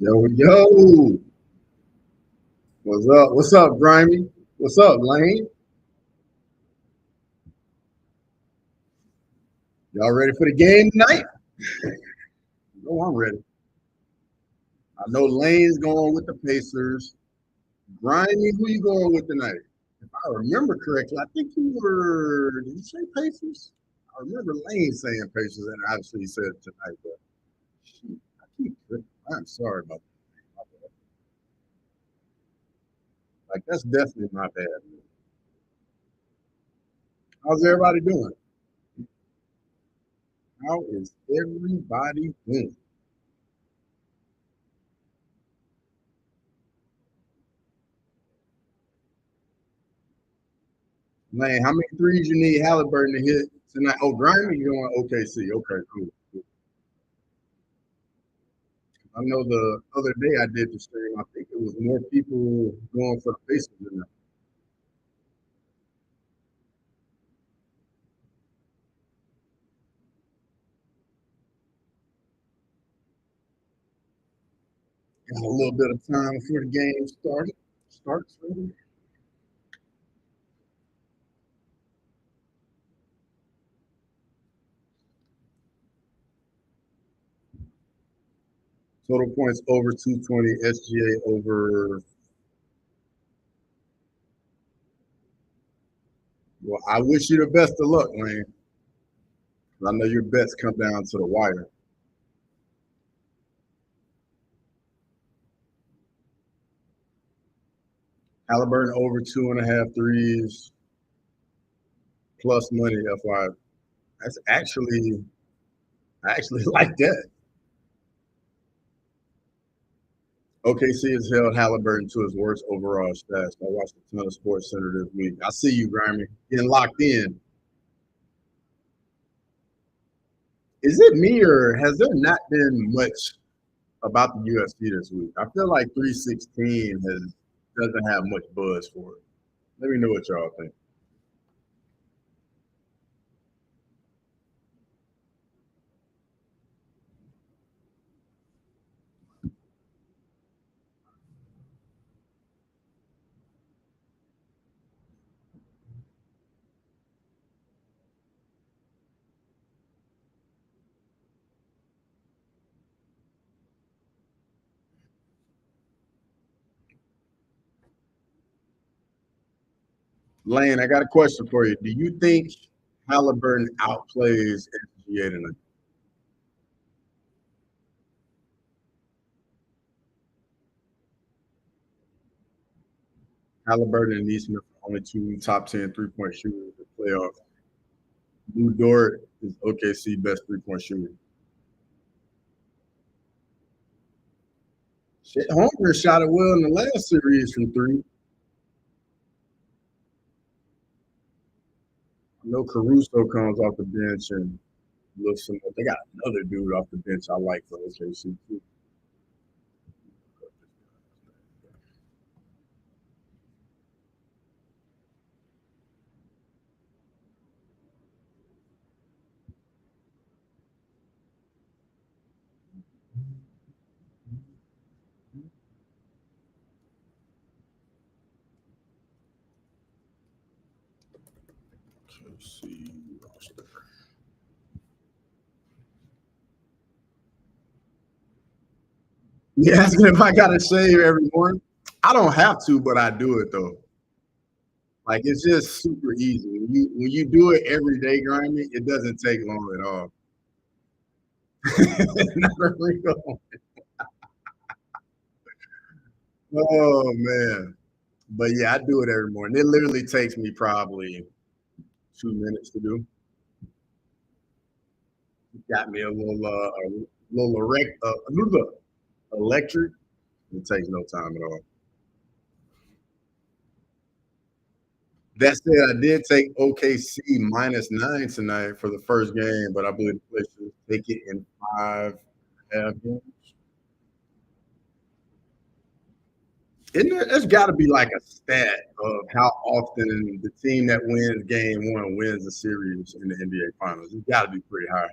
Yo, yo. What's up? What's up, Grimy? What's up, Lane? Y'all ready for the game tonight? No, I'm ready. I know Lane's going with the Pacers. Grimy, who you going with tonight? If I remember correctly, I think you were. Did you say Pacers? I remember Lane saying Pacers, and obviously he said it tonight. But shoot, I keep tripping. I'm sorry about that. Like that's definitely my bad. How's everybody doing? How is everybody doing? Man, how many threes you need Halliburton to hit tonight? Oh, Grimy, you going OKC. Okay, cool. I know the other day I did the stream. I think it was more people going for the Pacers than that. Got a little bit of time before the game starts. Really. Total points over 220. SGA over. Well, I wish you the best of luck, Wayne. I know your bets come down to the wire. Halliburton over 2.5 threes plus money. FY. That's actually I actually like that. OKC has held Halliburton to his worst overall stats. I watched a ton of Sports Center this week. I see you, Grimy, getting locked in. Is it me or has there not been much about the UFC this week? I feel like 316 doesn't have much buzz for it. Let me know what y'all think. Lane, I got a question for you. Do you think Halliburton outplays SGA tonight? Halliburton and Neesmith are only two top 10 3-point shooters in the playoffs. Lou Dort is OKC best 3-point shooter. Shit, Homer shot it well in the last series from three. I know Caruso comes off the bench and looks some. They got another dude off the bench I like for OKC too. OKC roster. Yeah, asking if I gotta shave every morning. I don't have to, but I do it though. Like it's just super easy. When you do it every day, grimy, it doesn't take long at all. Not a real. Oh man. But yeah, I do it every morning. It literally takes me probably 2 minutes to do. Got me a little electric. It takes no time at all. That said, I did take OKC -9 tonight for the first game, but I believe the place should take it in 5.5 games. Isn't there's got to be like a stat of how often the team that wins game one wins the series in the NBA Finals. It's got to be pretty high.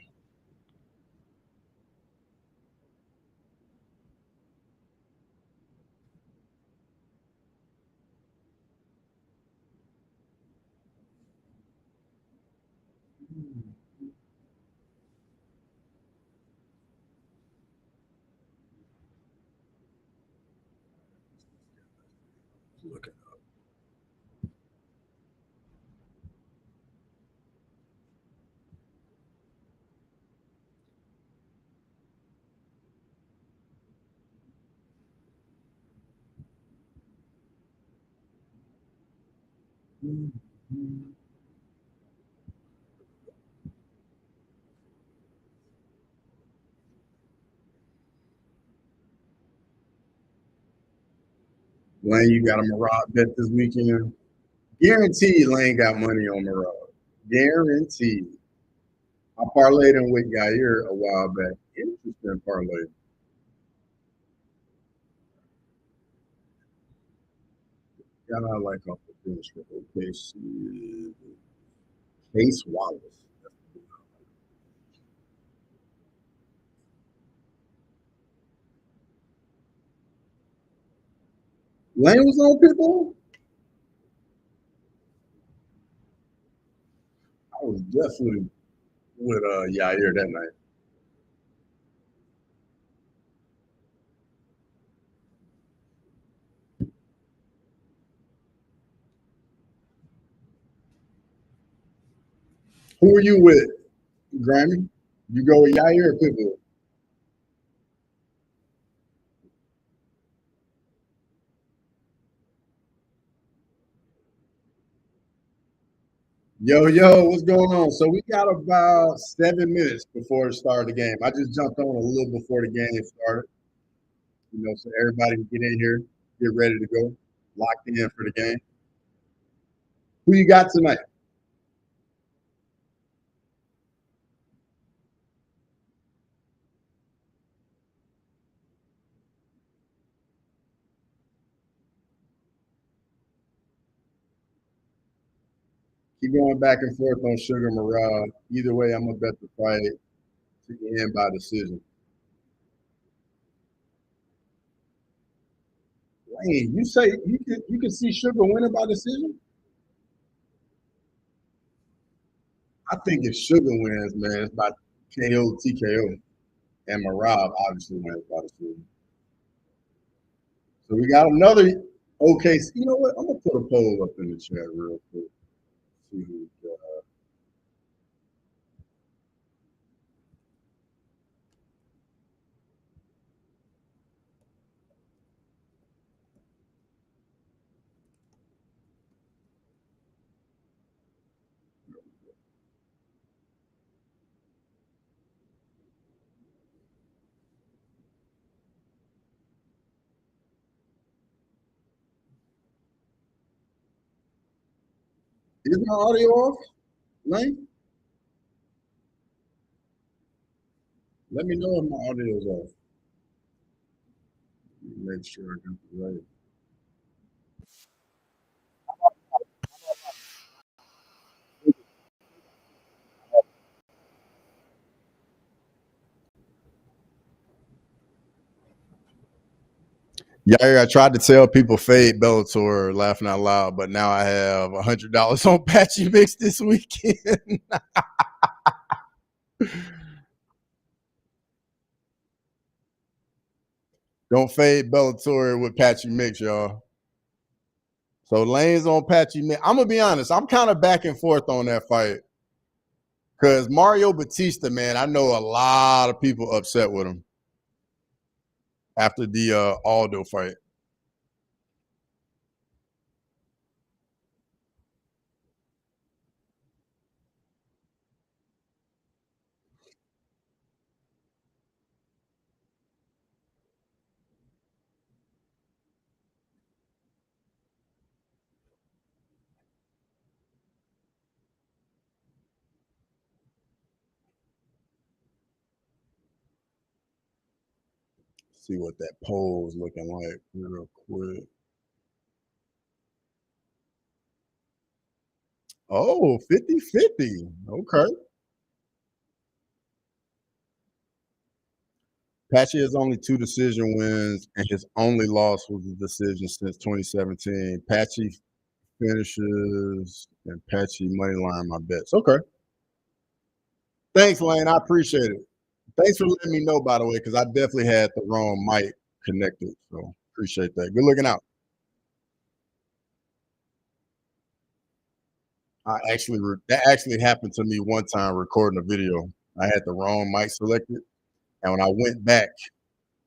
Look it up. Lane, you got a Marab bet this weekend? Guaranteed Lane got money on Marab. Guaranteed. I parlayed him with Yair a while back. Interesting parlay. Got I like off the bench for OKC. Case Wallace. Lane was on Pitbull? I was definitely with Yair that night. Who are you with, Grammy? You go with Yair or Pitbull? Yo, what's going on? So we got about 7 minutes before the start of the game. I just jumped on a little before the game started, so everybody can get in here, get ready to go, locked in for the game. Who you got tonight? Keep going back and forth on Sugar Mirage. Either way, I'm gonna bet the fight to end by decision. Wayne, you say you can see Sugar winning by decision? I think if Sugar wins, man, it's by KO, TKO, and Marab obviously wins by decision. So we got another OKC. You know what? I'm gonna put a poll up in the chat real quick. See who is my audio off, Lane? Let me know if my audio is off. Make sure I got the right. Yeah, I tried to tell people fade Bellator, laughing out loud, but now I have $100 on Patchy Mix this weekend. Don't fade Bellator with Patchy Mix, y'all. So Lane's on Patchy Mix. I'm gonna be honest, I'm kind of back and forth on that fight. Because Mario Batista, man, I know a lot of people upset with him after the Aldo fight. See what that poll's looking like real quick. Oh, 50-50. Okay. Patchy has only 2 decision wins, and his only loss was a decision since 2017. Patchy finishes and Patchy moneyline my bets. Okay. Thanks, Lane. I appreciate it. Thanks for letting me know, by the way, because I definitely had the wrong mic connected. So appreciate that. Good looking out. That actually happened to me one time recording a video. I had the wrong mic selected, and when I went back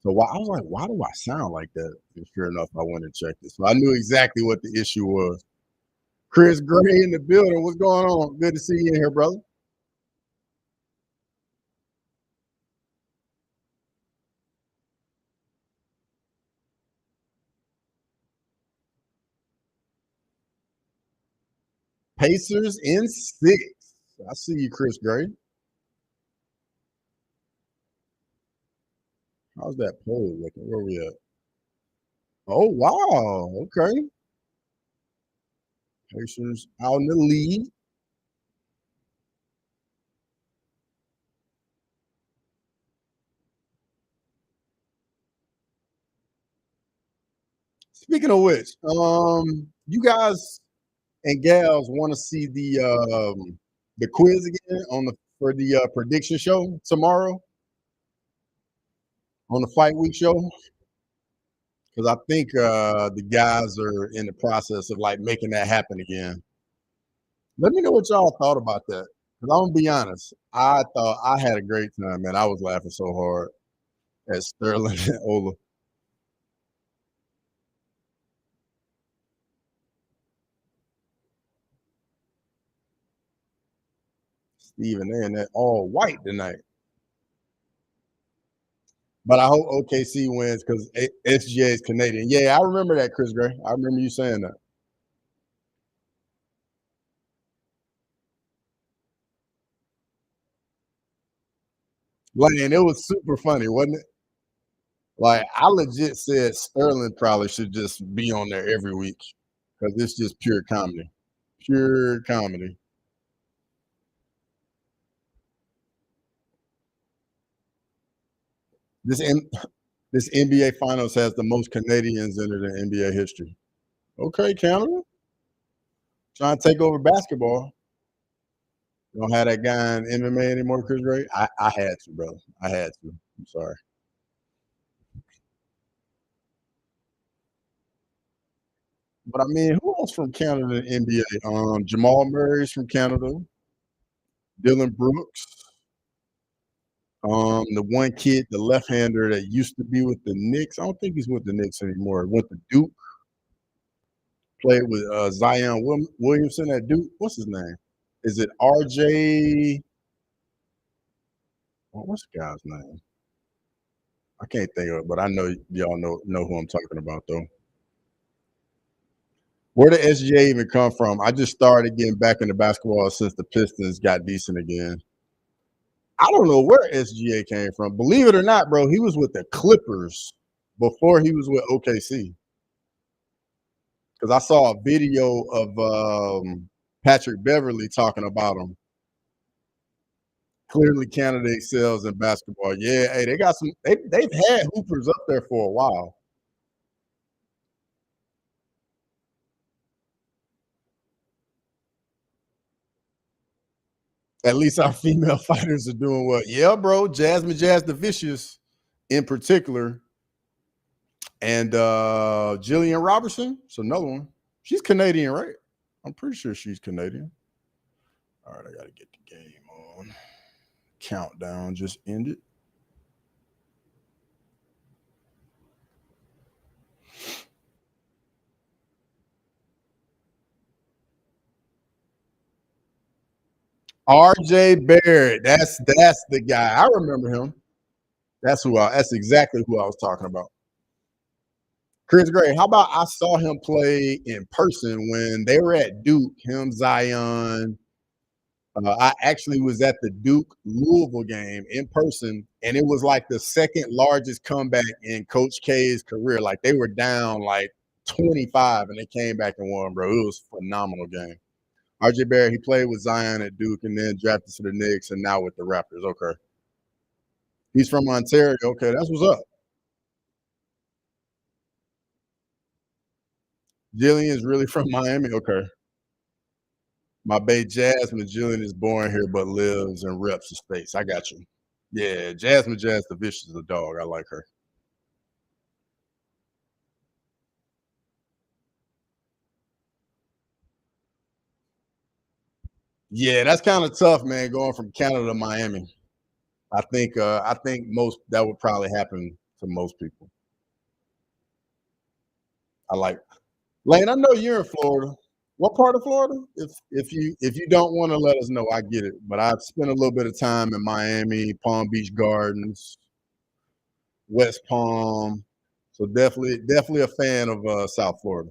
I was like, why do I sound like that? And sure enough, I went and checked it. So I knew exactly what the issue was. Chris Gray in the building. What's going on? Good to see you in here, brother. Pacers in 6. I see you, Chris Gray. How's that poll looking? Where we at? Oh, wow. Okay. Pacers out in the lead. Speaking of which, you guys and gals want to see the quiz again for the prediction show tomorrow on the Fight Week show? Because I think the guys are in the process of like making that happen again. Let me know what y'all thought about that. Because I'm gonna be honest, I thought I had a great time, man. I was laughing so hard at Sterling and Ola. Steven, they in that all white tonight. But I hope OKC wins because SGA is Canadian. Yeah, I remember that, Chris Gray. I remember you saying that. Like, and it was super funny, wasn't it? Like, I legit said Sterling probably should just be on there every week because it's just pure comedy. Pure comedy. This this NBA Finals has the most Canadians in it in NBA history. Okay, Canada trying to take over basketball. You don't have that guy in MMA anymore, Chris Ray. I had to, bro. I had to. I'm sorry. But I mean, who else from Canada in NBA? Jamal Murray's from Canada. Dylan Brooks. The one kid, the left-hander that used to be with the Knicks. I don't think he's with the Knicks anymore. Went to Duke. Played with Zion Williamson at Duke. What's his name? Is it RJ? What's the guy's name? I can't think of it, but I know y'all know who I'm talking about though. Where did SGA even come from? I just started getting back into basketball since the Pistons got decent again. I don't know where SGA came from. Believe it or not, bro, he was with the Clippers before he was with OKC. Because I saw a video of Patrick Beverly talking about him. Clearly, Canada excels in basketball. Yeah, hey, they got some. They've had hoopers up there for a while. At least our female fighters are doing well. Yeah, bro. Jasmine Jazz the Vicious in particular. And Jillian Robertson. It's another one. She's Canadian, right? I'm pretty sure she's Canadian. All right, I got to get the game on. Countdown just ended. RJ Barrett. That's the guy. I remember him. That's exactly who I was talking about. Chris Gray, how about I saw him play in person when they were at Duke, him, Zion. I actually was at the Duke Louisville game in person, and it was like the second largest comeback in Coach K's career. Like they were down like 25 and they came back and won, bro. It was a phenomenal game. RJ Barrett, he played with Zion at Duke and then drafted to the Knicks and now with the Raptors. Okay. He's from Ontario. Okay, that's what's up. Jillian is really from Miami. Okay. My bae Jasmine Jillian is born here but lives and reps the States. I got you. Yeah, Jasmine Jazz the Vicious is a dog. I like her. Yeah, that's kind of tough, man. Going from Canada to Miami. I think most that would probably happen to most people. I like Lane. I know you're in Florida. What part of Florida? If you don't want to let us know, I get it. But I've spent a little bit of time in Miami, Palm Beach Gardens, West Palm. So definitely a fan of South Florida.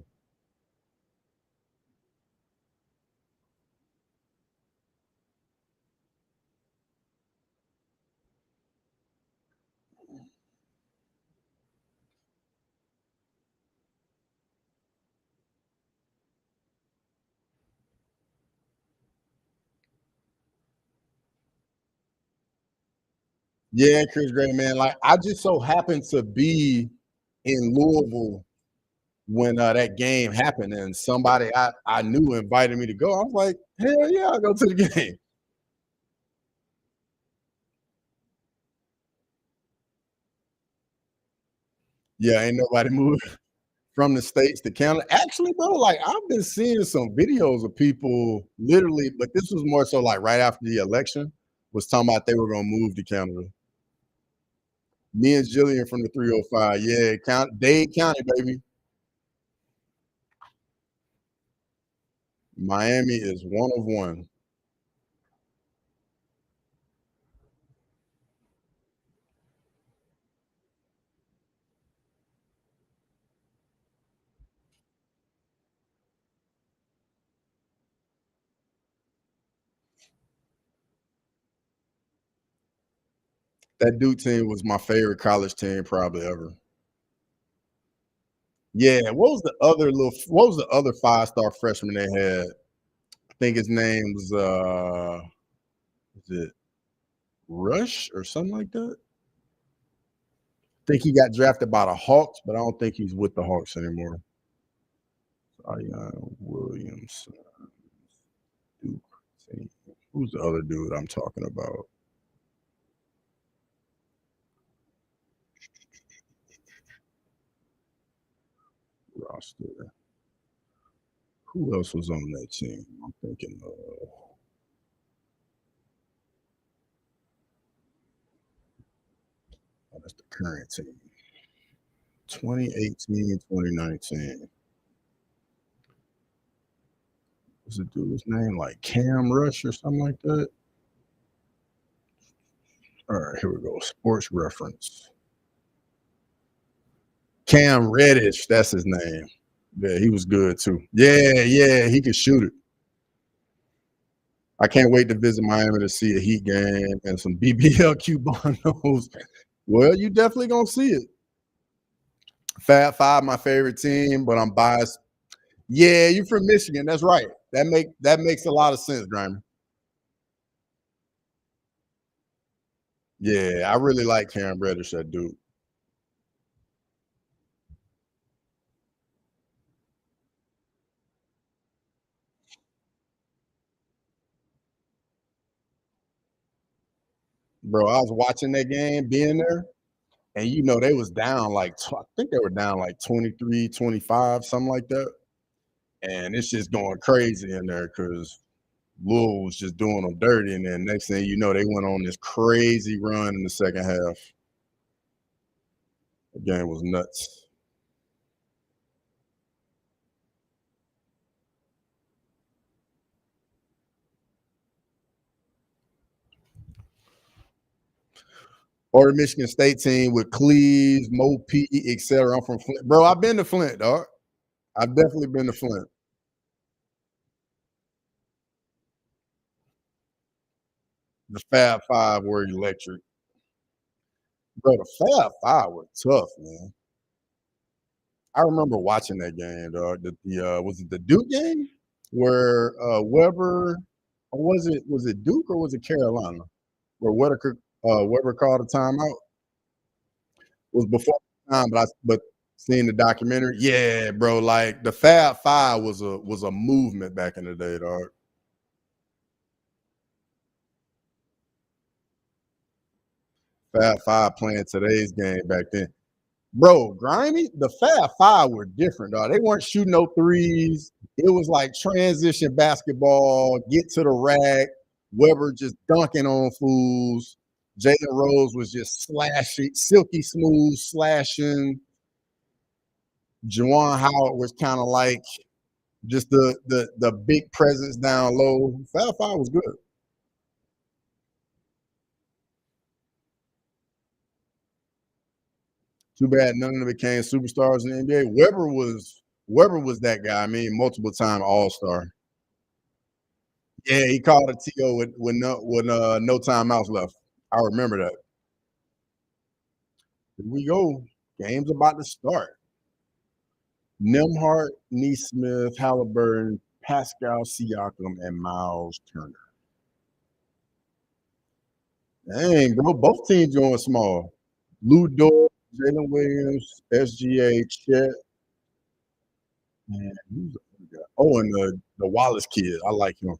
Yeah, Chris Gray, man. Like I just so happened to be in Louisville when that game happened, and somebody I knew invited me to go. I was like, hell yeah, I'll go to the game. Yeah, ain't nobody moved from the States to Canada. Actually, bro, like I've been seeing some videos of people literally, but this was more so like right after the election, was talking about they were gonna move to Canada. Me and Jillian from the 305. Yeah, Dade County, baby. Miami is one of one. That Duke team was my favorite college team probably ever. Yeah, what was the other five-star freshman they had? I think his name was it Rush or something like that? I think he got drafted by the Hawks, but I don't think he's with the Hawks anymore. Zion Williamson, Duke team. Who's the other dude I'm talking about? Roster. Who else was on that team? I'm thinking that's the current team. 2018, 2019. What's the dude's name? Like Cam Rush or something like that? All right, here we go. Sports reference. Cam Reddish, that's his name. Yeah, he was good too. Yeah, he could shoot it. I can't wait to visit Miami to see a Heat game and some BBLQ Bonos. Well, you definitely gonna see it. Fab Five, my favorite team, but I'm biased. Yeah, you from Michigan. That's right. That makes a lot of sense, Grimy. Yeah, I really like Cam Reddish, that dude. Bro, I was watching that game, being there, and they was down like I think they were down like 23, 25, something like that. And it's just going crazy in there because Louisville was just doing them dirty. And then next thing you know, they went on this crazy run in the second half. The game was nuts. Or the Michigan State team with Cleves, Mo P, etc. I'm from Flint. Bro, I've been to Flint, dog. I've definitely been to Flint. The Fab Five were electric. Bro, the Fab Five were tough, man. I remember watching that game, dog. The was it the Duke game where Weber, or was it Duke or was it Carolina where Weber called a timeout? It was before time, but seeing the documentary, yeah, bro, like the Fab Five was a movement back in the day, dog. Fab Five playing today's game back then. Bro, grimy, the Fab Five were different, dog. They weren't shooting no threes. It was like transition basketball, get to the rack, Weber just dunking on fools. Jalen Rose was just slashing, silky smooth, slashing. Juwan Howard was kind of like just the big presence down low. Fab Five was good. Too bad none of them became superstars in the NBA. Weber was that guy. I mean, multiple time All Star. Yeah, he called a TO with no timeouts left. I remember that. Here we go. Game's about to start. Nemhart, Neesmith, Halliburton, Pascal Siakam, and Miles Turner. Dang, bro, both teams going small. Lou Dort, Jalen Williams, SGA, Chet. Man, who's the other guy? Oh, and the Wallace kid. I like him.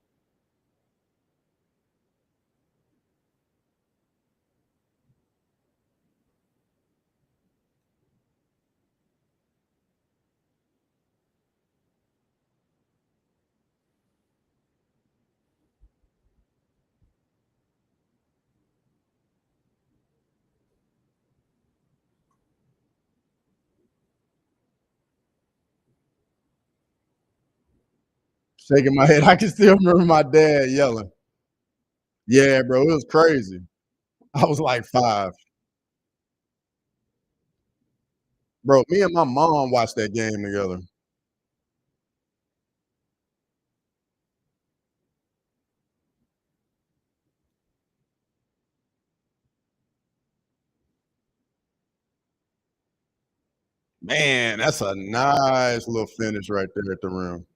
Shaking my head. I can still remember my dad yelling. Yeah, bro, it was crazy. I was like 5. Bro, me and my mom watched that game together. Man, that's a nice little finish right there at the rim.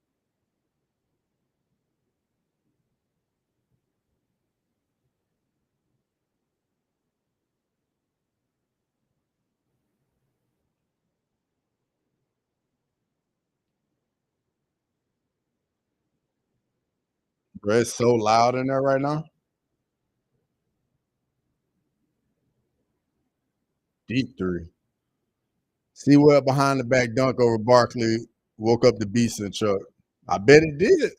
Bro, it's so loud in there right now. Deep three. See what behind the back dunk over Barkley woke up the beast and Chuck. I bet it did.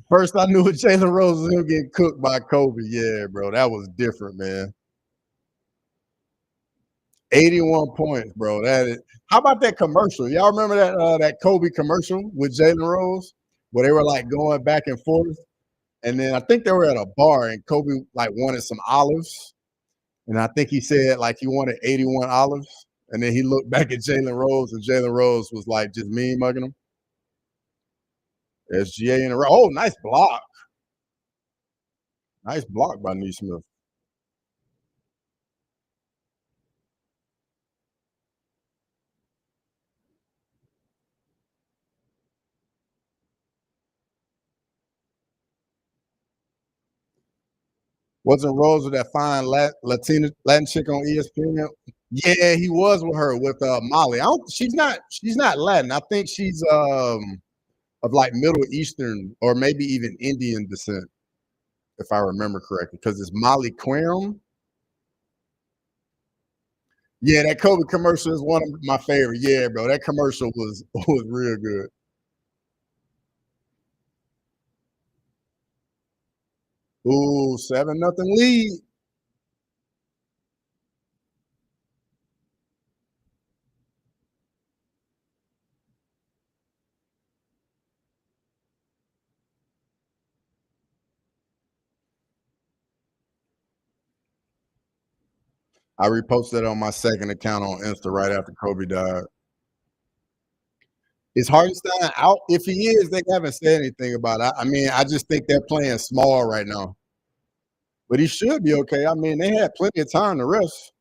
First, I knew it. Jalen Rose was gonna get cooked by Kobe. Yeah, bro, that was different, man. 81 points, bro. That is. How about that commercial? Y'all remember that Kobe commercial with Jalen Rose where they were like going back and forth, and then I think they were at a bar and Kobe like wanted some olives, and I think he said like he wanted 81 olives, and then he looked back at Jalen Rose, and Jalen Rose was like just mean mugging him. SGA in a row. Oh, nice block. Nice block by Neesmith. Wasn't Rose with that fine Latin chick on ESPN? Yeah, he was with her with Molly. I don't, she's not Latin. I think she's of like Middle Eastern or maybe even Indian descent, if I remember correctly, because it's Molly Quim. Yeah, that Kobe commercial is one of my favorite. Yeah, bro, that commercial was real good. Ooh, 7-0 lead. I reposted on my second account on Insta right after Kobe died. Is Hartenstein out? If he is, they haven't said anything about it. I mean, I just think they're playing small right now. But he should be okay. I mean, they had plenty of time to rest.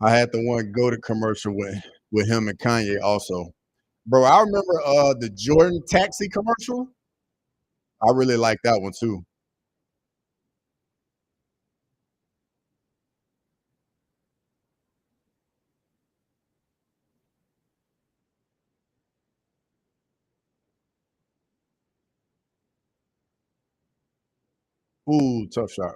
I had the one go to commercial with with him and Kanye also. Bro, I remember the Jordan taxi commercial. I really like that one too. Ooh, tough shot.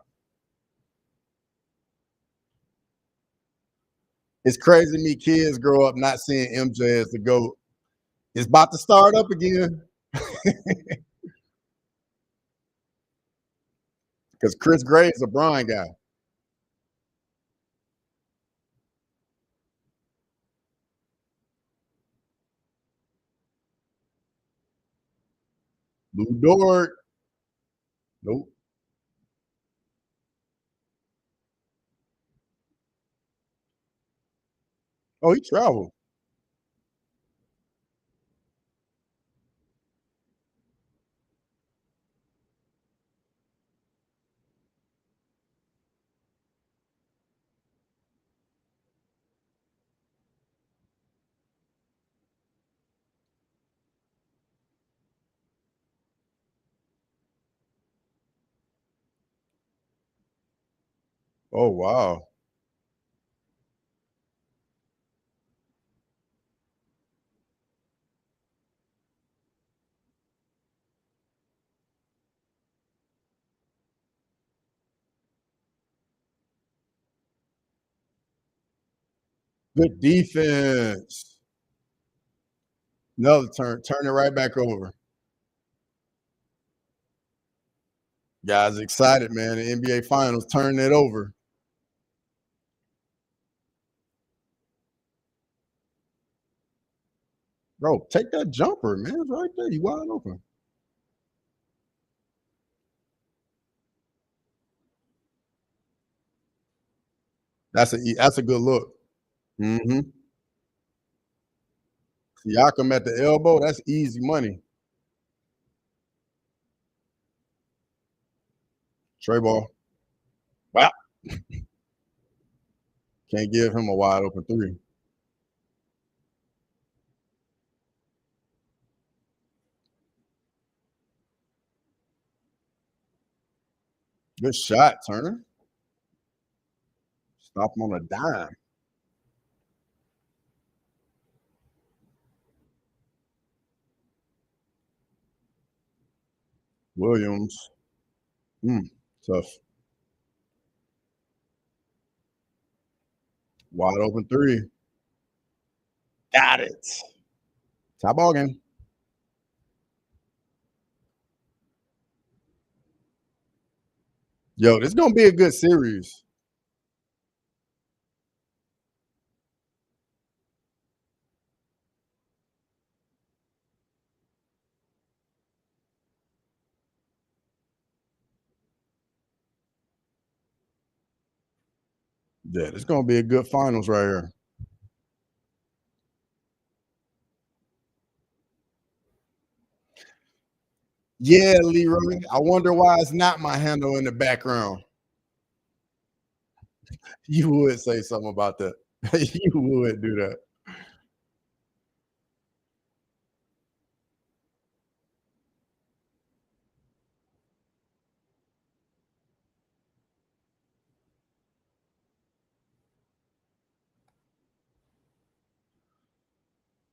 It's crazy to me kids grow up not seeing MJ as the GOAT. It's about to start up again because Chris Gray's a Bron guy. Lou Dort. Nope. Oh, he traveled. Oh, wow. Good defense. Another turn it right back over. Guys excited, man. The NBA Finals turning it over. Bro, take that jumper, man. It's right there. You wide open. That's a good look. Mm-hmm. Siakam at the elbow. That's easy money. Trey ball. Wow. Can't give him a wide open three. Good shot, Turner. Stop him on a dime. Williams. Tough. Wide open three. Got it. Top ball game. Yo, this is gonna be a good series. Yeah, it's gonna be a good finals right here. Yeah, Leroy. I wonder why it's not my handle in the background. You would say something about that. You would do that.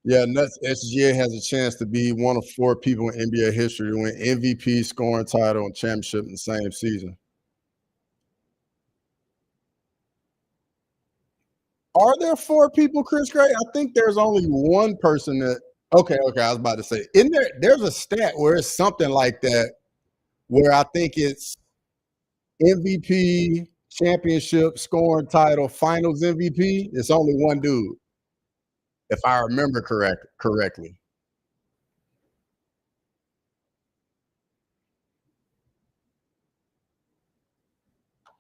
Yeah, Nuts SGA has a chance to be one of 4 people in NBA history to win MVP, scoring title, and championship in the same season. Are there 4 people, Chris Gray? I think there's only one person that. Okay. I was about to say, in there's a stat where it's something like that, where I think it's MVP, championship, scoring title, finals MVP. It's only one dude, if I remember correctly.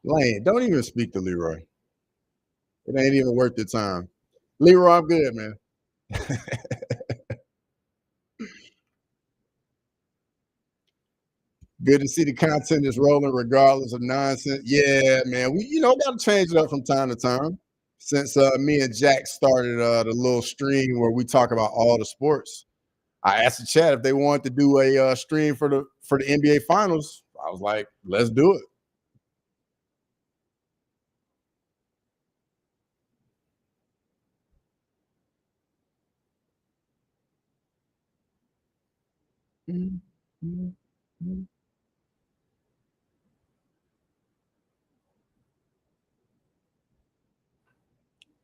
Lane, don't even speak to Leroy. It ain't even worth the time. Leroy, I'm good, man. Good to see the content is rolling regardless of nonsense. Yeah, man. We got to change it up from time to time. Since me and Jack started the little stream where we talk about all the sports, I asked the chat if they wanted to do a stream for the NBA Finals. I was like, let's do it.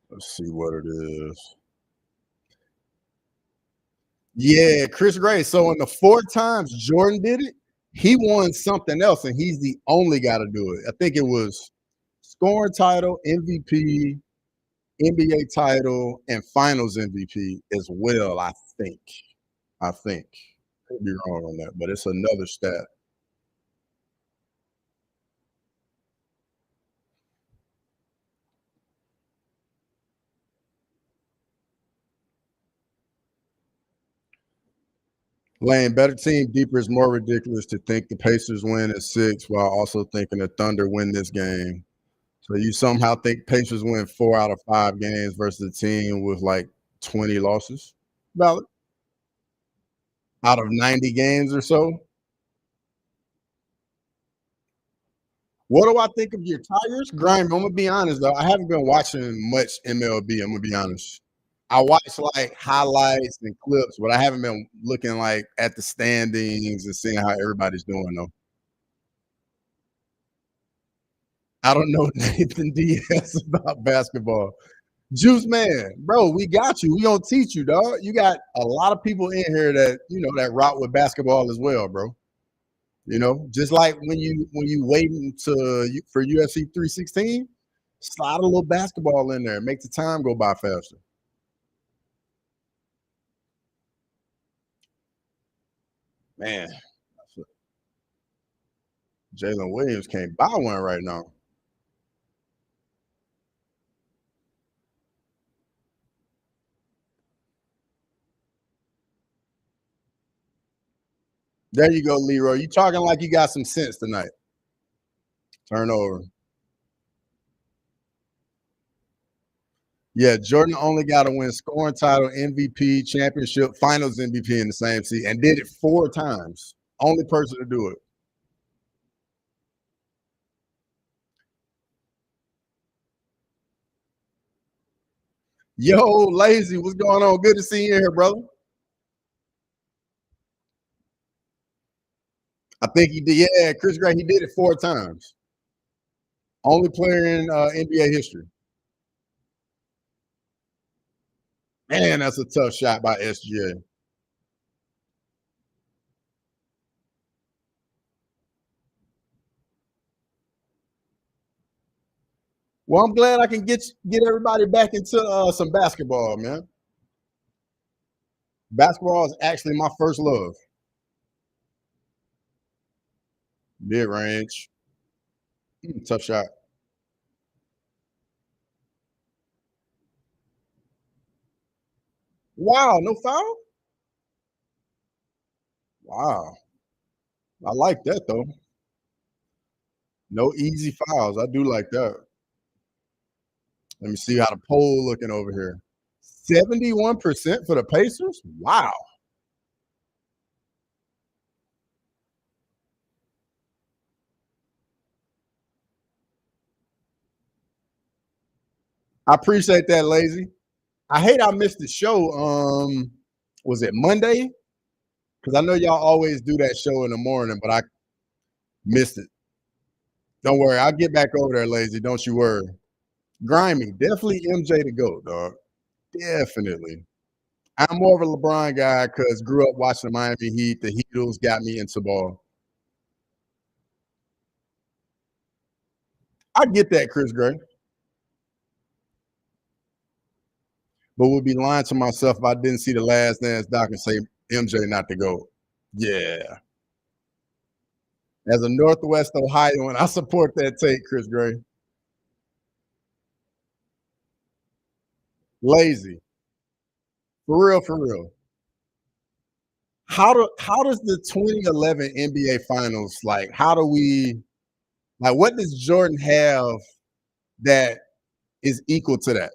Let's see what it is. Yeah, Chris Gray. So in the 4 times Jordan did it, he won something else, and he's the only guy to do it. I think it was scoring title, MVP, NBA title, and Finals MVP as well. I think. Could be wrong on that, but it's another stat. Lane, better team, deeper is more ridiculous to think the Pacers win at 6 while also thinking the Thunder win this game. So you somehow think Pacers win 4 out of 5 games versus a team with like 20 losses? Valid. Out of 90 games or so. What do I think of your Tigers? Grime, I'm gonna be honest though. I haven't been watching much MLB. I'm gonna be honest. I watch like highlights and clips, but I haven't been looking like at the standings and seeing how everybody's doing though. I don't know Nathan Diaz about basketball. Juice man, bro, we got you. We gonna teach you, dog. You got a lot of people in here that that rock with basketball as well, bro. Just like when you waiting for UFC 316, slide a little basketball in there, make the time go by faster. Man, Jalen Williams can't buy one right now. There you go, Leroy. You talking like you got some sense tonight. Turnover. Yeah, Jordan only got to win scoring title, MVP, championship, finals MVP in the same season, and did it 4 times. Only person to do it. Yo, Lazy, what's going on? Good to see you here, brother. I think he did. Yeah, Chris Gray, he did it 4 times. Only player in NBA history. Man, that's a tough shot by SGA. Well, I'm glad I can get everybody back into some basketball, man. Basketball is actually my first love. Mid range. Tough shot. Wow, no foul? Wow. I like that though. No easy fouls. I do like that. Let me see how the poll looking over here. 71% for the Pacers? Wow. I appreciate that, Lazy. I hate I missed the show. Was it Monday? Because I know y'all always do that show in the morning, but I missed it. Don't worry, I'll get back over there, Lazy. Don't you worry. Grimy, definitely MJ to go, dog. Definitely. I'm more of a LeBron guy because grew up watching the Miami Heat. The Heatles got me into ball. I get that, Chris Gray. But would be lying to myself if I didn't see the Last Dance doc and say MJ not to go. Yeah. As a Northwest Ohioan, I support that take, Chris Gray. Lazy. For real, for real. How does the 2011 NBA Finals how do we what does Jordan have that is equal to that.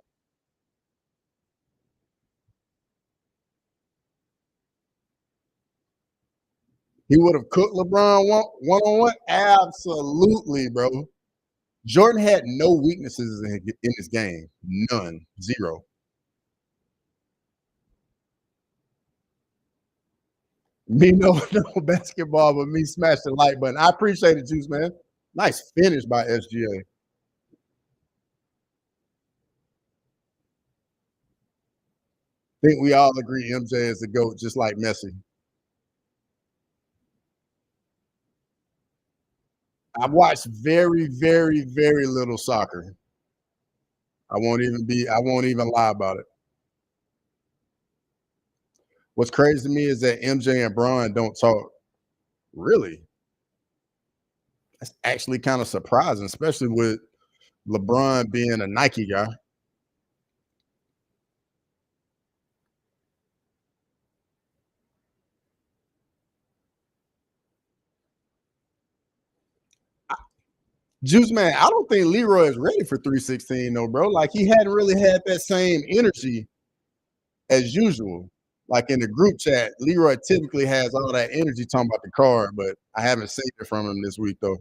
He would have cooked LeBron one-on-one? Absolutely, bro. Jordan had no weaknesses in his game. None. Zero. Me no basketball, but me smash the like button. I appreciate it, Juice, man. Nice finish by SGA. Think we all agree MJ is the GOAT, just like Messi. I've watched very, very, very little soccer. I won't even lie about it. What's crazy to me is that MJ and Bron don't talk. Really? That's actually kind of surprising, especially with LeBron being a Nike guy. Juice man, I don't think Leroy is ready for 316 though, bro. Like he hadn't really had that same energy as usual. Like in the group chat, Leroy typically has all that energy talking about the card, but I haven't seen it from him this week though.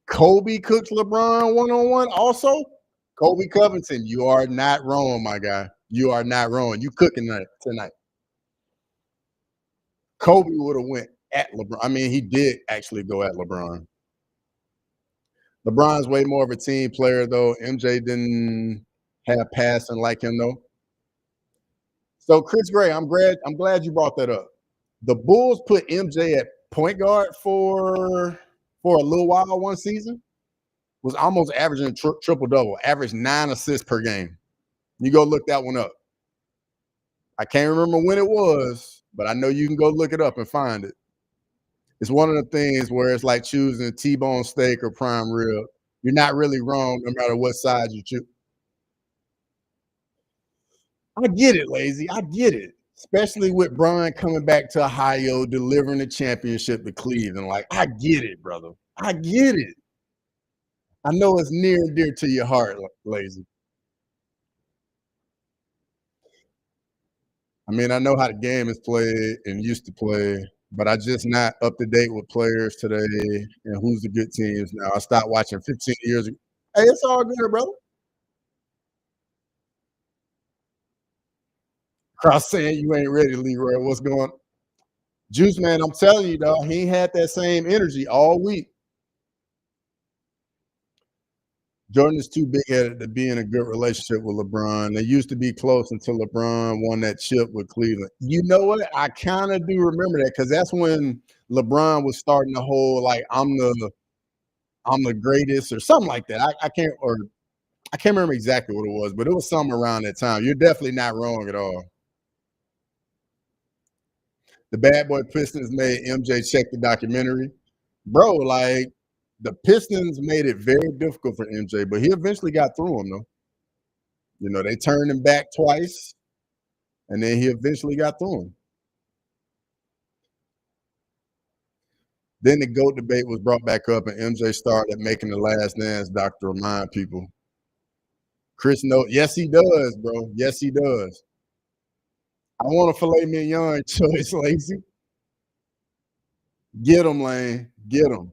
Kobe cooks LeBron one-on-one also. Kobe Covington, you are not wrong, my guy. You are not wrong. You cooking that tonight. Kobe would have went at LeBron. I mean, he did actually go at LeBron. LeBron's way more of a team player, though. MJ didn't have passing like him, though. So, Chris Gray, I'm glad you brought that up. The Bulls put MJ at point guard for a little while one season. Was almost averaging triple double, averaged 9 assists per game. You go look that one up. I can't remember when it was, but I know you can go look it up and find it. It's one of the things where it's like choosing T-bone steak or prime rib. You're not really wrong no matter what side you choose. I get it, Lazy. I get it. Especially with Brian coming back to Ohio, delivering the championship to Cleveland. Like, I get it, brother. I get it. I know it's near and dear to your heart, Lazy. I mean, I know how the game is played and used to play, but I just not up to date with players today and who's the good teams now. I stopped watching 15 years ago. Hey, it's all good, brother. Cross saying you ain't ready, Leroy. What's going on? Juice man, I'm telling you, dog, he ain't had that same energy all week. Jordan is too big headed to be in a good relationship with LeBron. They used to be close until LeBron won that chip with Cleveland. You know what? I kind of do remember that because that's when LeBron was starting the whole like I'm the greatest or something like that. I can't remember exactly what it was, but it was something around that time. You're definitely not wrong at all. The Bad Boy Pistons made MJ check the documentary. Bro, like the Pistons made it very difficult for MJ, but he eventually got through them though. You know, they turned him back twice, and then he eventually got through him. Then the GOAT debate was brought back up, and MJ started making the last dance doctor remind people. Chris knows, yes, he does, bro. Yes, he does. I want a filet mignon choice, Lazy. Get him, Lane. Get him.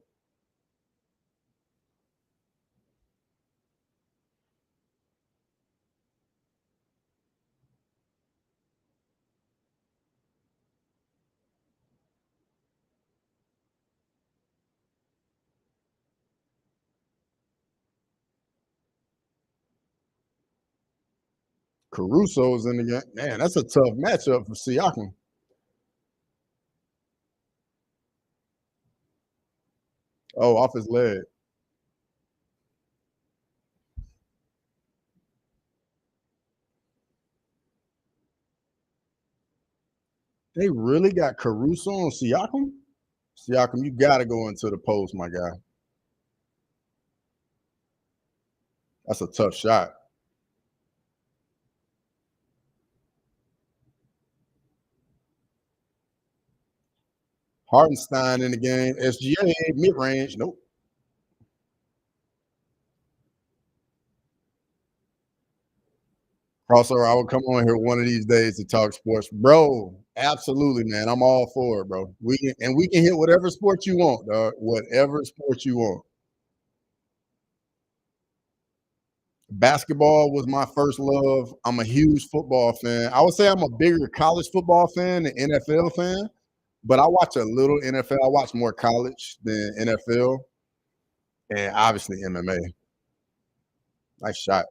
Caruso's in the game. Man, that's a tough matchup for Siakam. Oh, off his leg. They really got Caruso on Siakam? Siakam, you got to go into the post, my guy. That's a tough shot. Hartenstein in the game. SGA mid range. Nope. Crossover, I will come on here one of these days to talk sports. Bro, absolutely, man. I'm all for it, bro. We can hit whatever sport you want, dog. Whatever sport you want. Basketball was my first love. I'm a huge football fan. I would say I'm a bigger college football fan than NFL fan, but I watch a little NFL. I watch more college than NFL, and obviously MMA. Nice shot.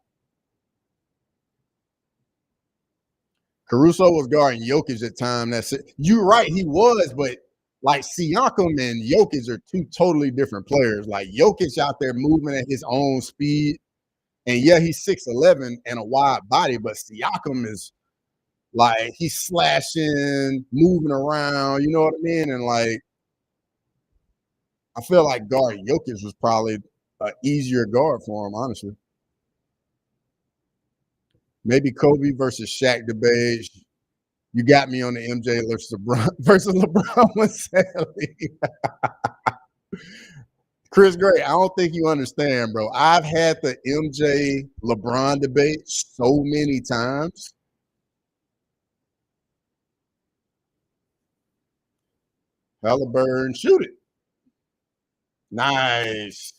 Caruso was guarding Jokic at time. That's it. You're right, he was, but like Siakam and Jokic are two totally different players. Like Jokic out there moving at his own speed. And yeah, he's 6'11" and a wide body, but Siakam is like he's slashing, moving around, you know what I mean? And like I feel like guarding Jokic was probably an easier guard for him, honestly. Maybe Kobe versus Shaq debate. You got me on the MJ versus LeBron sadly. Chris Gray, I don't think you understand, bro. I've had the MJ LeBron debate so many times. Halliburton, shoot it. Nice.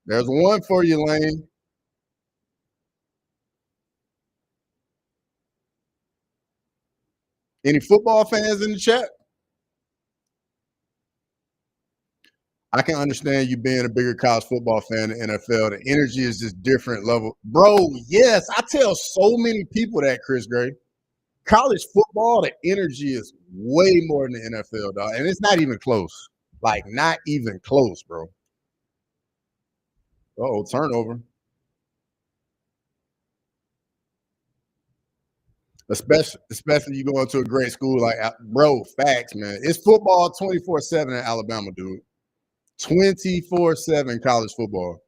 There's one for you, Lane. Any football fans in the chat? I can understand you being a bigger college football fan than NFL. The energy is just different level. Bro, yes, I tell so many people that, Chris Gray. College football, the energy is way more than the NFL, dog. And it's not even close. Like, not even close, bro. Uh-oh, turnover. Especially you going to a great school like, bro, facts, man. It's football 24/7 in Alabama, dude. 24/7 college football.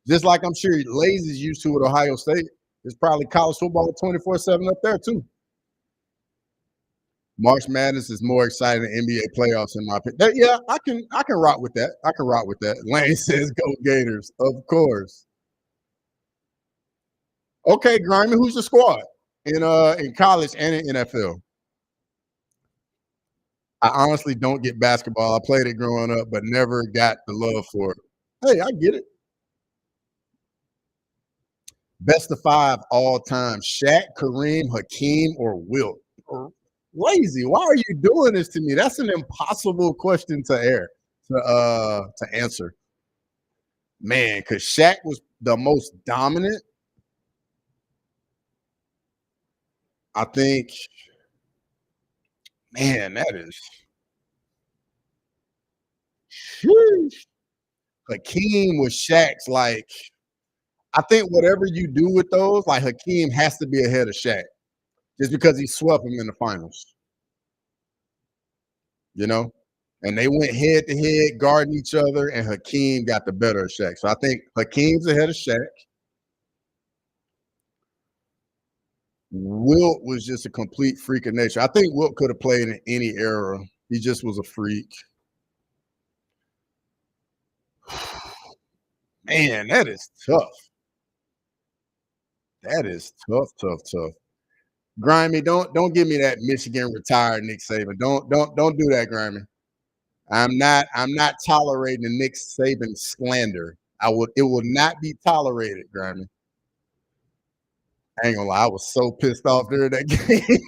Just like I'm sure Lazy's used to at Ohio State. It's probably college football 24/7 up there, too. March Madness is more exciting than NBA playoffs, in my opinion. Yeah, I can rock with that. I can rock with that. Lane says, "Go Gators," of course. Okay, Grimy, who's the squad in college and in NFL? I honestly don't get basketball. I played it growing up, but never got the love for it. Hey, I get it. Best of 5 all time: Shaq, Kareem, Hakeem, or Wilt? Lazy, why are you doing this to me? That's an impossible question to answer. Man, because Shaq was the most dominant. I think, man, that is sheesh. Hakeem was Shaq's like. I think whatever you do with those, like Hakeem has to be ahead of Shaq, just because he swept him in the finals. You know, and they went head to head, guarding each other, and Hakeem got the better of Shaq. So I think Hakeem's ahead of Shaq. Wilt was just a complete freak of nature. I think Wilt could have played in any era. He just was a freak. Man, that is tough. That is tough, tough, tough. Grimy, don't give me that Michigan retired Nick Saban. Don't do that, Grimy. I'm not tolerating the Nick Saban slander. It will not be tolerated, Grimy. I ain't gonna lie, I was so pissed off during that game.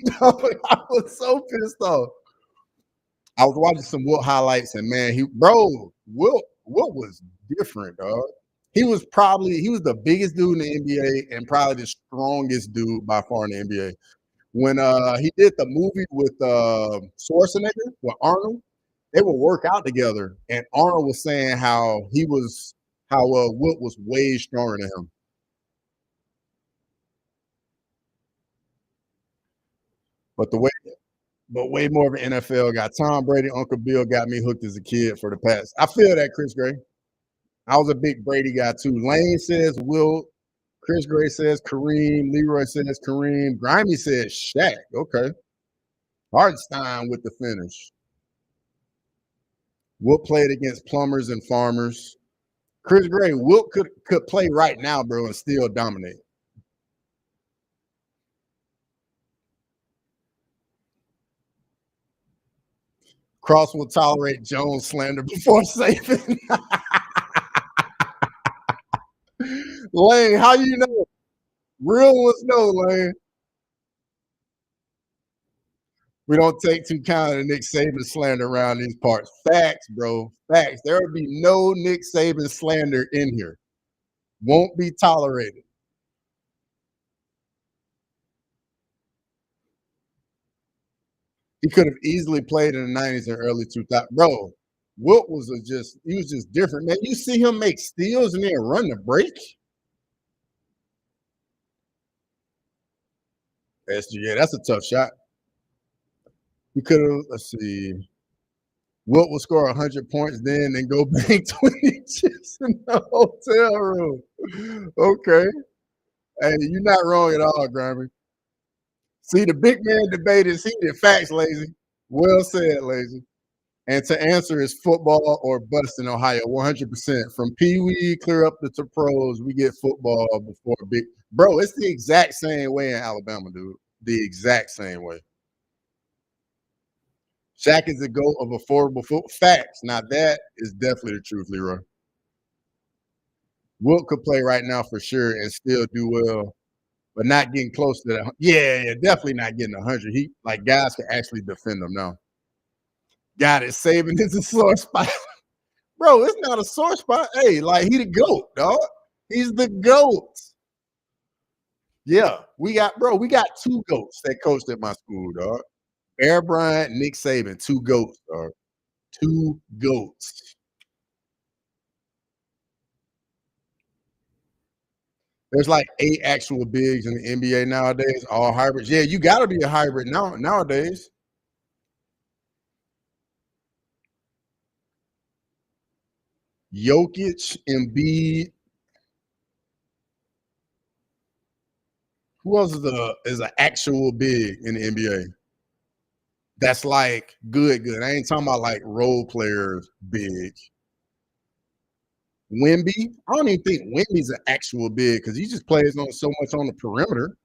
I was so pissed off. I was watching some Wilt highlights, and man, Wilt was different, dog. He was the biggest dude in the NBA and probably the strongest dude by far in the NBA. When he did the movie with Schwarzenegger with Arnold, they would work out together, and Arnold was saying how Wilt was way stronger than him. But way more of an NFL guy. Tom Brady, Uncle Bill got me hooked as a kid for the past. I feel that, Chris Gray. I was a big Brady guy too. Lane says Wilt. Chris Gray says Kareem. Leroy says Kareem. Grimy says Shaq. Okay. Hartenstein with the finish. Wilt played against plumbers and farmers. Chris Gray, Wilt could play right now, bro, and still dominate. Cross will tolerate Jones slander before saving. Lane, how you know? Real ones know, Lane. We don't take too kind of Nick Saban slander around these parts. Facts, bro. Facts. There will be no Nick Saban slander in here. Won't be tolerated. He could have easily played in the 90s and early 2000s. Bro, Wilt was he was just different, man. You see him make steals and then run the break. Yeah, that's a tough shot. He could have, let's see. Wilt will score 100 points then and go bank 20 chips in the hotel room. Okay. Hey, you're not wrong at all, Grammy. See, the big man debate is heated. Facts, Lazy. Well said, Lazy. And to answer is football or bust in Ohio, 100%. From Pee Wee clear up to pros, we get football before big. Bro, it's the exact same way in Alabama, dude. The exact same way. Shaq is the GOAT of affordable football. Facts. Now, that is definitely the truth, Leroy. Wilt could play right now for sure and still do well, but not getting close to that. Yeah, definitely not getting 100. He like guys can actually defend him now. Got it. Saving is a sore spot. Bro, it's not a sore spot. Hey, like he the GOAT, dog. He's the GOAT. Yeah, we got two GOATs that coached at my school, dog. Bear Bryant, Nick Saban, two GOATs, dog. Two GOATs. There's like 8 actual bigs in the NBA nowadays, all hybrids. Yeah, you got to be a hybrid nowadays. Jokic, Embiid. Who else is an actual big in the NBA? That's like good. I ain't talking about like role players big. Wemby. I don't even think Wemby's an actual big because he just plays on so much on the perimeter.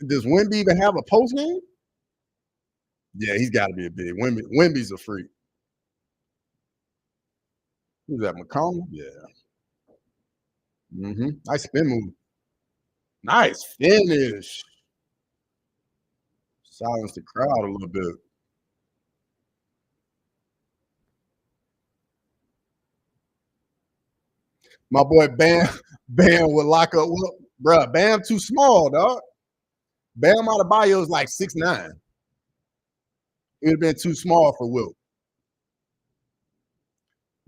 Does Wemby even have a post game? Yeah, he's got to be a big. Wemby's a freak. Who's that? McCollum? Yeah. Nice spin move. Nice finish. Silence the crowd a little bit. My boy Bam would lock up. Bruh, Bam too small, dog. Bam Adebayo is like 6'9". It would have been too small for Wilt.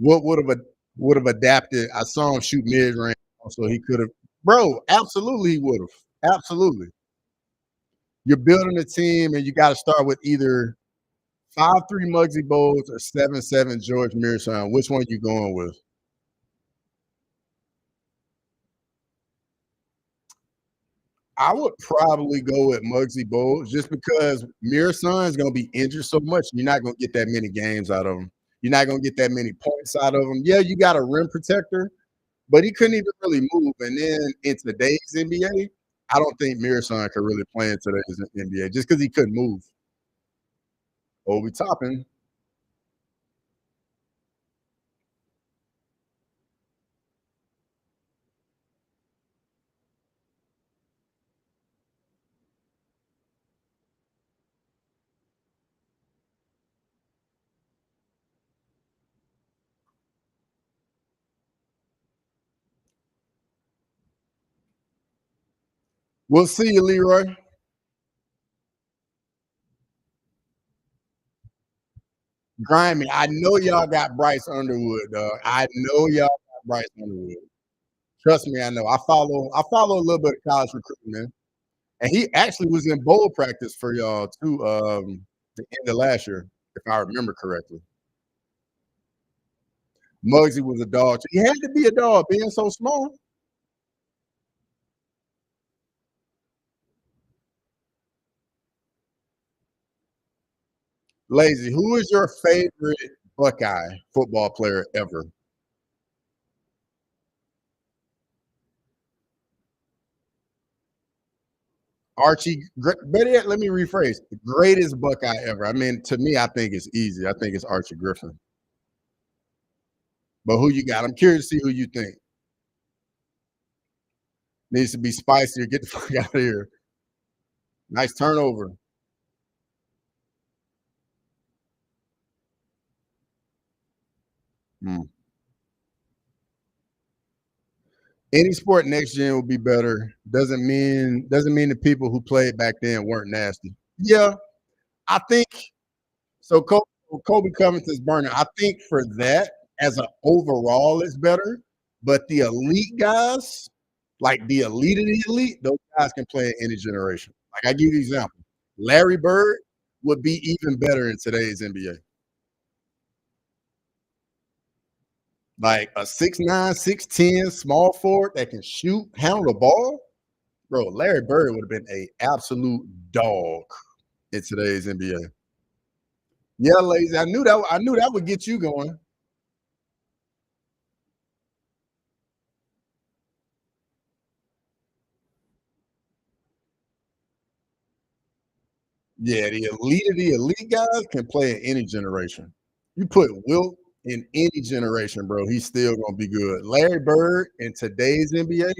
Wilt would have adapted. I saw him shoot mid range, so he could have. Bro, absolutely he would have. Absolutely. You're building a team, and you got to start with either 5'3" Muggsy Bogues or 7'7" George Mearson. Which one are you going with? I would probably go with Muggsy Bogues just because Mearson is going to be injured so much. You're not going to get that many games out of him. You're not going to get that many points out of him. Yeah, you got a rim protector, but he couldn't even really move. And then in today's NBA, I don't think Mearson could really play in today's NBA just because he couldn't move. Obi Toppin. We'll see you, Leroy. Grimy. I know y'all got Bryce Underwood, dog. I know y'all got Bryce Underwood. Trust me, I know. I follow a little bit of college recruitment. And he actually was in bowl practice for y'all too, the end of last year, if I remember correctly. Muggsy was a dog. He had to be a dog, being so small. Lazy, who is your favorite Buckeye football player ever? Archie, better yet, let me rephrase. The greatest Buckeye ever. I mean, to me, I think it's easy. I think it's Archie Griffin. But who you got? I'm curious to see who you think. Needs to be spicier. Get the fuck out of here. Nice turnover. Hmm. Any sport next gen will be better. Doesn't mean the people who played back then weren't nasty. Yeah, I think so. Kobe Covington's burner. I think for that, as an overall, it's better. But the elite guys, like the elite of the elite, those guys can play in any generation. Like I give you an example. Larry Bird would be even better in today's NBA. Like a 6'9", 6'10", small forward that can shoot, handle the ball. Bro, Larry Bird would have been a absolute dog in today's NBA. Yeah, lazy. I knew that would get you going. Yeah, the elite of the elite guys can play in any generation. You put Wilt in any generation, bro, he's still gonna be good. Larry Bird in today's NBA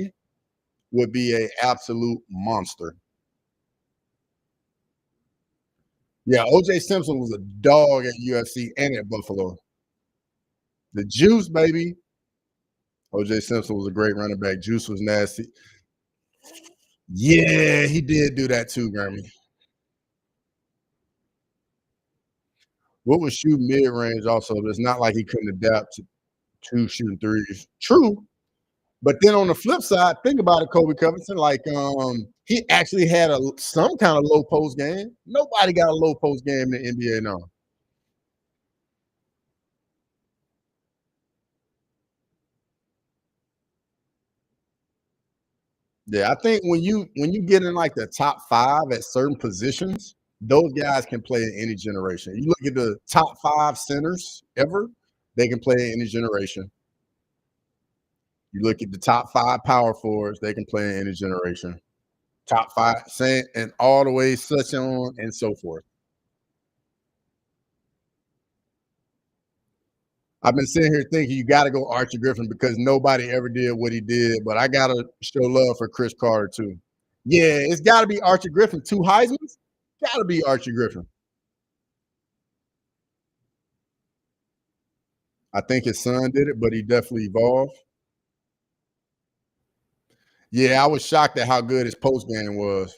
would be a absolute monster. Yeah, OJ Simpson was a dog at UFC and at Buffalo. The juice, baby. OJ Simpson was a great running back. Juice was nasty. Yeah, he did do that too, Grammy. What was shooting mid range also, but it's not like he couldn't adapt to shooting threes. True. But then on the flip side, think about it, Kobe Covington. Like, he actually had some kind of low post game. Nobody got a low post game in the NBA now. Yeah, I think when you get in like the top 5 at certain positions, those guys can play in any generation. You look at the top 5 centers ever, they can play in any generation. You look at the top 5 power forwards, they can play in any generation. Top 5, saying, and all the way such on and so forth. I've been sitting here thinking you got to go Archie Griffin because nobody ever did what he did, but I got to show love for Chris Carter too. Yeah, it's got to be Archie Griffin. 2 Heisman's, got to be Archie Griffin. I think his son did it, but he definitely evolved. Yeah, I was shocked at how good his post game was.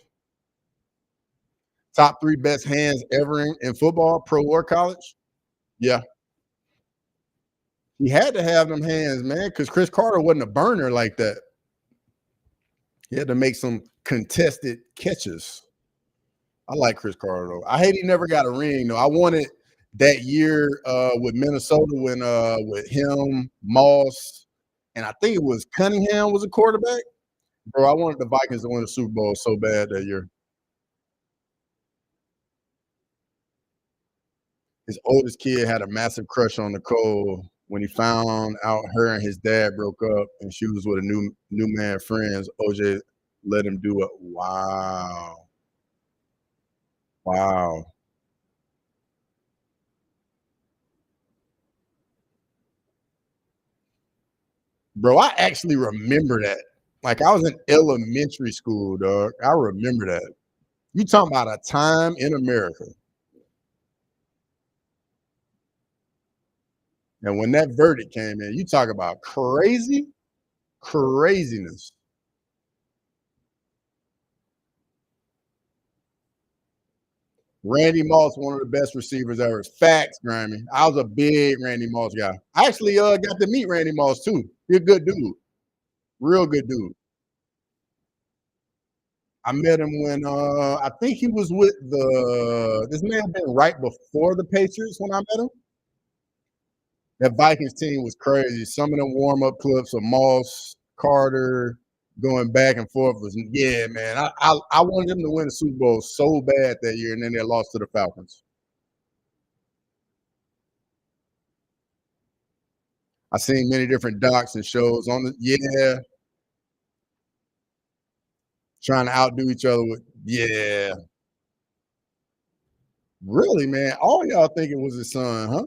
Top 3 best hands ever in football, pro or college. Yeah, he had to have them hands, man, because Chris Carter wasn't a burner like that. He had to make some contested catches. I like Chris Carter though. I hate he never got a ring though. I wanted that year with Minnesota when with him, Moss, and I think it was Cunningham was a quarterback. Bro, I wanted the Vikings to win the Super Bowl so bad that year. His oldest kid had a massive crush on Nicole when he found out her and his dad broke up and she was with a new man friends. OJ let him do it. Wow. Wow. Bro, I actually remember that. Like I was in elementary school, dog. I remember that. You talking about a time in America. And when that verdict came in, you talk about craziness. Randy Moss, one of the best receivers ever. Facts, Grammy. I was a big Randy Moss guy. I actually got to meet Randy Moss too. He's a good dude. Real good dude. I met him when I think he was with this may have been right before the Patriots when I met him. That Vikings team was crazy. Some of them warm up clips of Moss, Carter going back and forth was yeah, man. I wanted them to win the Super Bowl so bad that year, and then they lost to the Falcons. I seen many different docs and shows on the trying to outdo each other with Yeah. Really, man? All y'all think it was his son, huh?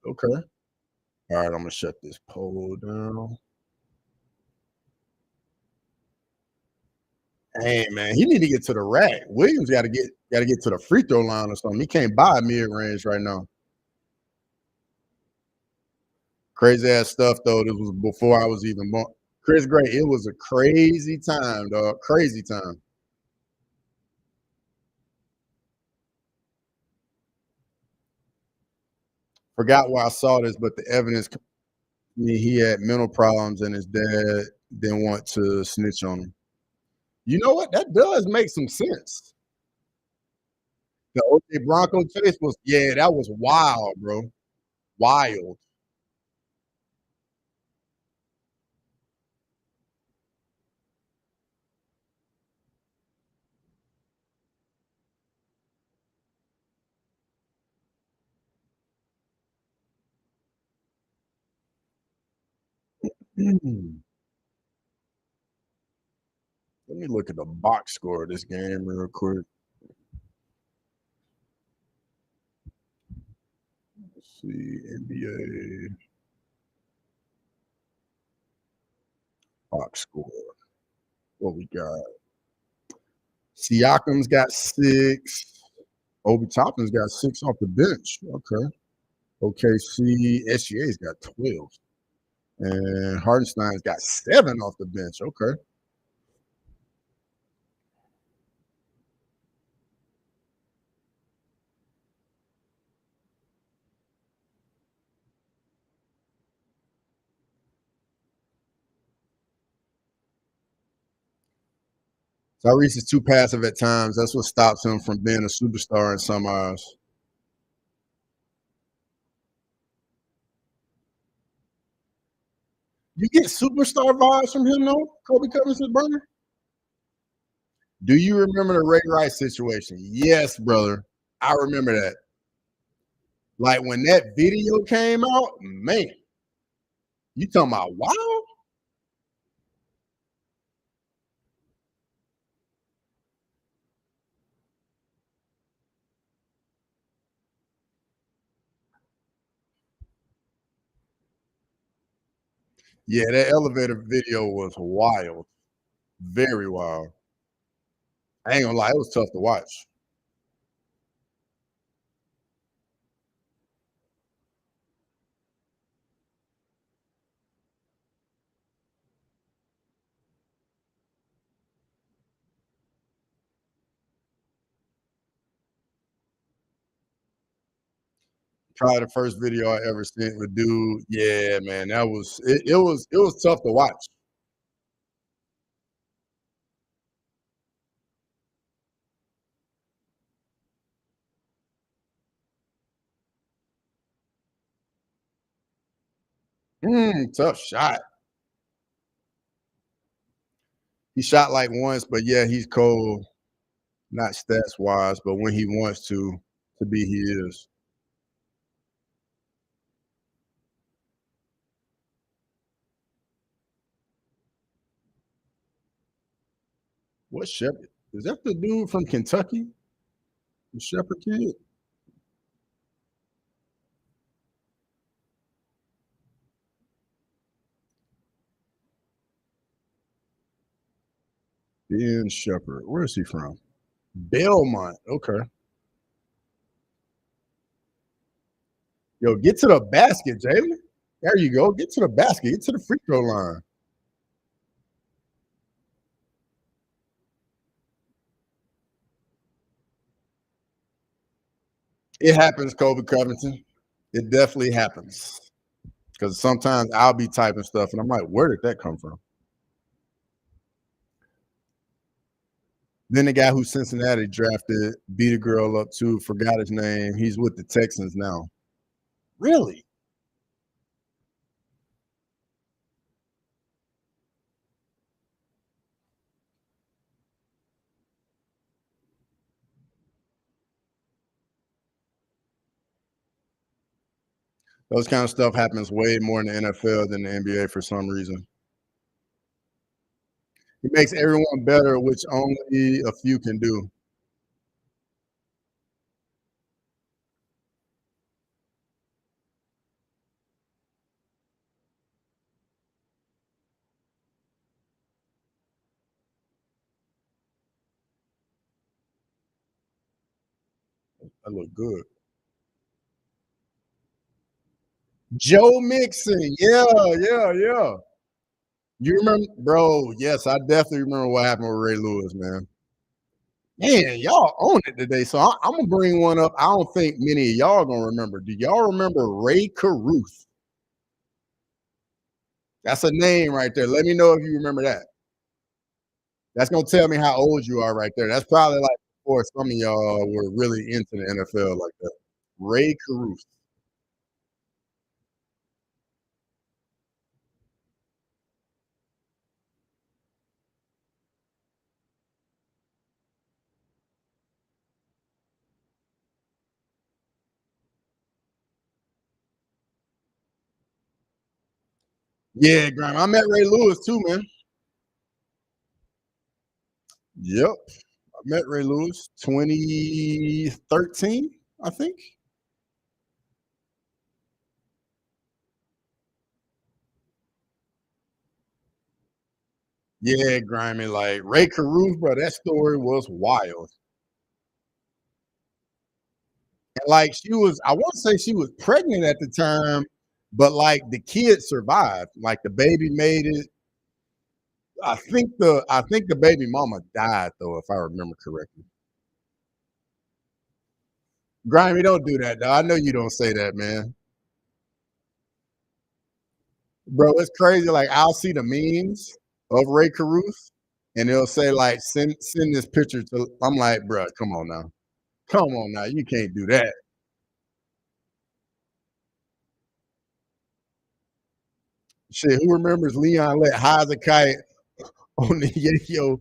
Okay. All right, I'm gonna shut this poll down. Hey, man, he need to get to the rack. Williams got to get to the free throw line or something. He can't buy mid range right now. Crazy ass stuff though. This was before I was even born. Chris Gray, it was a crazy time, dog. Crazy time. Forgot where I saw this, but the evidence he had mental problems and his dad didn't want to snitch on him. You know what? That does make some sense. The OJ Bronco chase was, yeah, that was wild, bro. Wild. Let me look at the box score of this game real quick. Let's see, NBA box score. What we got? Siakam's got 6. Obi Toppin's got 6 off the bench. Okay. OKC SGA's got 12. And Hardenstein's got 7 off the bench. Okay. Tyrese is too passive at times. That's what stops him from being a superstar in some eyes. You get superstar vibes from him, though, Kobe Covington Burner? Do you remember the Ray Rice situation? Yes, brother. I remember that. Like when that video came out, man, you talking about wow? Yeah, that elevator video was wild. Very wild. I ain't gonna lie, it was tough to watch. Probably the first video I ever seen with dude. Yeah, man, that was it was tough to watch. Tough shot. He shot like once, but yeah, he's cold. Not stats wise, but when he wants to be, he is. What Shepard? Is that the dude from Kentucky? The Shepherd kid? Ben Shepherd. Where is he from? Belmont. Okay. Yo, get to the basket, Jalen. There you go. Get to the basket. Get to the free throw line. It happens, Kobe Covington. It definitely happens. Because sometimes I'll be typing stuff and I'm like, where did that come from? Then the guy who Cincinnati drafted beat a girl up too, forgot his name. He's with the Texans now. Really? Those kind of stuff happens way more in the NFL than the NBA for some reason. He makes everyone better, which only a few can do. That look good. Joe Mixon. Yeah, yeah, yeah. You remember, bro? Yes, I definitely remember what happened with Ray Lewis, man. Man, y'all own it today. So I'm gonna bring one up. I don't think many of y'all gonna remember. Do y'all remember Ray Caruth? That's a name right there. Let me know if you remember that. That's gonna tell me how old you are right there. That's probably like before some of y'all were really into the NFL like that. Ray Caruth. Yeah, Graham. I met Ray Lewis too, man. Yep. I met Ray Lewis 2013, I think. Yeah, grimy. Like Ray Caruth, bro, that story was wild. And like she was, I won't say she was pregnant at the time, but like the kid survived. Like the baby made it. I think the baby mama died though, if I remember correctly. Grimy, don't do that though. I know you don't say that, man. Bro, it's crazy. Like I'll see the memes of Ray Caruth, and they'll say like send this picture to. I'm like, bro, come on now, you can't do that. Shit, who remembers Leon let high as a kite on the yo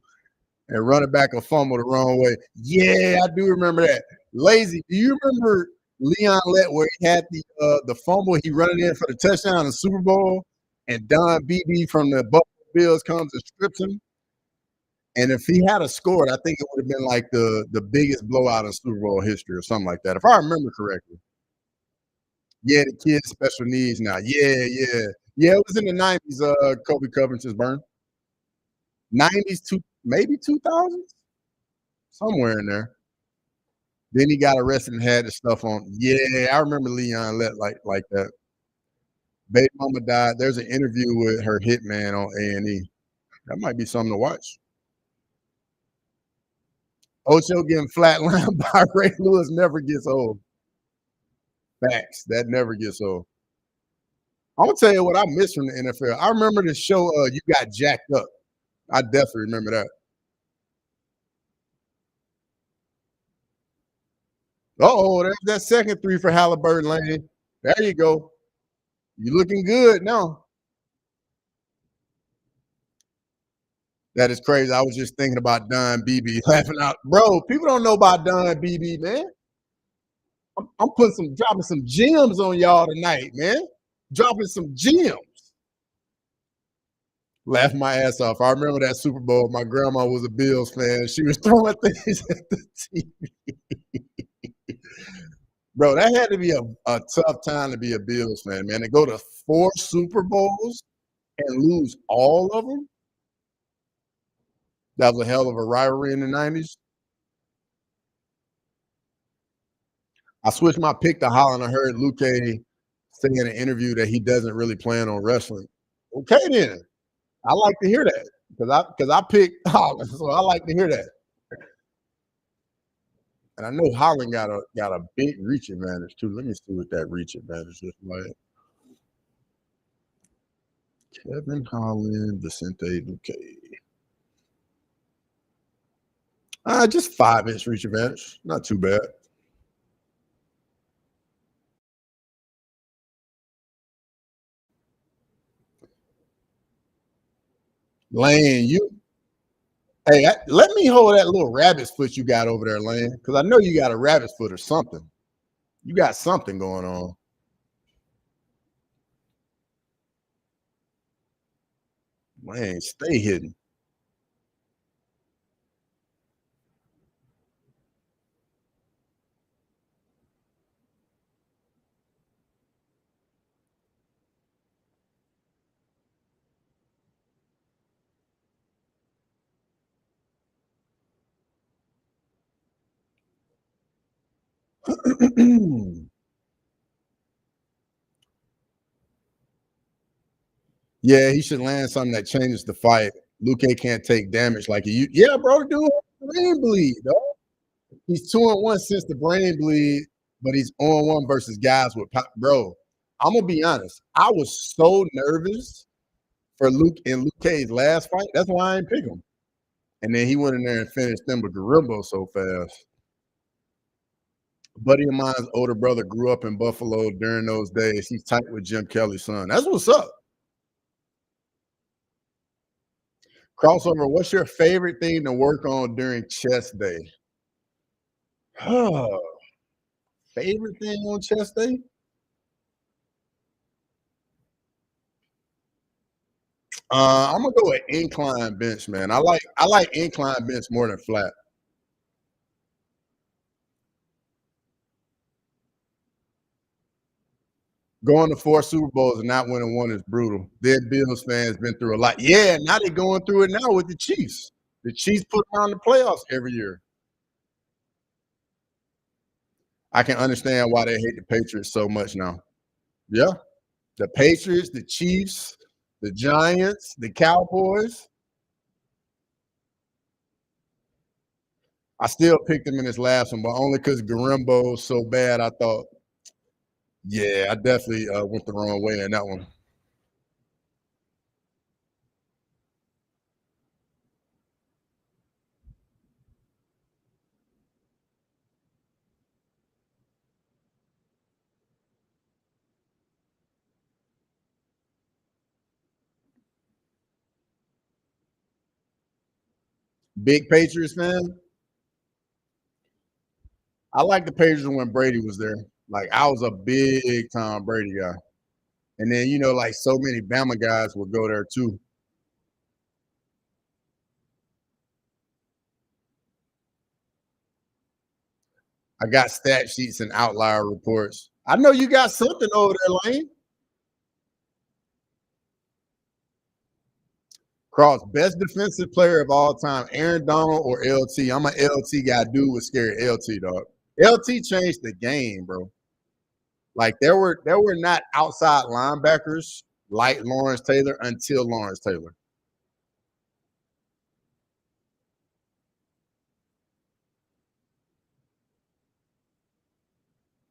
and running back a fumble the wrong way? Yeah, I do remember that. Lazy, do you remember Leon let where he had the fumble? He running in for the touchdown in the Super Bowl, and Don Beebe from the Buffalo Bills comes and strips him. And if he had a scored, I think it would have been like the biggest blowout in Super Bowl history or something like that, if I remember correctly. Yeah, the kid's special needs now. Yeah, yeah. Yeah, it was in the 90s, Kobe Covington's burn. 90s to maybe 2000s, somewhere in there. Then he got arrested and had the stuff on. Yeah, I remember Leon let like that. Baby mama died. There's an interview with her hitman on A&E. That might be something to watch. Ocho getting flatlined by Ray Lewis never gets old. Facts. That never gets old. I'm gonna tell you what I miss from the NFL. I remember the show You Got Jacked Up. I definitely remember that. Oh, there's that second three for Halliburton Lane. There you go. You looking good now. That is crazy. I was just thinking about Don Beebe laughing out. Bro, people don't know about Don Beebe, man. I'm putting dropping some gems on y'all tonight, man. Dropping some gems. Laughed my ass off. I remember that Super Bowl. My grandma was a Bills fan. She was throwing things at the TV. Bro, that had to be a tough time to be a Bills fan, man. To go to 4 Super Bowls and lose all of them. That was a hell of a rivalry in the 90s. I switched my pick to Holland. I heard Luke say in an interview that he doesn't really plan on wrestling. Okay, then. I like to hear that because I picked Holland, so I like to hear that. And I know Holland got a big reach advantage too. Let me see what that reach advantage is like. Kevin Holland, Vicente Luque. Just 5-inch reach advantage. Not too bad. Lane, hey, let me hold that little rabbit's foot you got over there, Lane, because I know you got a rabbit's foot or something. You got something going on. Lane, stay hidden. Yeah, he should land something that changes the fight. Luke can't take damage like you. Yeah, bro, dude, brain bleed, dog. He's 2-1 since the brain bleed, but he's on 1 versus guys with pop. Bro, I'm gonna be honest. I was so nervous for Luke in Luke K's last fight. That's why I didn't pick him. And then he went in there and finished them with Garimbo so fast. A buddy of mine's older brother grew up in Buffalo during those days. He's tight with Jim Kelly's son. That's what's up. Crossover, what's your favorite thing to work on during chest day? Favorite thing on chest day? I'm gonna go with incline bench, man. I like incline bench more than flat. Going to 4 Super Bowls and not winning one is brutal. Dead Bills fans been through a lot. Yeah, now they're going through it now with the Chiefs. The Chiefs put them on the playoffs every year. I can understand why they hate the Patriots so much now. Yeah. The Patriots, the Chiefs, the Giants, the Cowboys. I still picked them in this last one, but only because Garimbo so bad. I thought, yeah, I definitely went the wrong way in that one. Big Patriots fan. I like the Patriots when Brady was there. Like I was a big Tom Brady guy. And then like so many Bama guys would go there too. I got stat sheets and outlier reports. I know you got something over there, Lane. Cross, best defensive player of all time, Aaron Donald or LT. I'm an LT guy. Dude was scared LT, dog. LT changed the game, bro. Like there were not outside linebackers like Lawrence Taylor until Lawrence Taylor.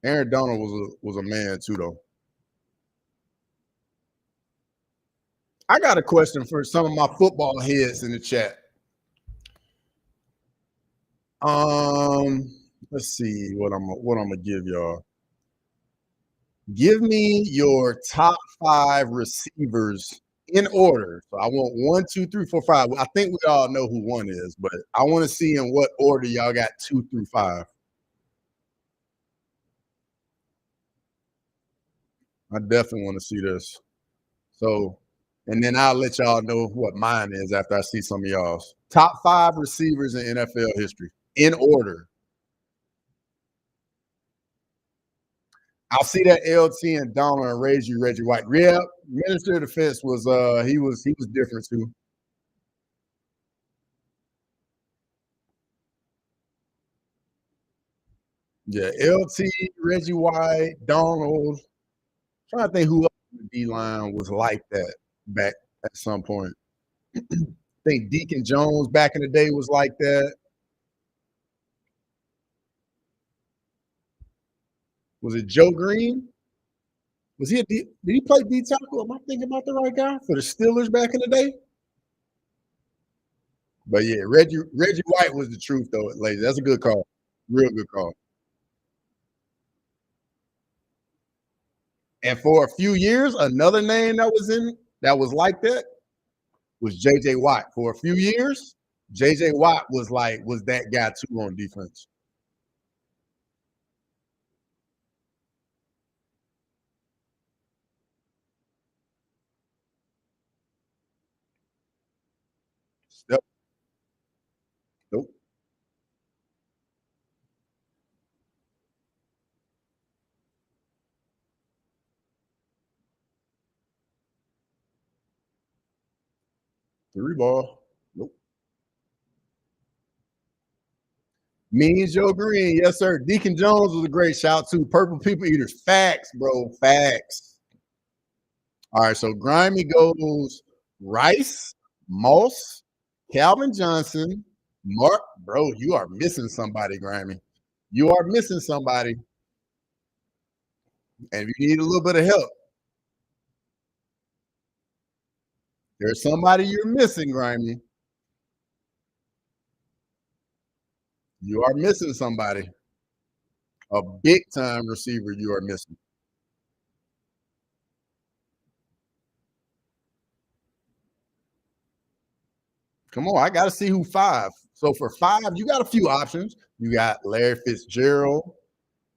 Aaron Donald was a man too, though. I got a question for some of my football heads in the chat. Um, let's see what I'm gonna give y'all. Give me your top 5 receivers in order. So I want 1, 2, 3, 4, 5. I think we all know who one is, but I want to see in what order y'all got 2 through 5. I definitely want to see this. So, and then I'll let y'all know what mine is after I see some of y'all's. Top 5 receivers in NFL history in order. I'll see that LT and Donald and raise you Reggie White. Yeah, Minister of Defense was he was different too. Yeah, LT, Reggie White, Donald. Trying to think who else in the D line was like that back at some point. I think Deacon Jones back in the day was like that. Was it Joe Green? Was he did he play D tackle? Am I thinking about the right guy for the Steelers back in the day? But yeah, Reggie White was the truth though, ladies. That's a good call. Real good call. And for a few years, another name that was like that was JJ Watt. For a few years, JJ Watt was that guy too on defense. Yep. Nope. 3 ball. Nope. Mean Joe Green, yes, sir. Deacon Jones was a great shout too. Purple People Eaters, facts, bro, facts. All right, so Grimy goes Rice, Moss, Calvin Johnson, Mark. Bro, you are missing somebody, Grimy. You are missing somebody. And if you need a little bit of help, there's somebody you're missing, Grimy. You are missing somebody. A big time receiver you are missing. Come on, I got to see who 5. So for 5, you got a few options. You got Larry Fitzgerald.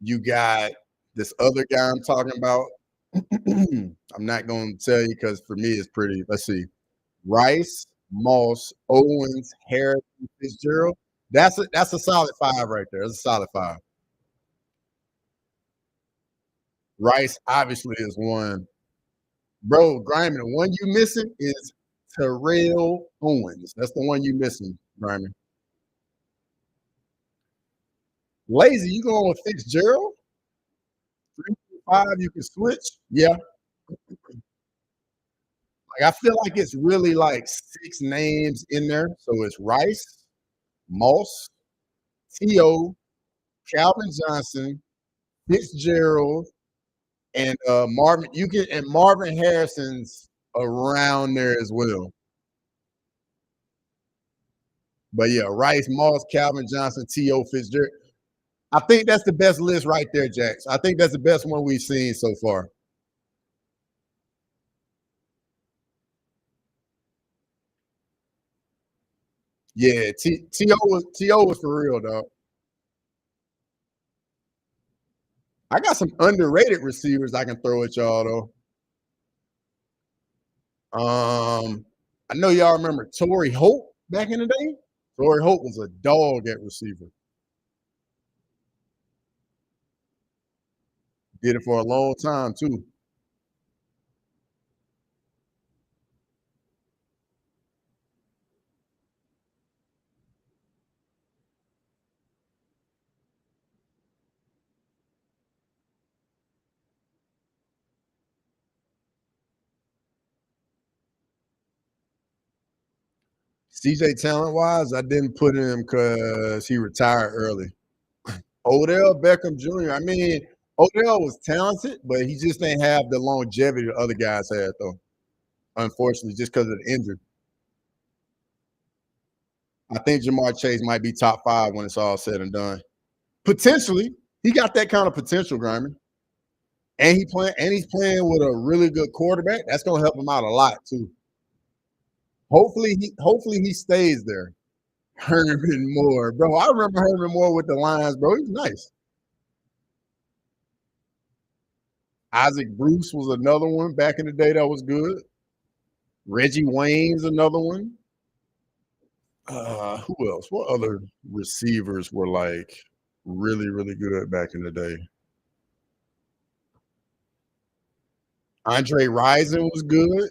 You got this other guy I'm talking about. I'm not going to tell you because for me it's pretty. Let's see. Rice, Moss, Owens, Harris, Fitzgerald. That's a solid 5 right there. That's a solid 5. Rice obviously is one. Bro, Grimy, the one you missing is Terrell Owens. That's the one you missing, Grimy. Lazy, you going with Fitzgerald? 3, 5, you can switch. Yeah. Like I feel like it's really like 6 names in there. So it's Rice, Moss, T.O., Calvin Johnson, Fitzgerald, and Marvin. You can and Marvin Harrison's around there as well. But yeah, Rice, Moss, Calvin Johnson, T.O., Fitzgerald. I think that's the best list right there, Jax. I think that's the best one we've seen so far. Yeah, T.O. was for real, dog. I got some underrated receivers I can throw at y'all though. I know y'all remember Torrey Hope back in the day. Torrey Hope was a dog at receiver. Did it for a long time too. CJ talent wise, I didn't put him because he retired early. Odell Beckham Jr. I mean, Odell was talented, but he just didn't have the longevity the other guys had, though. Unfortunately, just because of the injury. I think Jamar Chase might be top 5 when it's all said and done. Potentially, he got that kind of potential, Grimy. And he's playing with a really good quarterback. That's gonna help him out a lot too. Hopefully he stays there. Herman Moore, bro. I remember Herman Moore with the Lions, bro. He's nice. Isaac Bruce was another one back in the day that was good. Reggie Wayne's another one. Who else? What other receivers were like really, really good back in the day? Andre Rison was good.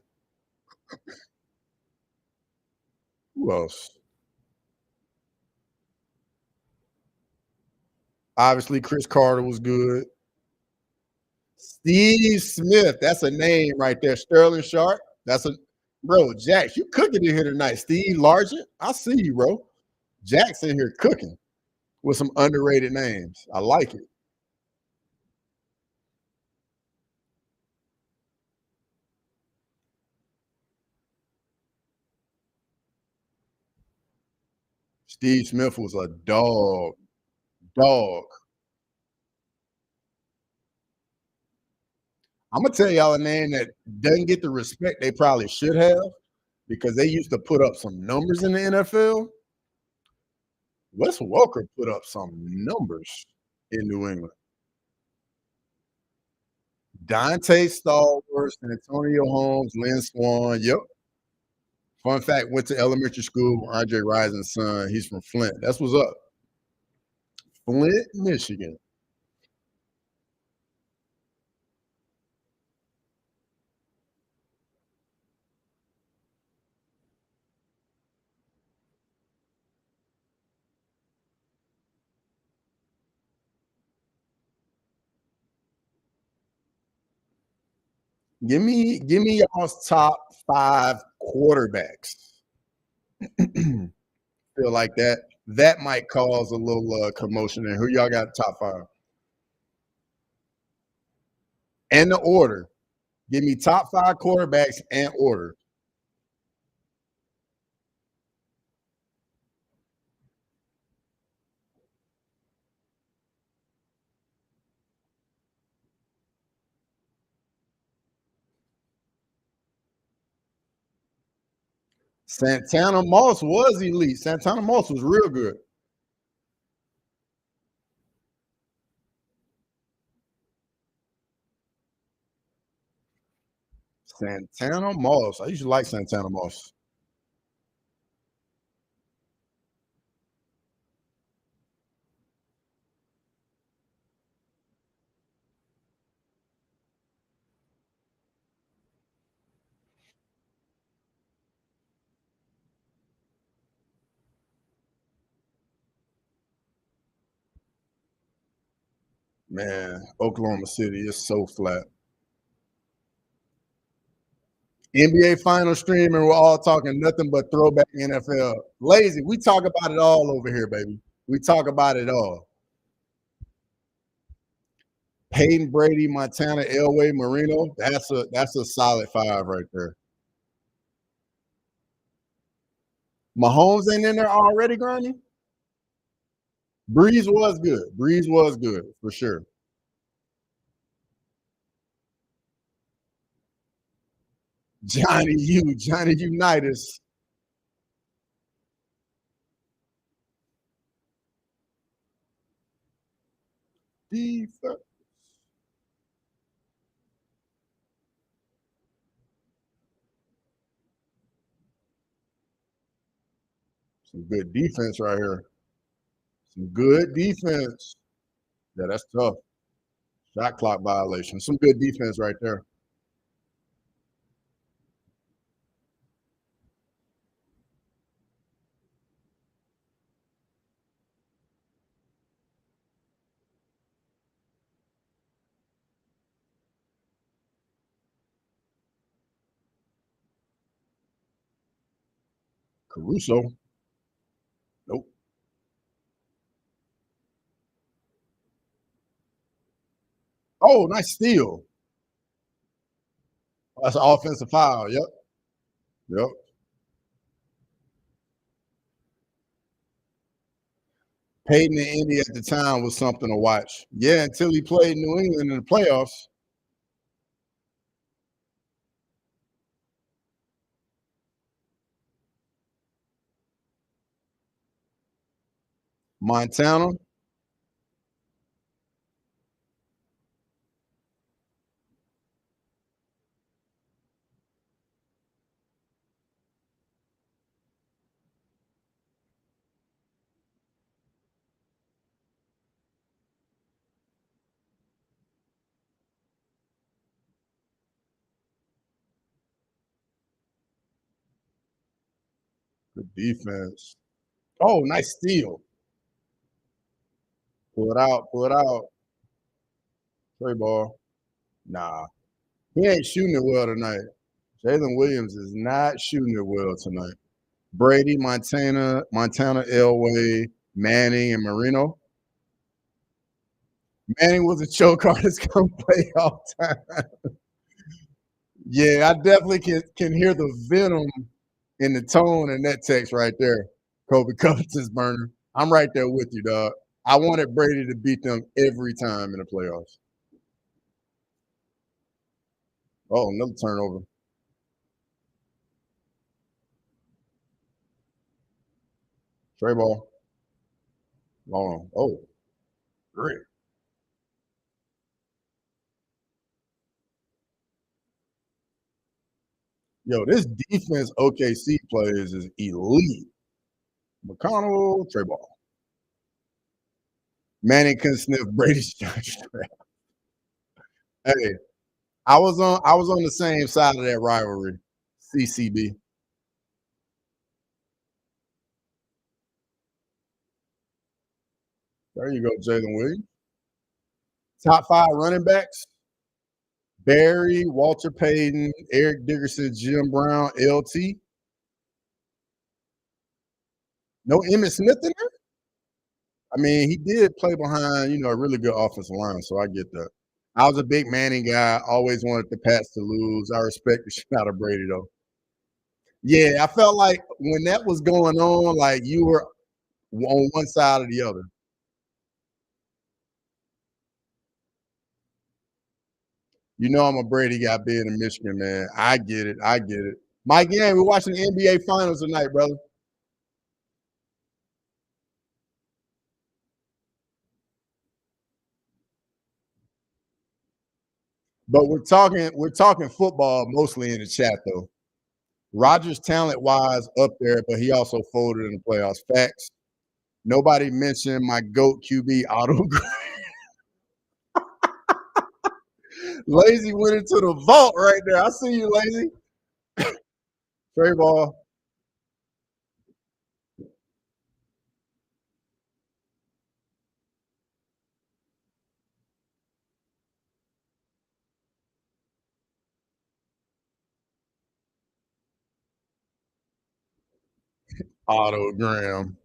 Who else? Obviously, Chris Carter was good. Steve Smith, that's a name right there. Sterling Sharp, that's a bro. Jax, you cooking in here tonight. Steve Largent, I see you, bro. Jax in here cooking with some underrated names. I like it. Steve Smith was a dog. Dog. I'm gonna tell y'all a name that doesn't get the respect they probably should have because they used to put up some numbers in the NFL. Wes Welker put up some numbers in New England. Dante Stallworth, Antonio Holmes, Lynn Swan. Yep. Fun fact, went to elementary school with Andre Rison's son. He's from Flint. That's what's up. Flint, Michigan. Give me y'all's top 5 quarterbacks. Feel like that might cause a little commotion there. Who y'all got top 5? And the order. Give me top 5 quarterbacks and order. Santana Moss was elite. Santana Moss was real good. Santana Moss. I used to like Santana Moss. Man, Oklahoma City is so flat. NBA final stream, and we're all talking nothing but throwback NFL. Lazy, we talk about it all over here, baby. We talk about it all. Peyton, Brady, Montana, Elway, Marino. That's a solid 5 right there. Mahomes ain't in there already, Granny? Breeze was good. Breeze was good for sure. Johnny Unitas. Defense. Some good defense right here. Some good defense. Yeah, that's tough. Shot clock violation. Some good defense right there. Caruso. Nope. Oh, nice steal. That's an offensive foul. Yep. Yep. Peyton in Indy at the time was something to watch. Yeah, until he played New England in the playoffs. Montana. Good defense. Oh, nice steal. Pull it out. Pull it out. Play ball. Nah. He ain't shooting it well tonight. Jalen Williams is not shooting it well tonight. Brady, Montana, Elway, Manning, and Marino. Manning was a choke artist come play all time. Yeah, I definitely can hear the venom in the tone in that text right there. Kobe Covington's burner. I'm right there with you, dog. I wanted Brady to beat them every time in the playoffs. Oh, another turnover. Trey ball. Long. Oh, great. Yo, this defense OKC plays is elite. McConnell, Trey ball. Manning can sniff Brady's strap. Hey, I was on the same side of that rivalry. CCB. There you go, Jalen Williams. Top 5 running backs. Barry, Walter Payton, Eric Dickerson, Jim Brown, LT. No Emmitt Smith in there? I mean, he did play behind, a really good offensive line, so I get that. I was a big Manning guy, always wanted the Pats to lose. I respect the shit out of Brady, though. Yeah, I felt like when that was going on, like you were on one side or the other. I'm a Brady guy being in Michigan, man. I get it. I get it. Mike, yeah, we're watching the NBA Finals tonight, brother. But we're talking football mostly in the chat though. Rodgers talent wise up there, but he also folded in the playoffs. Facts. Nobody mentioned my GOAT QB Otto. Lazy went into the vault right there. I see you, Lazy. Trey ball. Otto Graham.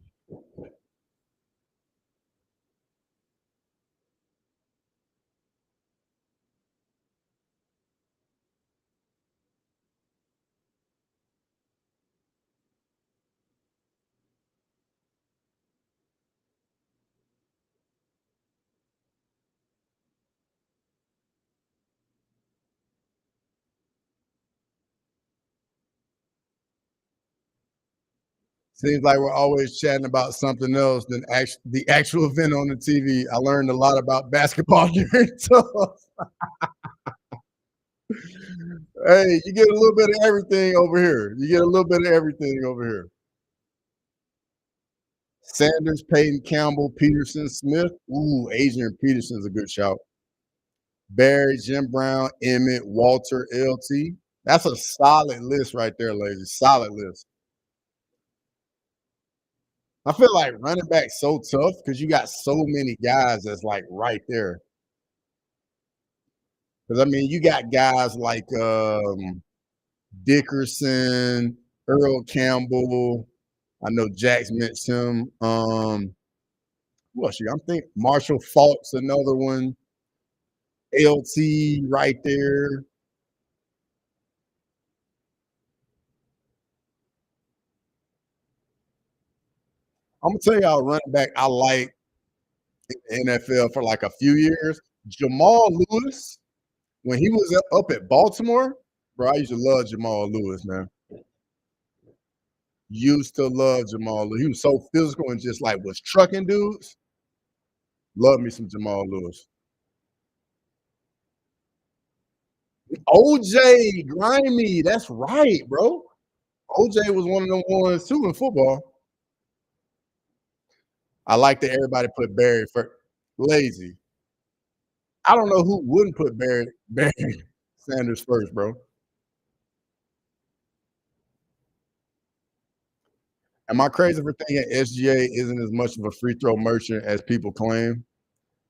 Seems like we're always chatting about something else than the actual event on the TV. I learned a lot about basketball during talk. Hey, you get a little bit of everything over here. You get a little bit of everything over here. Sanders, Peyton, Campbell, Peterson, Smith. Ooh, Adrian Peterson's a good shout. Barry, Jim Brown, Emmett, Walter, LT. That's a solid list right there, ladies. Solid list. I feel like running back so tough because you got so many guys that's like right there. Because I mean, you got guys like Dickerson, Earl Campbell. I know Jax mentioned him. Who else? I'm thinking Marshall Faulk's another one. LT right there. I'm gonna tell y'all running back I like in the NFL for like a few years. Jamal Lewis, when he was up at Baltimore, bro, I used to love Jamal Lewis, man. Used to love Jamal Lewis. He was so physical and just like was trucking dudes. Love me some Jamal Lewis. OJ Grimy, that's right, bro. OJ was one of them ones too in football. I like that everybody put Barry first. Lazy. I don't know who wouldn't put Barry Sanders first, bro. Am I crazy for thinking SGA isn't as much of a free throw merchant as people claim?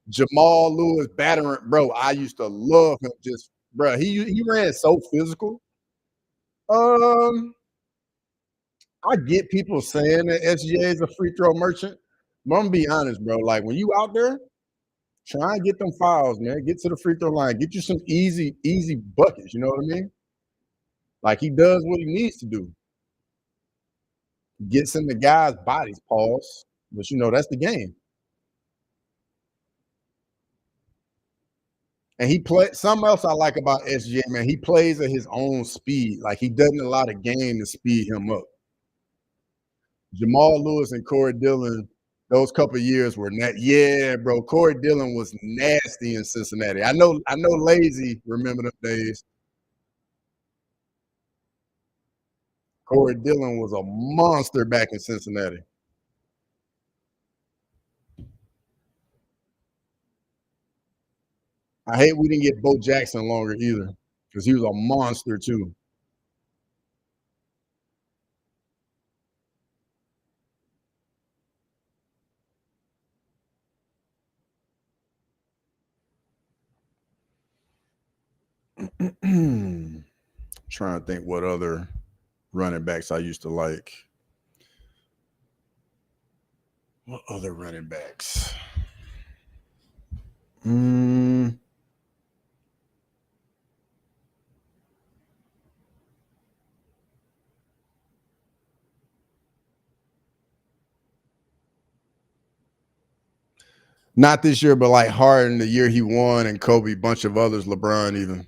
Jamal Lewis battering, bro. I used to love him. Just, bro, he ran so physical. Um, I get people saying that SGA is a free throw merchant, but I'm gonna be honest, bro. Like when you out there, try and get them fouls, man. Get to the free throw line. Get you some easy buckets. You know what I mean? Like he does what he needs to do. Gets in the guys' bodies, pause. But that's the game. And he play something else I like about SGA, man. He plays at his own speed. Like he doesn't allow the game to speed him up. Jamal Lewis and Corey Dillon, those couple of years were yeah, bro. Corey Dillon was nasty in Cincinnati. I know Lazy remember them days. Corey Dillon was a monster back in Cincinnati. I hate we didn't get Bo Jackson longer either, because he was a monster too. Trying to think what other running backs I used to like. What other running backs? Not this year, but like Harden, the year he won, and Kobe, bunch of others, LeBron even.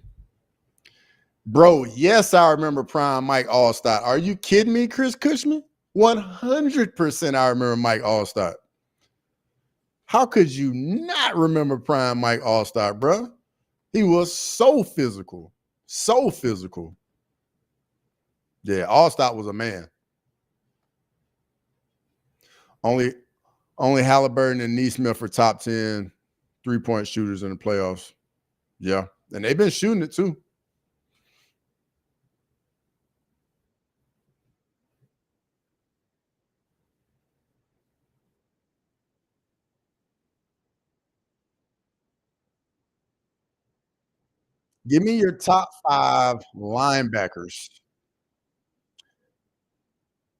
Bro, yes, I remember prime Mike Allstott. Are you kidding me, Chris Cushman? 100% I remember Mike Allstott. How could you not remember prime Mike Allstott, bro? He was so physical. So physical. Yeah, Allstott was a man. Only Halliburton and Neesmith are top 10 3-point shooters in the playoffs. Yeah. And they've been shooting it too. Give me your top 5 linebackers.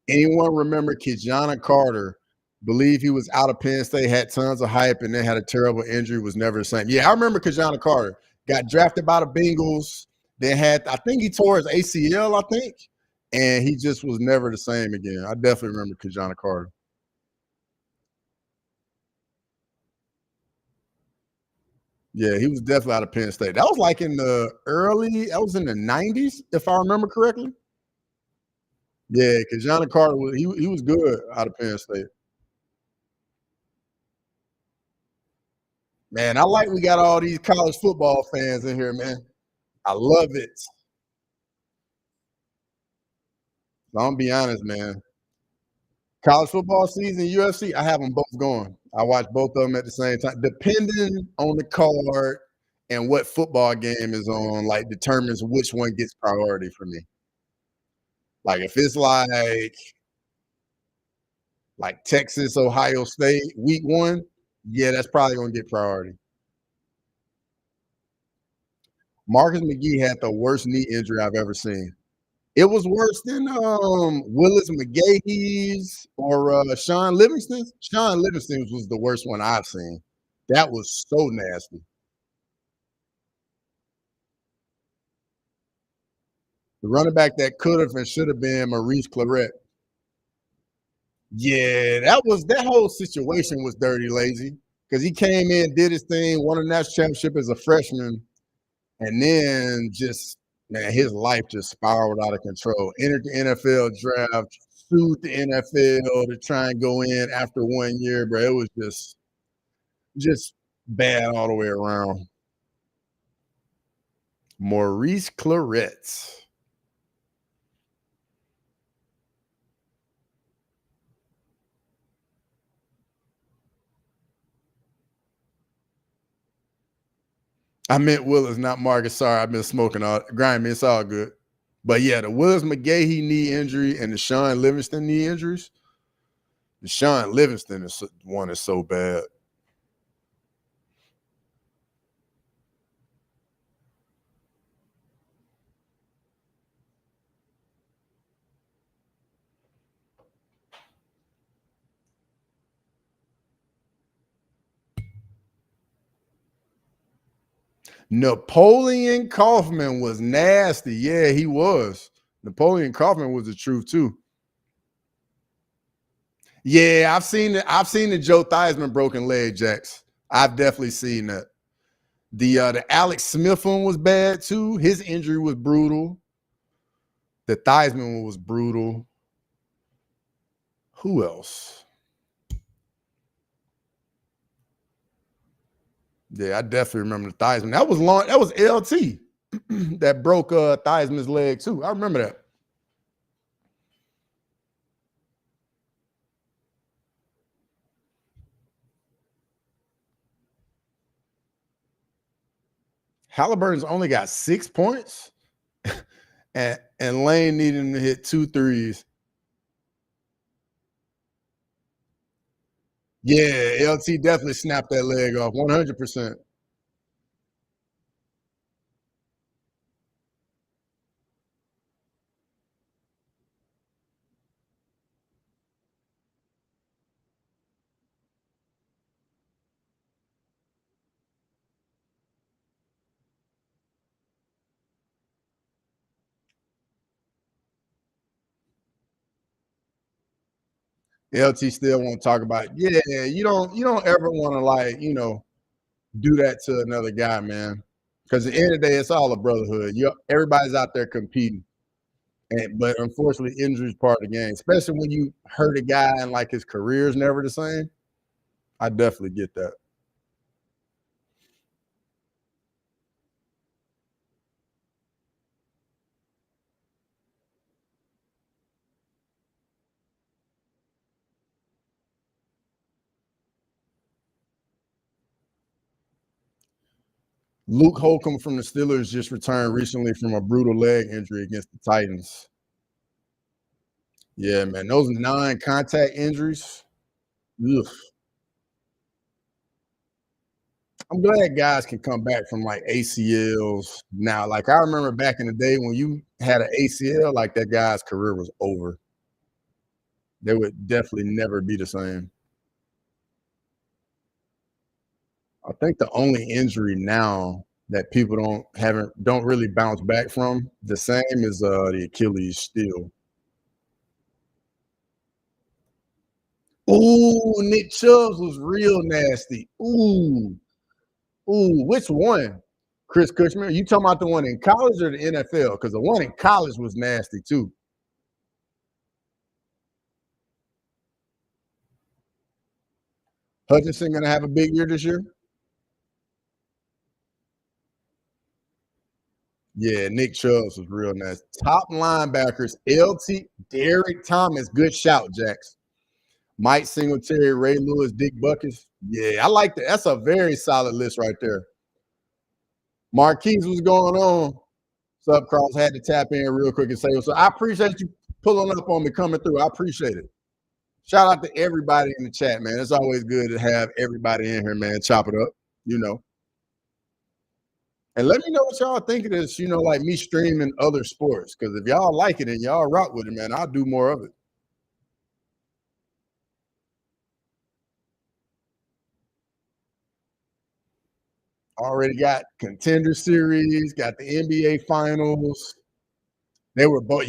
Anyone remember Kijana Carter? Believe he was out of Penn State, had tons of hype, and then had a terrible injury, was never the same. Yeah, I remember Kijana Carter. Got drafted by the Bengals. Then I think he tore his ACL, I think. And he just was never the same again. I definitely remember Kijana Carter. Yeah, he was definitely out of Penn State. That was like in the that was in the 90s, if I remember correctly. Yeah, Kijana Carter, he was good out of Penn State. Man, I like we got all these college football fans in here, man. I love it. So I'm gonna be honest, man. College football season, UFC, I have them both going. I watch both of them at the same time, depending on the card and what football game is on. Like determines which one gets priority for me. Like if it's like Texas, Ohio State, week 1, yeah, that's probably gonna get priority. Marcus McGee had the worst knee injury I've ever seen. It was worse than Willis McGahee's or Sean Livingston. Sean Livingston's was the worst one I've seen. That was so nasty. The running back that could have and should have been Maurice Claret. Yeah, that whole situation was dirty lazy because he came in, did his thing, won a national championship as a freshman, and then just man, his life just spiraled out of control. Entered the NFL draft, sued the NFL to try and go in after 1 year, bro. It was just bad all the way around. Maurice Claret. I meant Willis, not Marcus. Sorry, I've been smoking all grimy. It's all good. But yeah, the Willis McGahee knee injury and the Sean Livingston knee injuries. The Sean Livingston one is so bad. Napoleon Kaufman was nasty. Yeah, he was. Napoleon Kaufman was the truth too. Yeah, I've seen the Joe Theismann broken leg jacks. I've definitely seen that. The Alex Smith one was bad too. His injury was brutal. The Theismann one was brutal. Who else? Yeah, I definitely remember the Theismann. That was long. That was LT that broke Theismann's leg too. I remember that. Halliburton's only got 6 points, and Lane needed him to hit 2 threes. Yeah, LT definitely snapped that leg off 100%. LT still won't talk about it. Yeah, you don't ever want to like, do that to another guy, man. Because at the end of the day, it's all a brotherhood. Everybody's out there competing. But unfortunately, injury is part of the game, especially when you hurt a guy and like his career is never the same. I definitely get that. Luke Holcomb from the Steelers just returned recently from a brutal leg injury against the Titans. Yeah, man, those non-contact injuries. Ugh. I'm glad guys can come back from like ACLs now. Like I remember back in the day when you had an ACL, like that guy's career was over. They would definitely never be the same. I think the only injury now that people don't really bounce back from the same is the Achilles still. Ooh, Nick Chubbs was real nasty. Ooh, which one? Chris Cushman? You talking about the one in college or the NFL? Because the one in college was nasty too. Hutchinson gonna have a big year this year? Yeah, Nick Chubbs was real nice. Top linebackers, LT, Derek Thomas, good shout, Jax. Mike Singletary, Ray Lewis, Dick Buckus. Yeah, I like that. That's a very solid list right there. Marquise, what's going on? What's up, Cross? Had to tap in real quick and say, so I appreciate you pulling up on me, coming through. I appreciate it. Shout out to everybody in the chat, man. It's always good to have everybody in here, man. Chop it up, you know. And let me know what y'all think of this, like me streaming other sports. Because if y'all like it and y'all rock with it, man, I'll do more of it. Already got contender series, got the NBA finals. They were both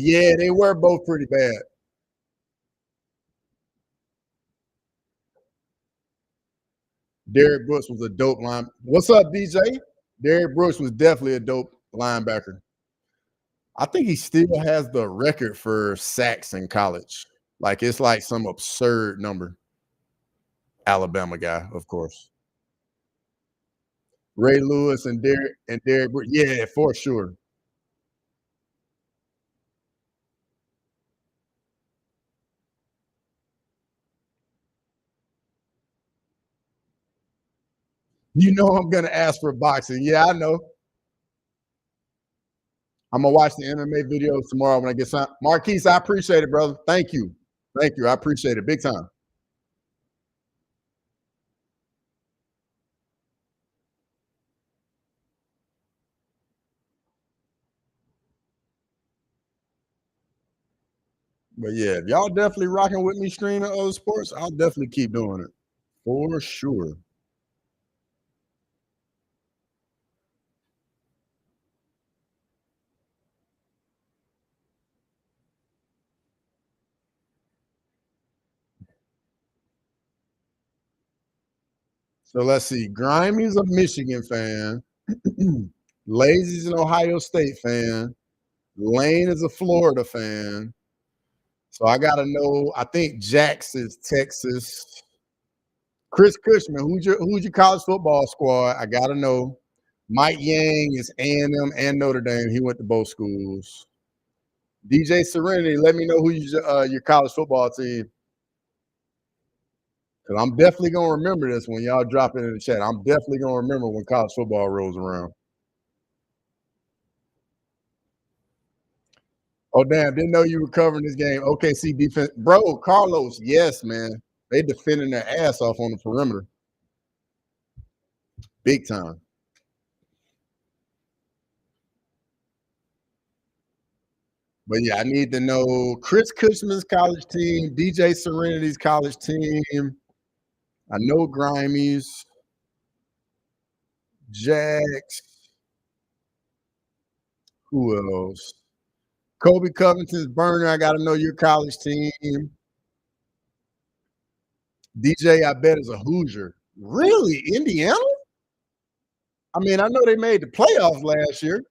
pretty bad. Derek Brooks was a dope line. What's up, DJ? Derek Brooks was definitely a dope linebacker. I think he still has the record for sacks in college. Like it's like some absurd number. Alabama guy, of course. Ray Lewis and Derek Brooks. Yeah, for sure. You know I'm gonna ask for boxing. Yeah, I know. I'm gonna watch the MMA videos tomorrow when I get some. Marquise, I appreciate it, brother. Thank you. Thank you. I appreciate it big time. But yeah, if y'all definitely rocking with me streaming other sports, I'll definitely keep doing it. For sure. So let's see. Grimey's a Michigan fan. Lazy's an Ohio State fan. Lane is a Florida fan. So I gotta know. I think Jax is Texas. Chris Cushman, who's your college football squad? I gotta know. Mike Yang is A&M and Notre Dame. He went to both schools. DJ Serenity, let me know who's your college football team. Because I'm definitely gonna remember this when y'all drop it in the chat. I'm definitely gonna remember when college football rolls around. Oh damn! Didn't know you were covering this game. OKC defense, bro. Carlos, yes, man. They defending their ass off on the perimeter, big time. But yeah, I need to know Chris Cushman's college team, DJ Serenity's college team. I know Grimey's, Jax. Who else? Kobe Covington's burner. I got to know your college team. DJ, I bet, is a Hoosier. Really? Indiana? I mean, I know they made the playoffs last year.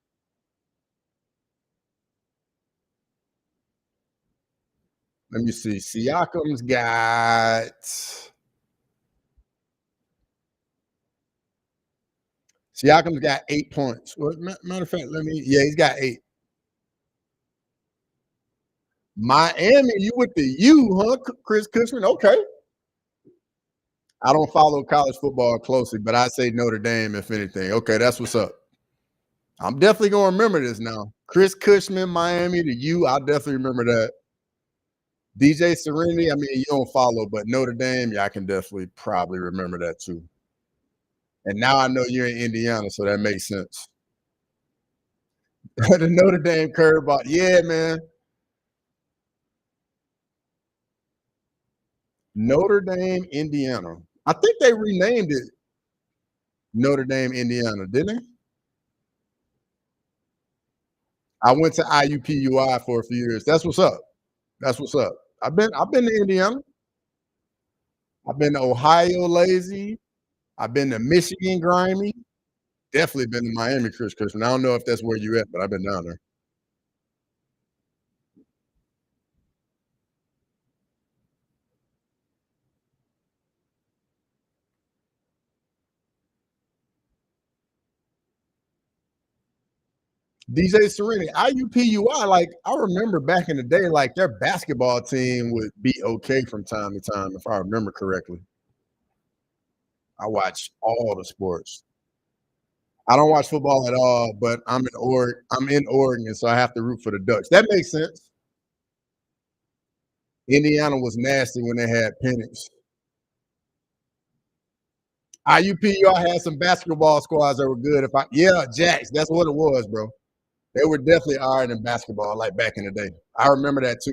Let me see. Siakam's got 8 points. Well, matter of fact, he's got 8. Miami, you with the U, huh? Chris Cushman? Okay. I don't follow college football closely, but I say Notre Dame, if anything. Okay, that's what's up. I'm definitely going to remember this now. Chris Cushman, Miami, the U. I'll definitely remember that. DJ Serenity, I mean, you don't follow, but Notre Dame, yeah, I can definitely probably remember that too. And now I know you're in Indiana, so that makes sense. The Notre Dame curveball. Yeah, man. Notre Dame, Indiana. I think they renamed it Notre Dame, Indiana, didn't they? I went to IUPUI for a few years. That's what's up. That's what's up. I've been to Indiana. I've been to Ohio Lazy. I've been to Michigan Grimy. Definitely been to Miami, Chris Cushman. I don't know if that's where you at, but I've been down there. DJ Serenity, IUPUI, like I remember back in the day, like their basketball team would be okay from time to time, if I remember correctly. I watch all the sports. I don't watch football at all, but I'm in Oregon, so I have to root for the Ducks. That makes sense. Indiana was nasty when they had Penix. IUPUI had some basketball squads that were good. Jacks, that's what it was, bro. They were definitely iron in basketball, like back in the day. I remember that too.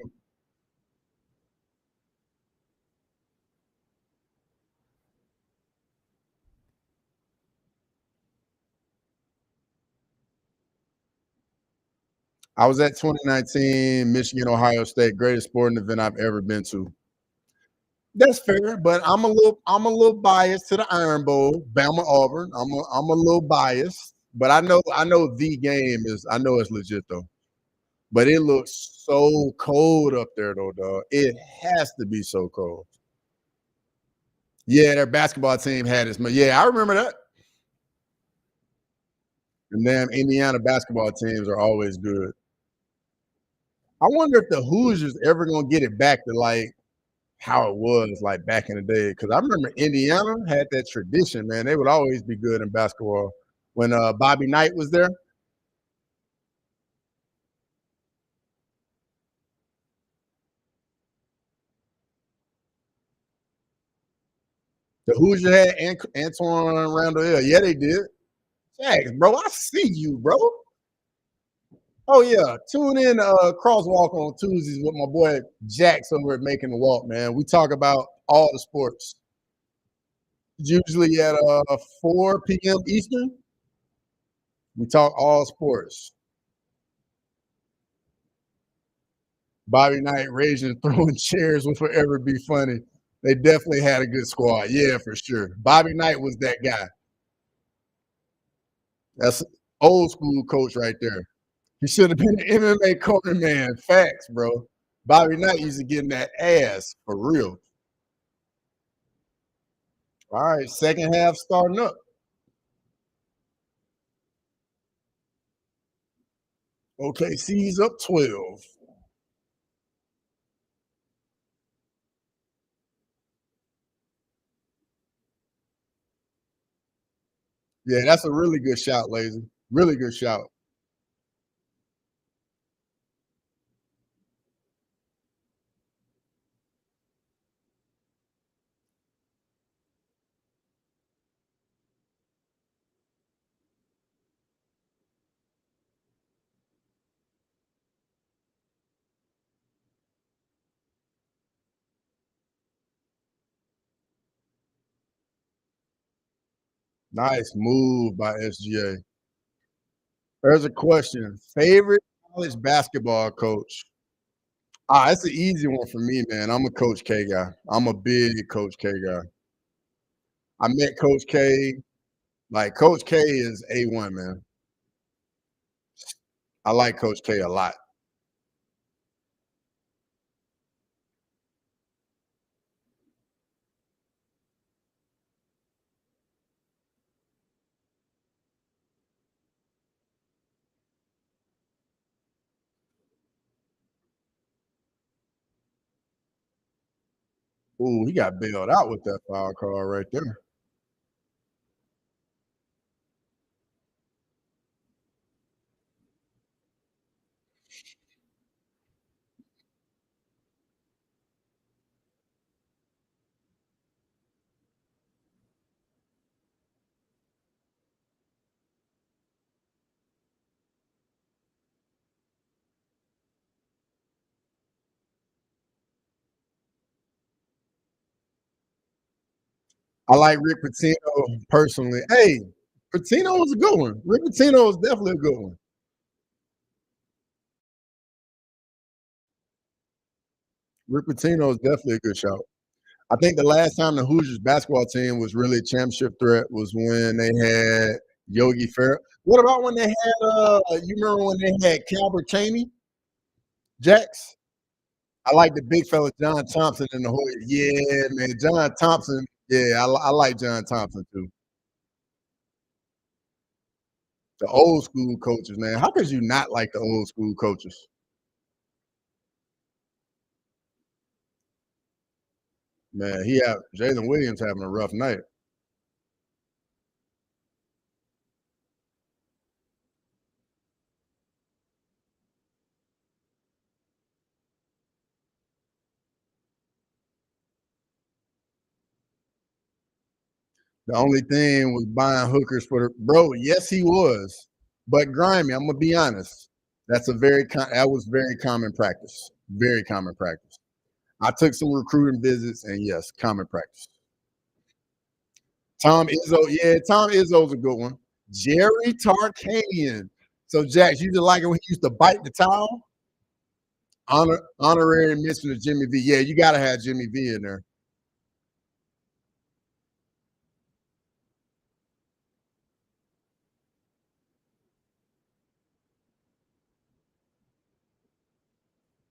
I was at 2019 Michigan Ohio State, greatest sporting event I've ever been to. That's fair, but I'm a little biased to the Iron Bowl, Bama Auburn. I'm a little biased, but I know the game is I know it's legit though. But it looks so cold up there though, dog. It has to be so cold. Yeah, their basketball team had this. Yeah, I remember that. And damn Indiana basketball teams are always good. I wonder if the Hoosiers ever gonna get it back to like how it was like back in the day. Because I remember Indiana had that tradition, man. They would always be good in basketball. When Bobby Knight was there, the Hoosier had Antoine Randall. Yeah, they did. Jax, bro, I see you, bro. Oh yeah, tune in Crosswalk on Tuesdays with my boy Jax over at Making the Walk, man. We talk about all the sports. Usually at 4 p.m. Eastern. We talk all sports. Bobby Knight raging, throwing chairs will forever be funny. They definitely had a good squad. Yeah, for sure. Bobby Knight was that guy. That's old school coach right there. He should have been an MMA corner man. Facts, bro. Bobby Knight used to get in that ass for real. All right, second half starting up. OKC's up 12. Yeah, that's a really good shot, Lazy. Really good shot. Nice move by SGA. There's a question. Favorite college basketball coach? It's an easy one for me, man. I'm a Coach K guy. I'm a big Coach K guy. I met Coach K. Like Coach K is A1, man. I like Coach K a lot. Ooh, he got bailed out with that foul call right there. I like Rick Pitino personally. Hey, Pitino was a good one. Rick Pitino was definitely a good one. Rick Pitino is definitely a good shout. I think the last time the Hoosiers basketball team was really a championship threat was when they had Yogi Ferrell. What about when they had you remember when they had Calbert Chaney, Jax? I like the big fella John Thompson in the whole yeah, man. John Thompson. Yeah, I like John Thompson too. The old school coaches, man. How could you not like the old school coaches? Man, he have Jalen Williams having a rough night. The only thing was buying hookers for the bro. Yes, he was, but grimy. I'm gonna be honest. That was very common practice. Very common practice. I took some recruiting visits, and yes, common practice. Tom Izzo, yeah, Tom Izzo's a good one. Jerry Tarkanian. So Jax, you just like it when he used to bite the towel? Honorary mention to Jimmy V. Yeah, you gotta have Jimmy V in there.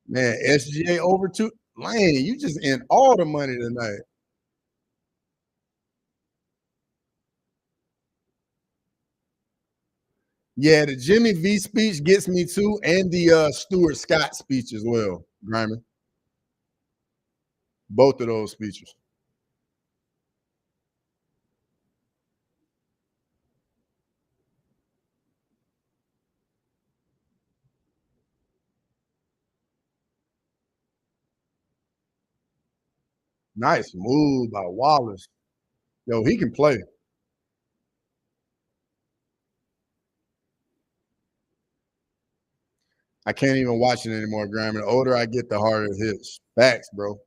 Man, SGA over two. Lane, you just in all the money tonight. Yeah, the Jimmy V speech gets me too, and the Stuart Scott speech as well, Grimy. Both of those speeches. Nice move by Wallace. Yo, he can play. I can't even watch it anymore, Grimy. The older I get, the harder it hits. Facts, bro.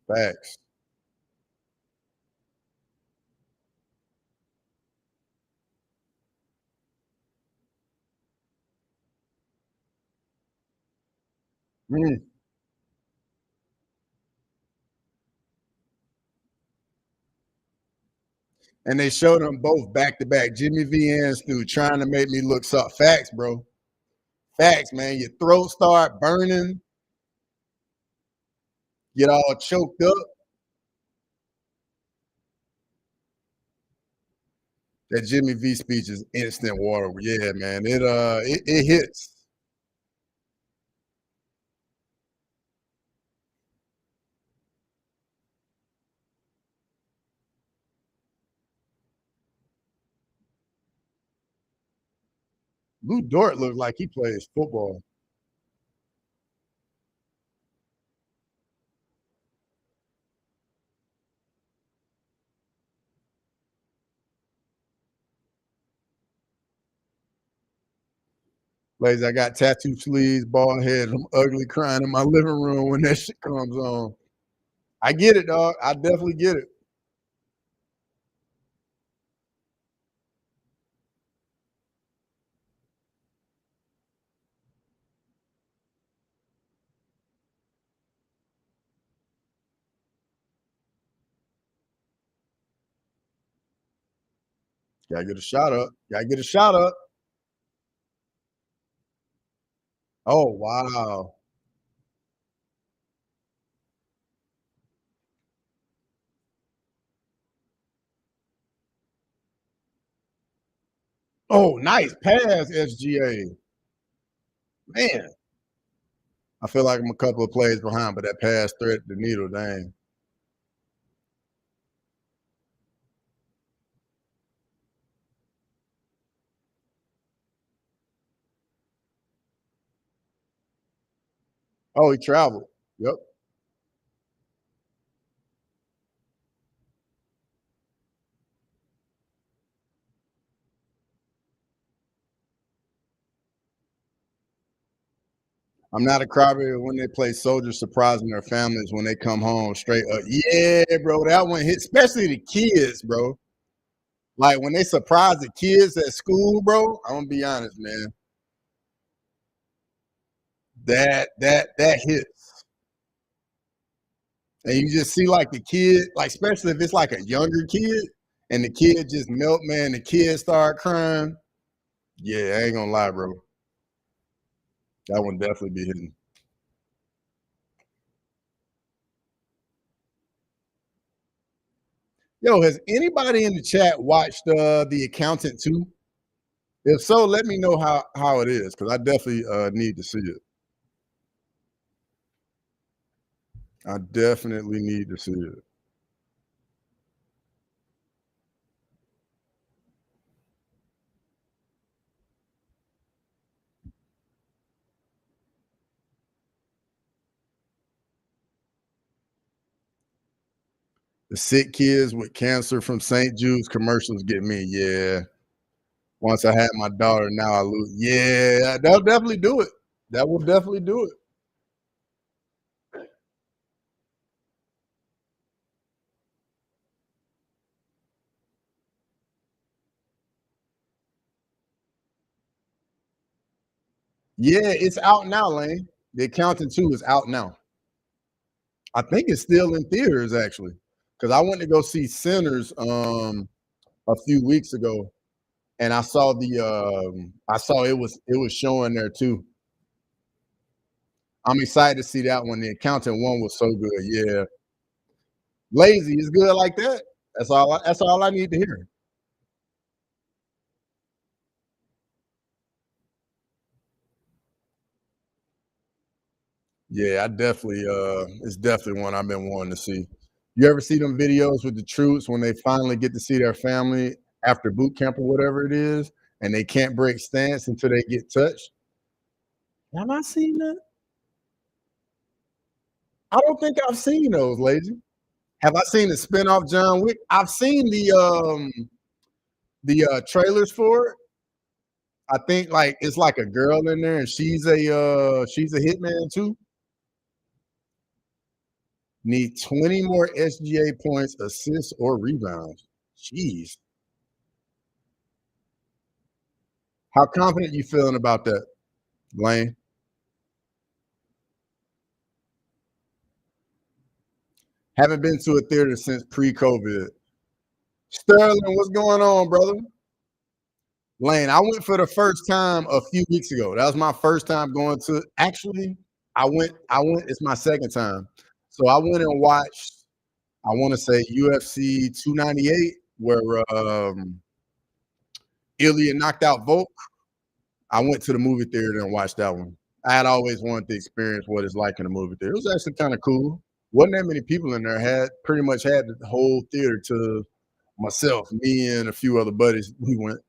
Facts. Mm. And they showed them both back to back. Jimmy V and Stu trying to make me look soft. Facts, bro. Facts, man. Your throat start burning, get all choked up. That Jimmy V speech is instant water. Yeah, man. It hits. Lou Dort looks like he plays football. Ladies, I got tattoo sleeves, bald head. I'm ugly crying in my living room when that shit comes on. I get it, dog. I definitely get it. Gotta get a shot up. Gotta get a shot up. Oh, wow. Oh, nice pass, SGA. Man, I feel like I'm a couple of plays behind, but that pass threaded the needle. Dang. Oh, he traveled. Yep. I'm not a crybaby when they play soldiers surprising their families when they come home straight up. Yeah, bro, that one hit, especially the kids, bro. Like when they surprise the kids at school, bro. I'm gonna be honest, man. That hits. And you just see like the kid, like especially if it's like a younger kid, and the kid just melt, man. The kid start crying. Yeah, I ain't gonna lie, bro. That one definitely be hitting. Yo, has anybody in the chat watched The Accountant too? If so, let me know how it is because I definitely need to see it. I definitely need to see it. The sick kids with cancer from St. Jude's commercials get me. Yeah. Once I had my daughter, now I lose. Yeah, that'll definitely do it. That will definitely do it. Yeah, it's out now, Lane. The Accountant 2 is out now. I think it's still in theaters actually. Because I went to go see Sinners a few weeks ago and I saw it was showing there too. I'm excited to see that one. The Accountant one was so good. Yeah. Lazy is good like that. That's all I need to hear. Yeah, I definitely it's definitely one I've been wanting to see. You ever see them videos with the troops when they finally get to see their family after boot camp or whatever it is, and they can't break stance until they get touched? Have I seen that? I don't think I've seen those, Lazy. Have I seen the spinoff John Wick? I've seen the trailers for it. I think like it's like a girl in there and she's a hitman too. Need 20 more SGA points, assists, or rebounds. Jeez. How confident you feeling about that, Lane? Haven't been to a theater since pre-COVID. Sterling, what's going on, brother? Lane, I went for the first time a few weeks ago. That was my first time going to actually, I went, it's my second time. So I went and watched, I want to say UFC 298, where Ilya knocked out Volk. I went to the movie theater and watched that one. I had always wanted to experience what it's like in a movie theater. It was actually kind of cool. Wasn't that many people in there. Had pretty much had the whole theater to myself, me and a few other buddies. We went.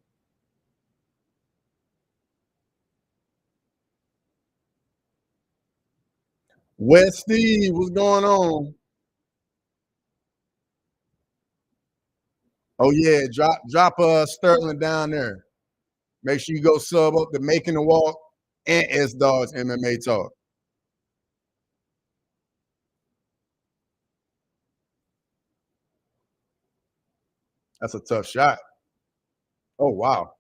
West Steve, what's going on? Oh yeah, drop Sterling down there. Make sure you go sub up to Making the Walk and S Dogs MMA Talk. That's a tough shot. Oh wow,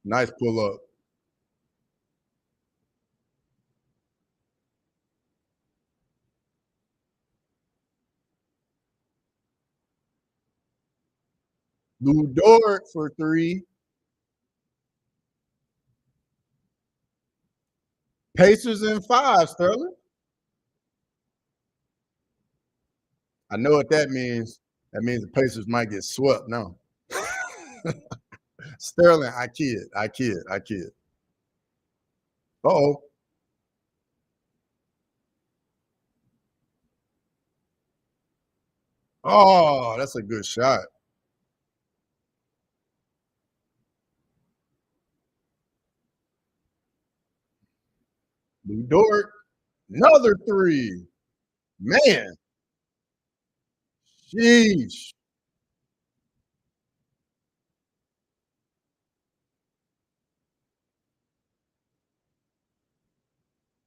nice pull up. Lou Dort for 3. Pacers in 5, Sterling. I know what that means. That means the Pacers might get swept now. Sterling, I kid. Uh-oh. Oh, that's a good shot. Lou Dort, another 3. Man, sheesh.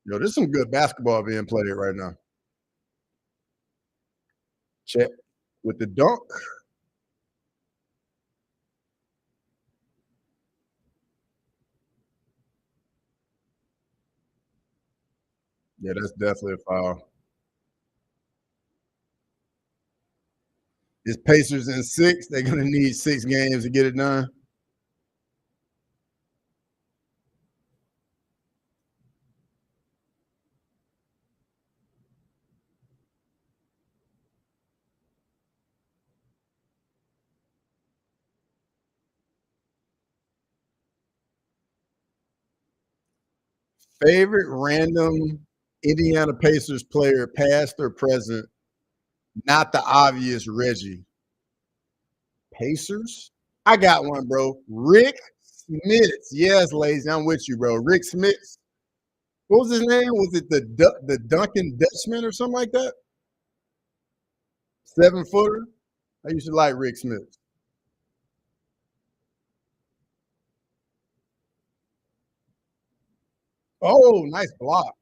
Yo, there's some good basketball being played right now. Check with the dunk. Yeah, that's definitely a foul. It's Pacers in 6. They're going to need 6 games to get it done. Favorite random Indiana Pacers player, past or present, not the obvious Reggie. Pacers? I got one, bro. Rick Smits. Yes, ladies, I'm with you, bro. Rick Smits. What was his name? Was it the Duncan Dutchman or something like that? 7-footer. I used to like Rick Smits. Oh, nice block.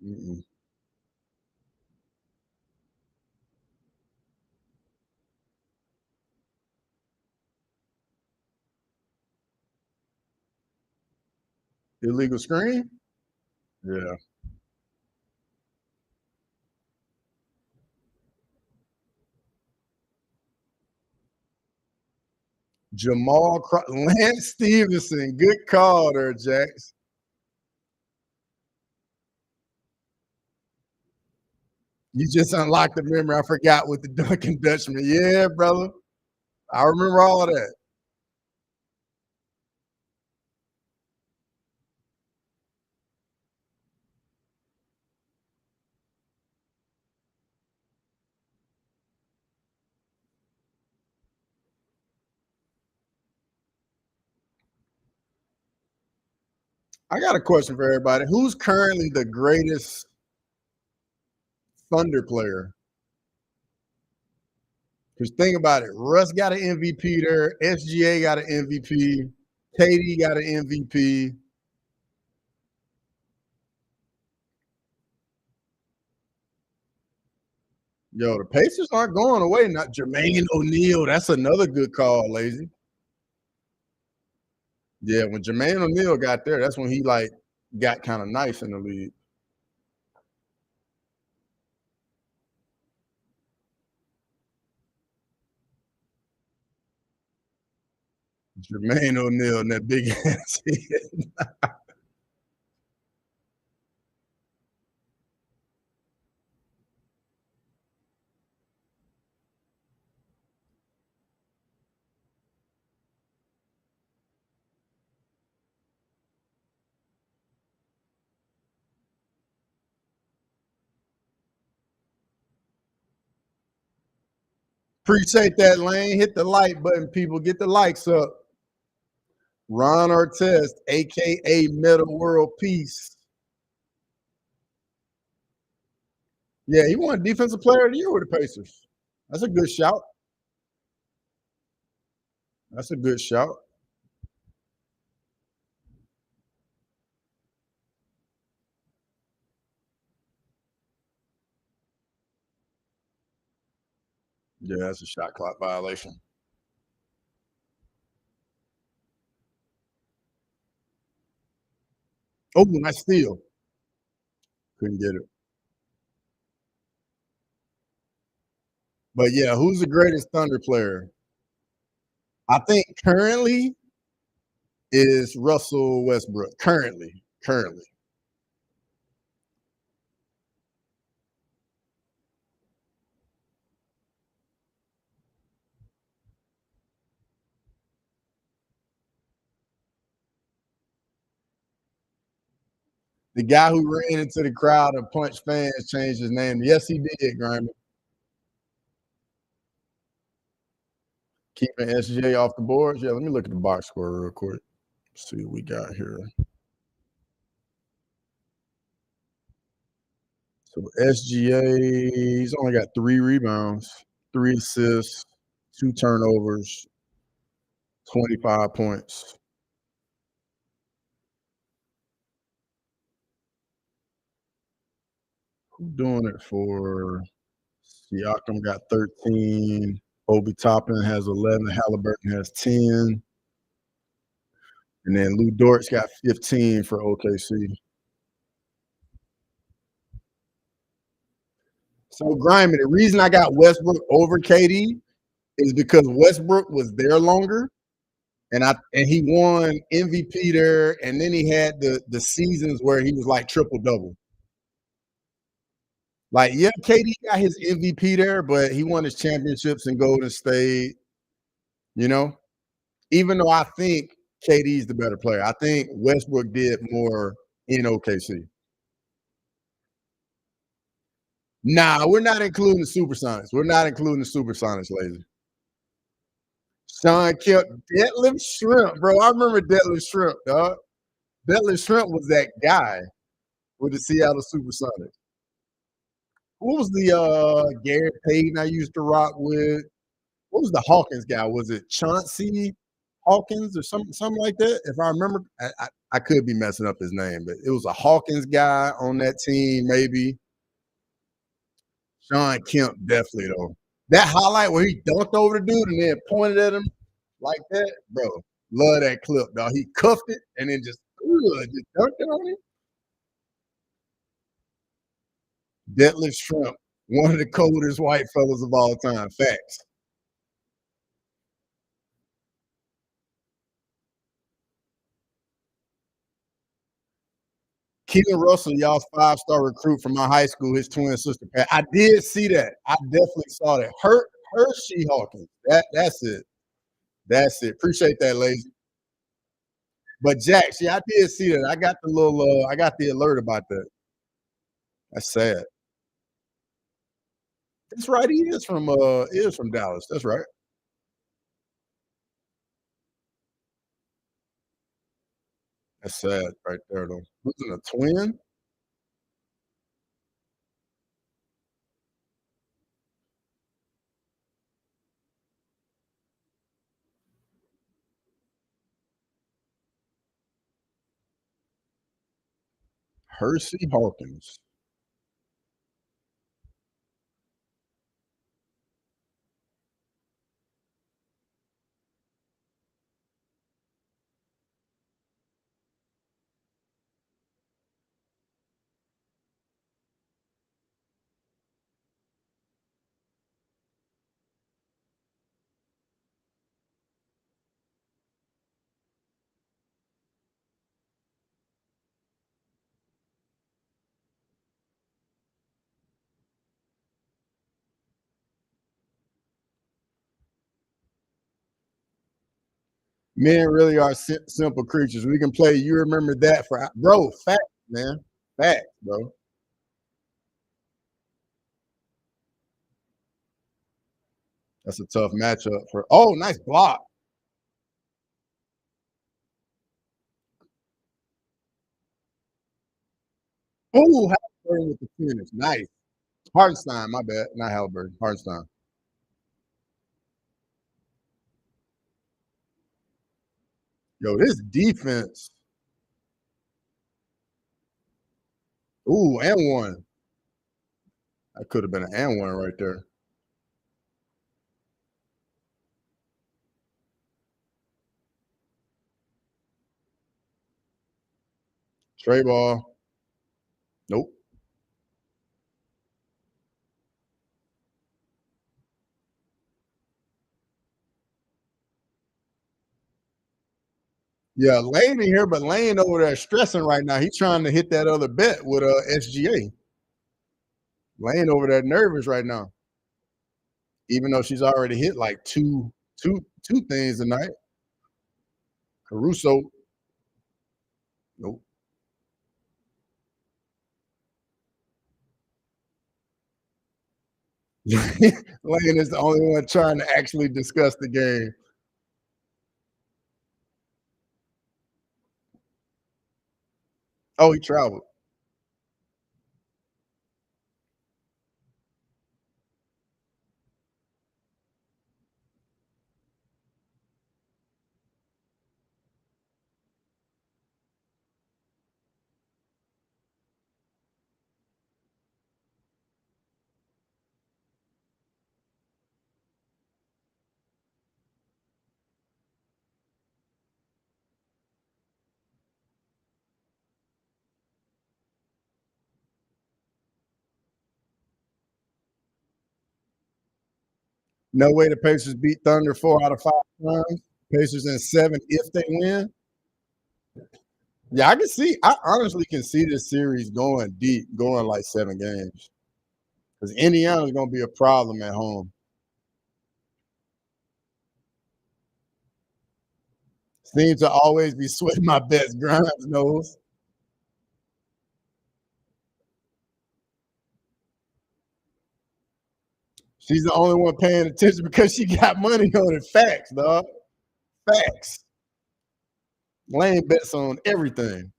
Mm-mm. Illegal screen? Yeah. Lance Stevenson. Good call there, Jax. You just unlocked the memory. I forgot with the Duncan Dutchman. Yeah, brother. I remember all of that. I got a question for everybody. Who's currently the greatest Thunder player? Because think about it. Russ got an MVP there. SGA got an MVP. KD got an MVP. Yo, the Pacers aren't going away. Not Jermaine O'Neal. That's another good call, lazy. Yeah, when Jermaine O'Neal got there, that's when he like got kind of nice in the league. Jermaine O'Neal and that big ass head. Appreciate that, Lane. Hit the like button, people. Get the likes up. Ron Artest, aka Meta World Peace. Yeah, he won Defensive Player of the Year with the Pacers. That's a good shout. That's a good shout. Yeah, that's a shot clock violation. Oh, nice steal. Couldn't get it. But yeah, who's the greatest Thunder player? I think currently is Russell Westbrook. Currently. The guy who ran into the crowd and punched fans changed his name. Yes, he did, Grimy. Keeping SGA off the boards. Yeah, let me look at the box score real quick. See what we got here. So SGA, he's only got 3 rebounds, 3 assists, 2 turnovers, 25 points. Who's doing it for? Siakam got 13. Obi Toppin has 11. Halliburton has 10. And then Lou Dort's got 15 for OKC. So Grimy, the reason I got Westbrook over KD is because Westbrook was there longer, and he won MVP there, and then he had the seasons where he was like triple double. Like, yeah, KD got his MVP there, but he won his championships in Golden State. You know, even though I think KD's the better player, I think Westbrook did more in OKC. Nah, we're not including the Supersonics. We're not including the Supersonics, lazy. Sean Kemp, Deadlift Shrimp, bro. I remember Deadlift Shrimp, dog. Deadlift Shrimp was that guy with the Seattle Supersonics. Who was the Garrett Payton I used to rock with? What was the Hawkins guy? Was it Chauncey Hawkins or something like that? If I remember, I could be messing up his name, but it was a Hawkins guy on that team, maybe. Sean Kemp, definitely though. That highlight where he dunked over the dude and then pointed at him like that, bro. Love that clip, dog. He cuffed it and then just dunked it on him. Deadlift Shrimp, one of the coldest white fellas of all time. Facts. Keelan Russell, y'all's 5-star recruit from my high school, his twin sister. I did see that. I definitely saw that. Hershey Hawkins. That's it. That's it. Appreciate that, lazy. But Jack, see, I did see that. I got the I got the alert about that. That's sad. That's right. He is from Dallas. That's right. That's sad right there, though. Losing a twin? Hersey Hawkins. Men really are simple creatures. We can play. You remember that for bro? Fact, man. Fact, bro. That's a tough matchup for. Oh, nice block. Oh, Halliburton with the finish. Nice. Hartenstein, my bad. Not Halliburton. Hartenstein. Yo, this defense. Ooh, and one. That could have been an and one right there. Trey ball. Nope. Yeah, Lane in here, but Lane over there stressing right now. He's trying to hit that other bet with SGA. Lane over there nervous right now, even though she's already hit like two things tonight. Caruso. Nope. Lane is the only one trying to actually discuss the game. Oh, he traveled. No way the Pacers beat Thunder 4 out of 5 times. Pacers in 7 if they win. Yeah, I can see. I honestly can see this series going deep, going like 7 games. Because Indiana's going to be a problem at home. Seems to always be sweating my bets. Grimes knows. She's the only one paying attention because she got money on it. Facts, dog. Facts. Lane bets on everything.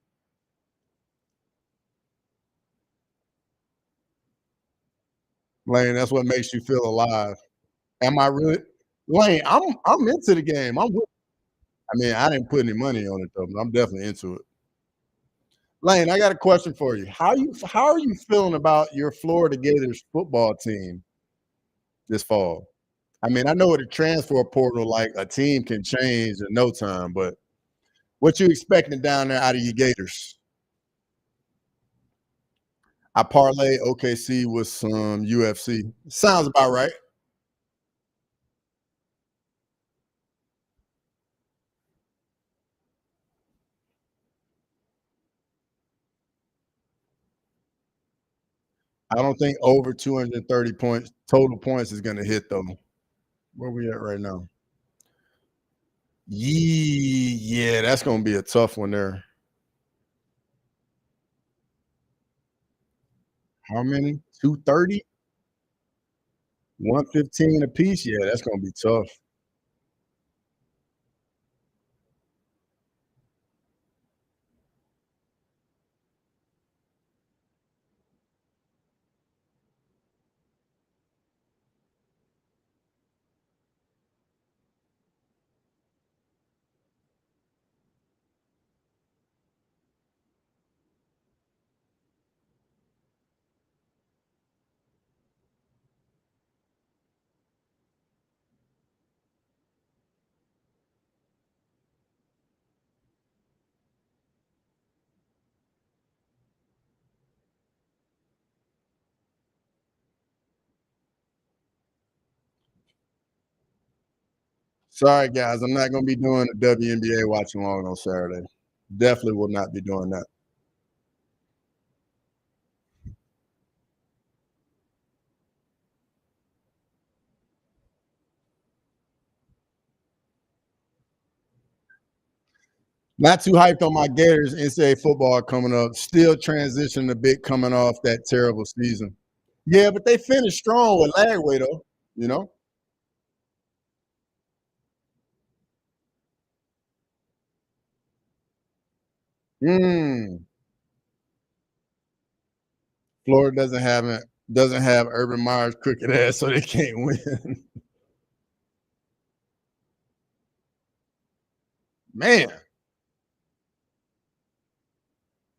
Lane, that's what makes you feel alive. Am I really? Lane, I'm into the game. I mean, I didn't put any money on it though, but I'm definitely into it. Lane, I got a question for you. How are you feeling about your Florida Gators football team this fall? I mean, I know with the transfer portal, like a team can change in no time, but what you expecting down there out of your Gators? I parlay OKC with some UFC. Sounds about right. I don't think over 230 points total points is going to hit though. Where we at right now? Yeah, that's going to be a tough one there. How many? 230? 115 a piece? Yeah, that's going to be tough. Sorry, guys. I'm not going to be doing the WNBA watching along on Saturday. Definitely will not be doing that. Not too hyped on my Gators. NCAA football coming up. Still transitioning a bit coming off that terrible season. Yeah, but they finished strong with Lagway, though. You know? Mm. Florida doesn't have Urban Meyer's crooked ass, so they can't win. Man,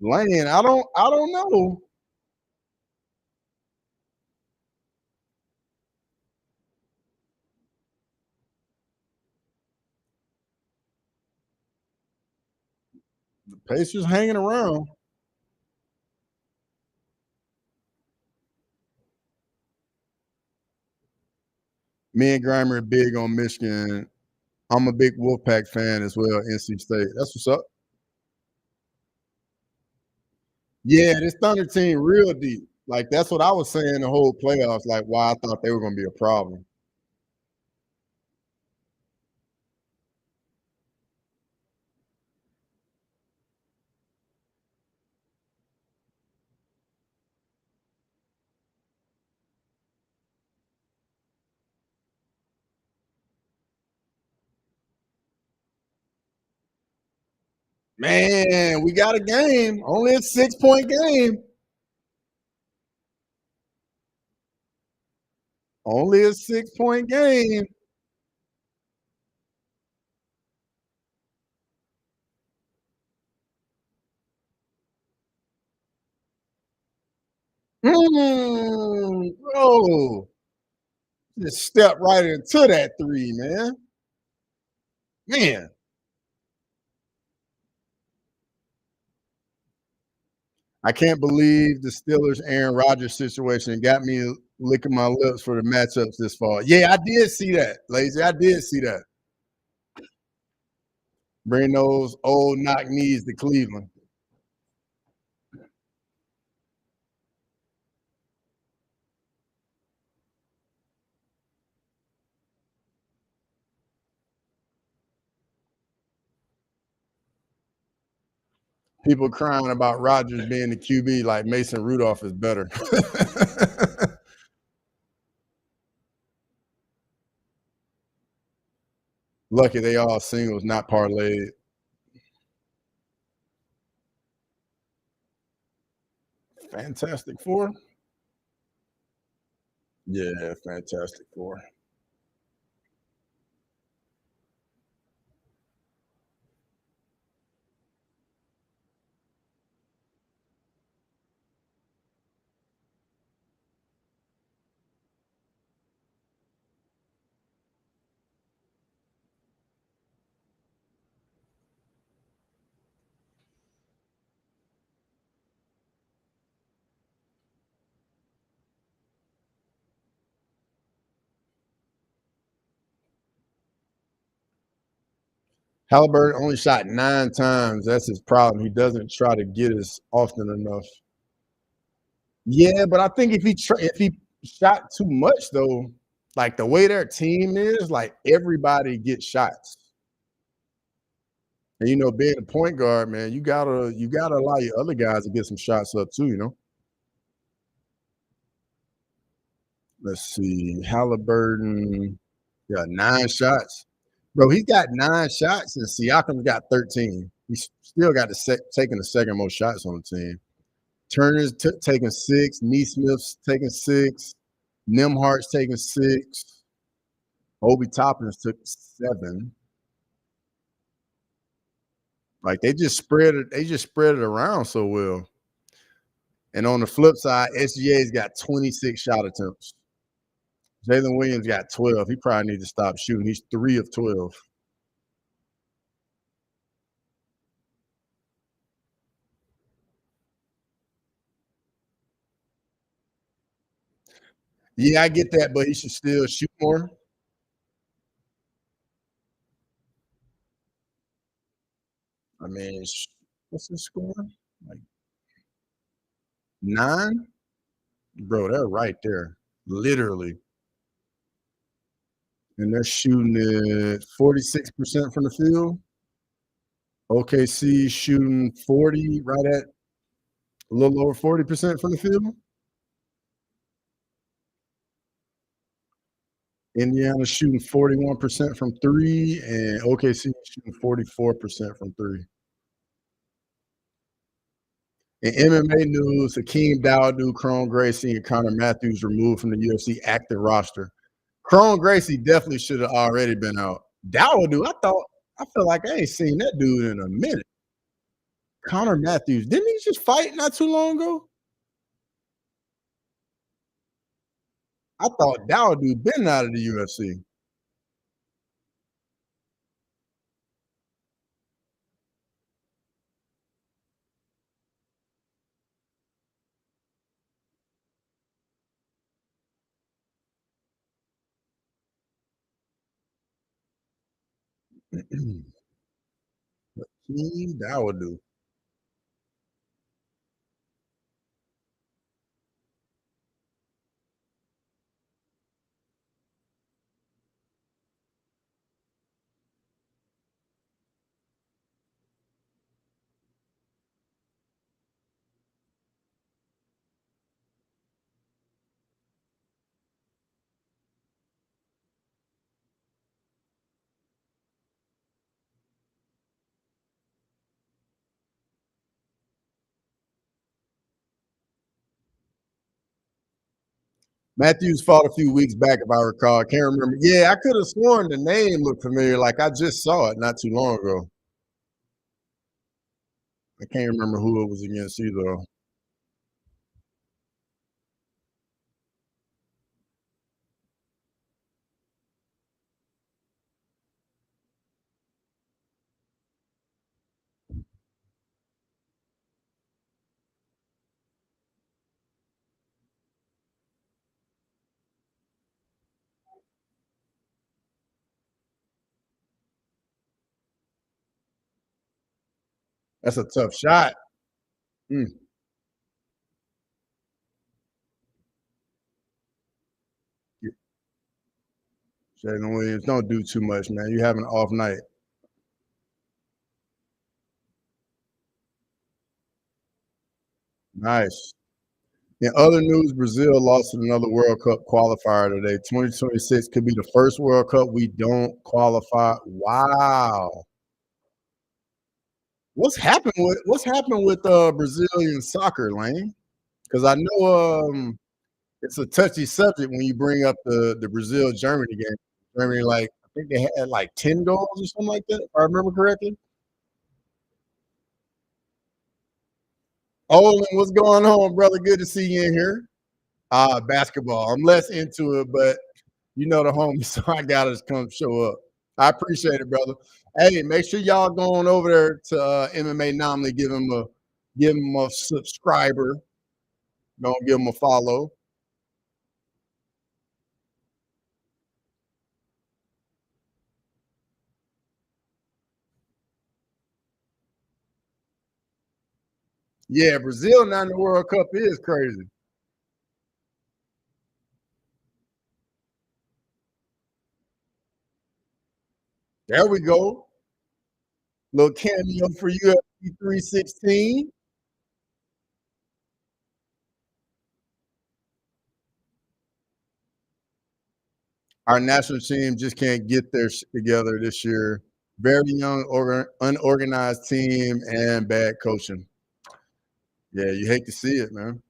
Lane, I don't know. The Pacers hanging around. Me and Grimer are big on Michigan. I'm a big Wolfpack fan as well, NC State. That's what's up. Yeah, this Thunder team real deep. Like, that's what I was saying the whole playoffs, like why I thought they were going to be a problem. Man, we got a game. Only a 6-point game. Only a 6-point game. Bro. Just step right into that three, man. Man. I can't believe the Steelers Aaron Rodgers situation got me licking my lips for the matchups this fall. Yeah, I did see that, Lazy. I did see that. Bring those old knock knees to Cleveland. People crying about Rodgers being the QB like Mason Rudolph is better. Lucky they all singles, not parlayed. Fantastic Four? Yeah, Fantastic Four. Halliburton only shot 9 times. That's his problem. He doesn't try to get as often enough. Yeah, but I think if he shot too much though, like the way their team is, like everybody gets shots. And being a point guard, man, you gotta allow your other guys to get some shots up too. Let's see. Halliburton, yeah, 9 shots. Bro, he's got 9 shots and Siakam's got 13. He's still got taking the second most shots on the team. Turner's taking 6. Neesmith's taking 6. Nimhart's taking 6. Obi Toppins took 7. Like they just spread it. They just spread it around so well. And on the flip side, SGA's got 26 shot attempts. Jalen Williams got 12. He probably needs to stop shooting. He's 3 of 12. Yeah, I get that, but he should still shoot more. I mean, what's his score? Like 9? Bro, they're right there. Literally. And they're shooting it 46% from the field. OKC shooting 40, right at a little over 40% from the field. Indiana shooting 41% from 3, and OKC shooting 44% from 3. In MMA news, Hakeem Dawodu, Cron Gracie, and Connor Matthews removed from the UFC active roster. Cron Gracie definitely should have already been out. Dawodu, I feel like I ain't seen that dude in a minute. Connor Matthews, didn't he just fight not too long ago? I thought Dawodu been out of the UFC. That would do. Matthews fought a few weeks back, if I recall. I can't remember. Yeah, I could have sworn the name looked familiar. Like I just saw it not too long ago. I can't remember who it was against either. That's a tough shot. Mm. Jalen Williams, don't do too much, man. You have an off night. Nice. In other news, Brazil lost in another World Cup qualifier today. 2026 could be the first World Cup we don't qualify. Wow. What's happened with Brazilian soccer, Lane? Because I know it's a touchy subject when you bring up the Brazil Germany game. Germany, like I think they had like 10 goals or something like that, if I remember correctly. Olin, what's going on, brother? Good to see you in here. Basketball. I'm less into it, but you know the homies, so I gotta come show up. I appreciate it, brother. Hey, make sure y'all going over there to MMA Anomaly, give him a subscriber. Don't give him a follow. Yeah, Brazil not in the World Cup is crazy. There we go. Little cameo for UFC 316. Our national team just can't get their shit together this year. Very young, unorganized team and bad coaching. Yeah, you hate to see it, man.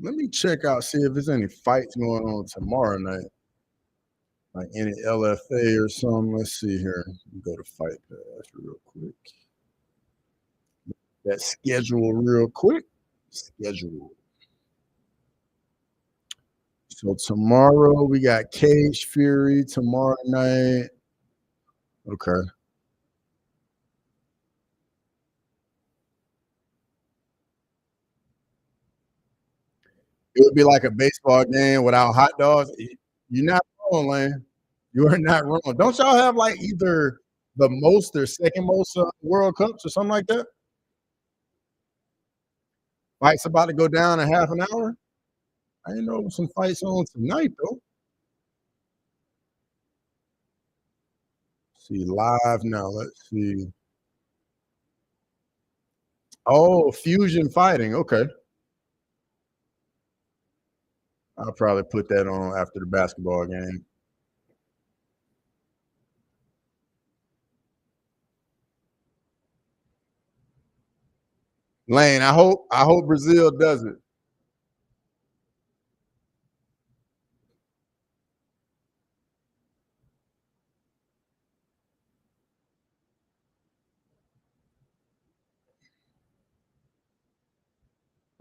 Let me check out, see if there's any fights going on tomorrow night, like any LFA or something. Let's see here. Go to Fight Pass real quick. That schedule real quick. Schedule. So tomorrow we got Cage Fury tomorrow night. Okay. It would be like a baseball game without hot dogs. You're not wrong, Lane. You are not wrong. Don't y'all have like either the most or second most World Cups or something like that? Fight's about to go down in half an hour. I didn't know some fights on tonight though. See live now. Let's see. Oh, fusion fighting. Okay. I'll probably put that on after the basketball game. Lane, I hope Brazil does it.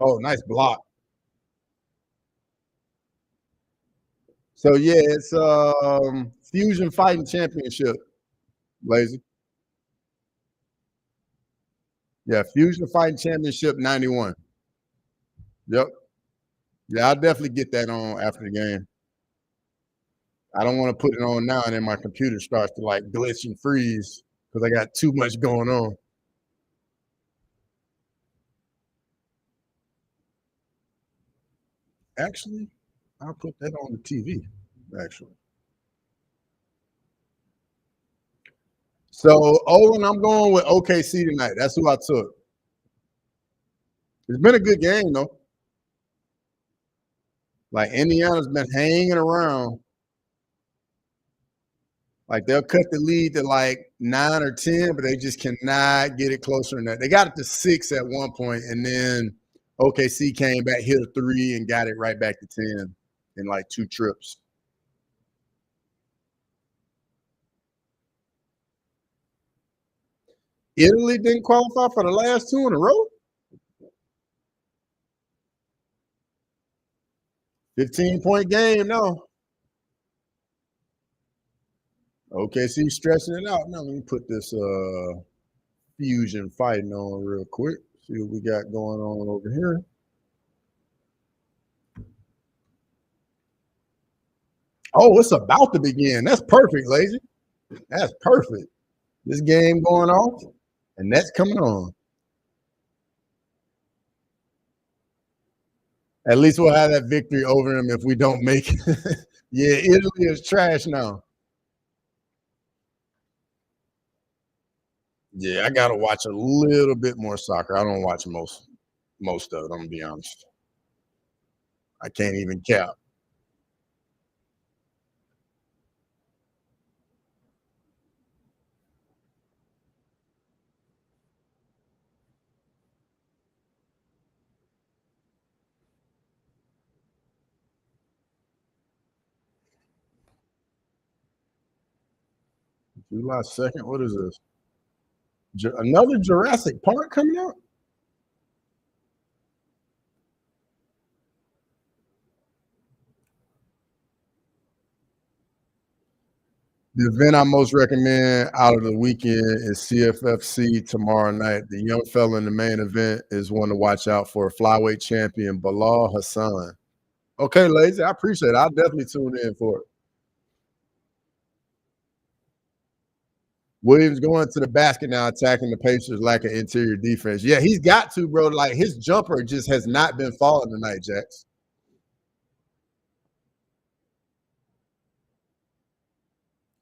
Oh, nice block. So yeah, it's Fusion Fighting Championship, Lazy. Yeah, Fusion Fighting Championship 91. Yep. Yeah, I'll definitely get that on after the game. I don't want to put it on now and then my computer starts to like glitch and freeze because I got too much going on. Actually, I'll put that on the TV. Actually. So Owen, I'm going with OKC tonight. That's who I took. It's been a good game though. Like Indiana's been hanging around. Like they'll cut the lead to like 9 or 10, but they just cannot get it closer than that. They got it to 6 at one point, and then OKC came back, hit a 3, and got it right back to 10 in like 2 trips. Italy didn't qualify for the last 2 in a row. 15-point game, no. OKC stretching it out. Now let me put this Fusion Fighting on real quick. See what we got going on over here. Oh, it's about to begin. That's perfect, Lazy. That's perfect. This game going off, and that's coming on. At least we'll have that victory over them if we don't make it. Yeah, Italy is trash now. Yeah, I gotta watch a little bit more soccer. I don't watch most of it. I'm gonna be honest. I can't even cap. July 2nd. What is this? Another Jurassic Park coming out? The event I most recommend out of the weekend is CFFC tomorrow night. The young fella in the main event is one to watch out for, flyweight champion Bilal Hassan. Okay, Lazy, I appreciate it. I'll definitely tune in for it. Williams going to the basket now, attacking the Pacers lack of interior defense. Yeah, he's got to, bro. Like his jumper just has not been falling tonight, Jax.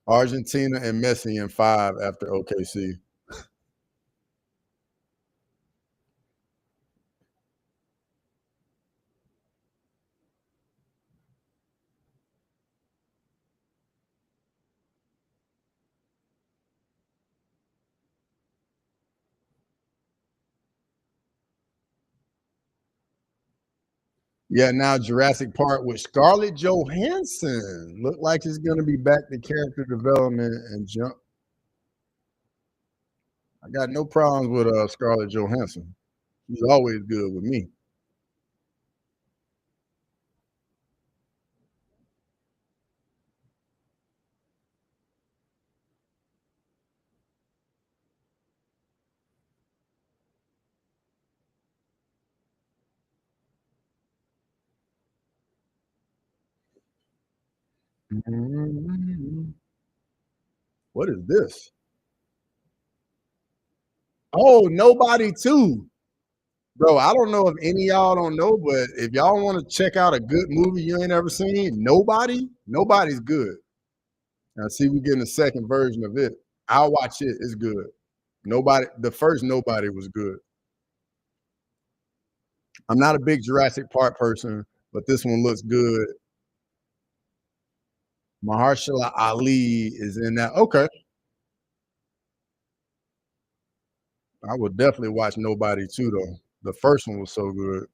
Argentina and Messi in 5 after OKC. Yeah, now Jurassic Park with Scarlett Johansson. Look like it's going to be back to character development and jump. I got no problems with Scarlett Johansson. She's always good with me. What is this? Oh, Nobody too. Bro, I don't know if any of y'all don't know, but if y'all want to check out a good movie you ain't ever seen, Nobody's good. Now, see, we getting a second version of it. I'll watch it. It's good. The first Nobody was good. I'm not a big Jurassic Park person, but this one looks good. Mahershala Ali is in that. Okay, I would definitely watch Nobody too, though. The first one was so good.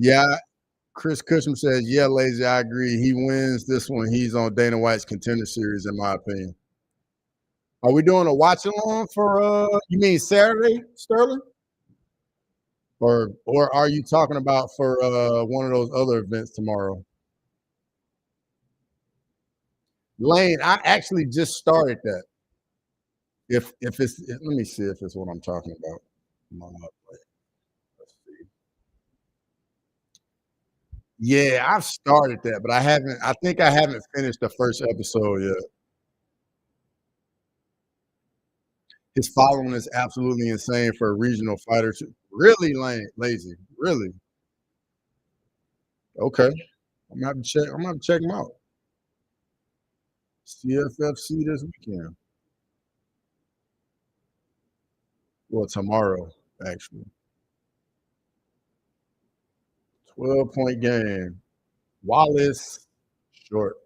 Yeah, Chris Cushman says, "Yeah, lazy. I agree. He wins this one. He's on Dana White's Contender Series, in my opinion." Are we doing a watch along for? You mean Saturday, Sterling, or are you talking about for one of those other events tomorrow? Lane, I actually just started that. If it's let me see if it's what I'm talking about. Let's see. Yeah, I've started that, but I haven't. I think I haven't finished the first episode yet. His following is absolutely insane for a regional fighter. Really lazy. Really. Okay. I'm gonna have to check. I'm gonna have to check him out. CFFC this weekend. Well, tomorrow, actually. 12-point game. Wallace short.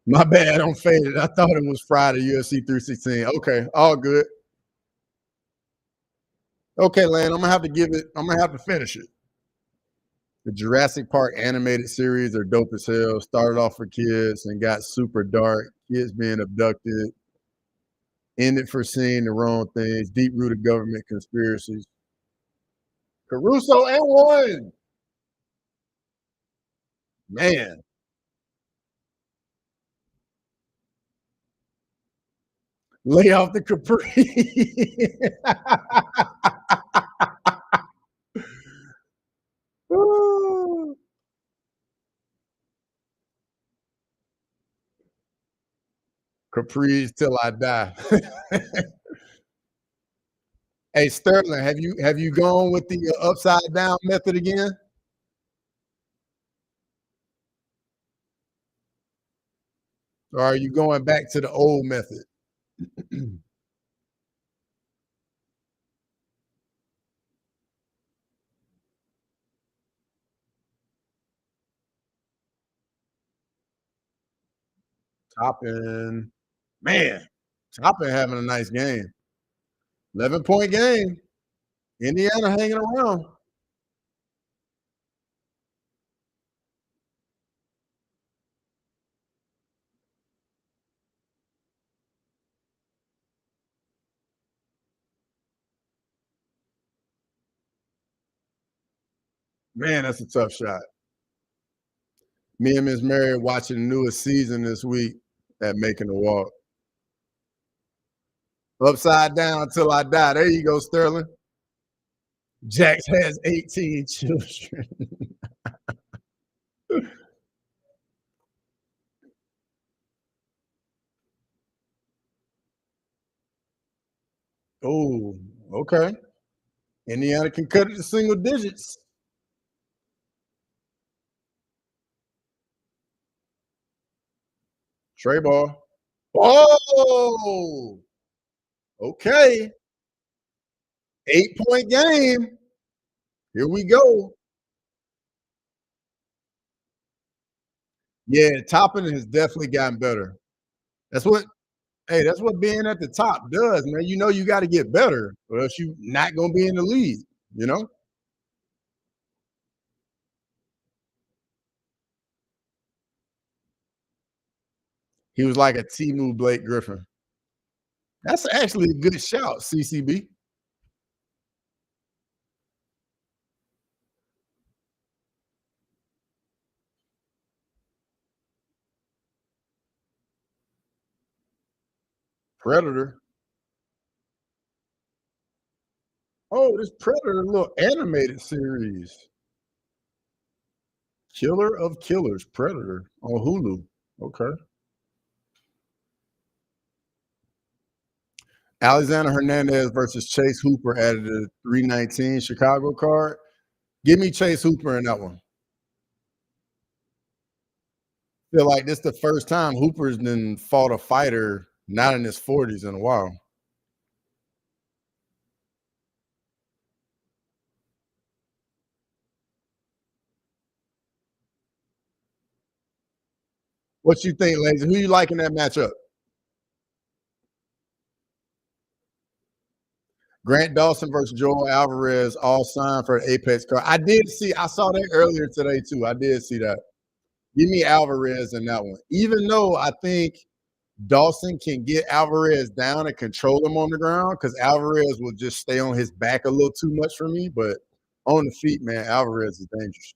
My bad, I'm faded. I thought it was Friday, UFC 316. Okay, all good. Okay, Lan, I'm gonna have to give it. I'm gonna have to finish it. The Jurassic Park animated series are dope as hell. Started off for kids and got super dark. Kids being abducted, ended for seeing the wrong things, deep rooted government conspiracies. Caruso and one. Man, lay off the Capri. Capris till I die. Hey Sterling, have you gone with the upside down method again? Or are you going back to the old method? Toppin, man, Toppin having a nice game. 11-point game. Indiana hanging around. Man, that's a tough shot. Me and Miss Mary watching the newest season this week at Making the Walk. Upside down till I die. There you go, Sterling. Jax has 18 children. Oh, okay. Indiana can cut it to single digits. Trey ball. Oh, okay. 8-point game. Here we go. Yeah, Toppin has definitely gotten better. That's what Hey, that's what being at the top does, man. You know you got to get better, or else you not gonna be in the league. You know, he was like a Timu Blake Griffin. That's actually a good shout, CCB. Predator. Oh, this Predator little animated series. Killer of Killers, Predator on Hulu. Okay. Alexander Hernandez versus Chase Hooper added a 319 Chicago card. Give me Chase Hooper in that one. Feel like this the first time Hooper's then fought a fighter not in his 40s in a while. What you think, Lazy? Who you like in that matchup? Grant Dawson versus Joel Alvarez, all signed for the Apex card. I saw that earlier today too. I did see that. Give me Alvarez in that one. Even though I think Dawson can get Alvarez down and control him on the ground, because Alvarez will just stay on his back a little too much for me. But on the feet, man, Alvarez is dangerous.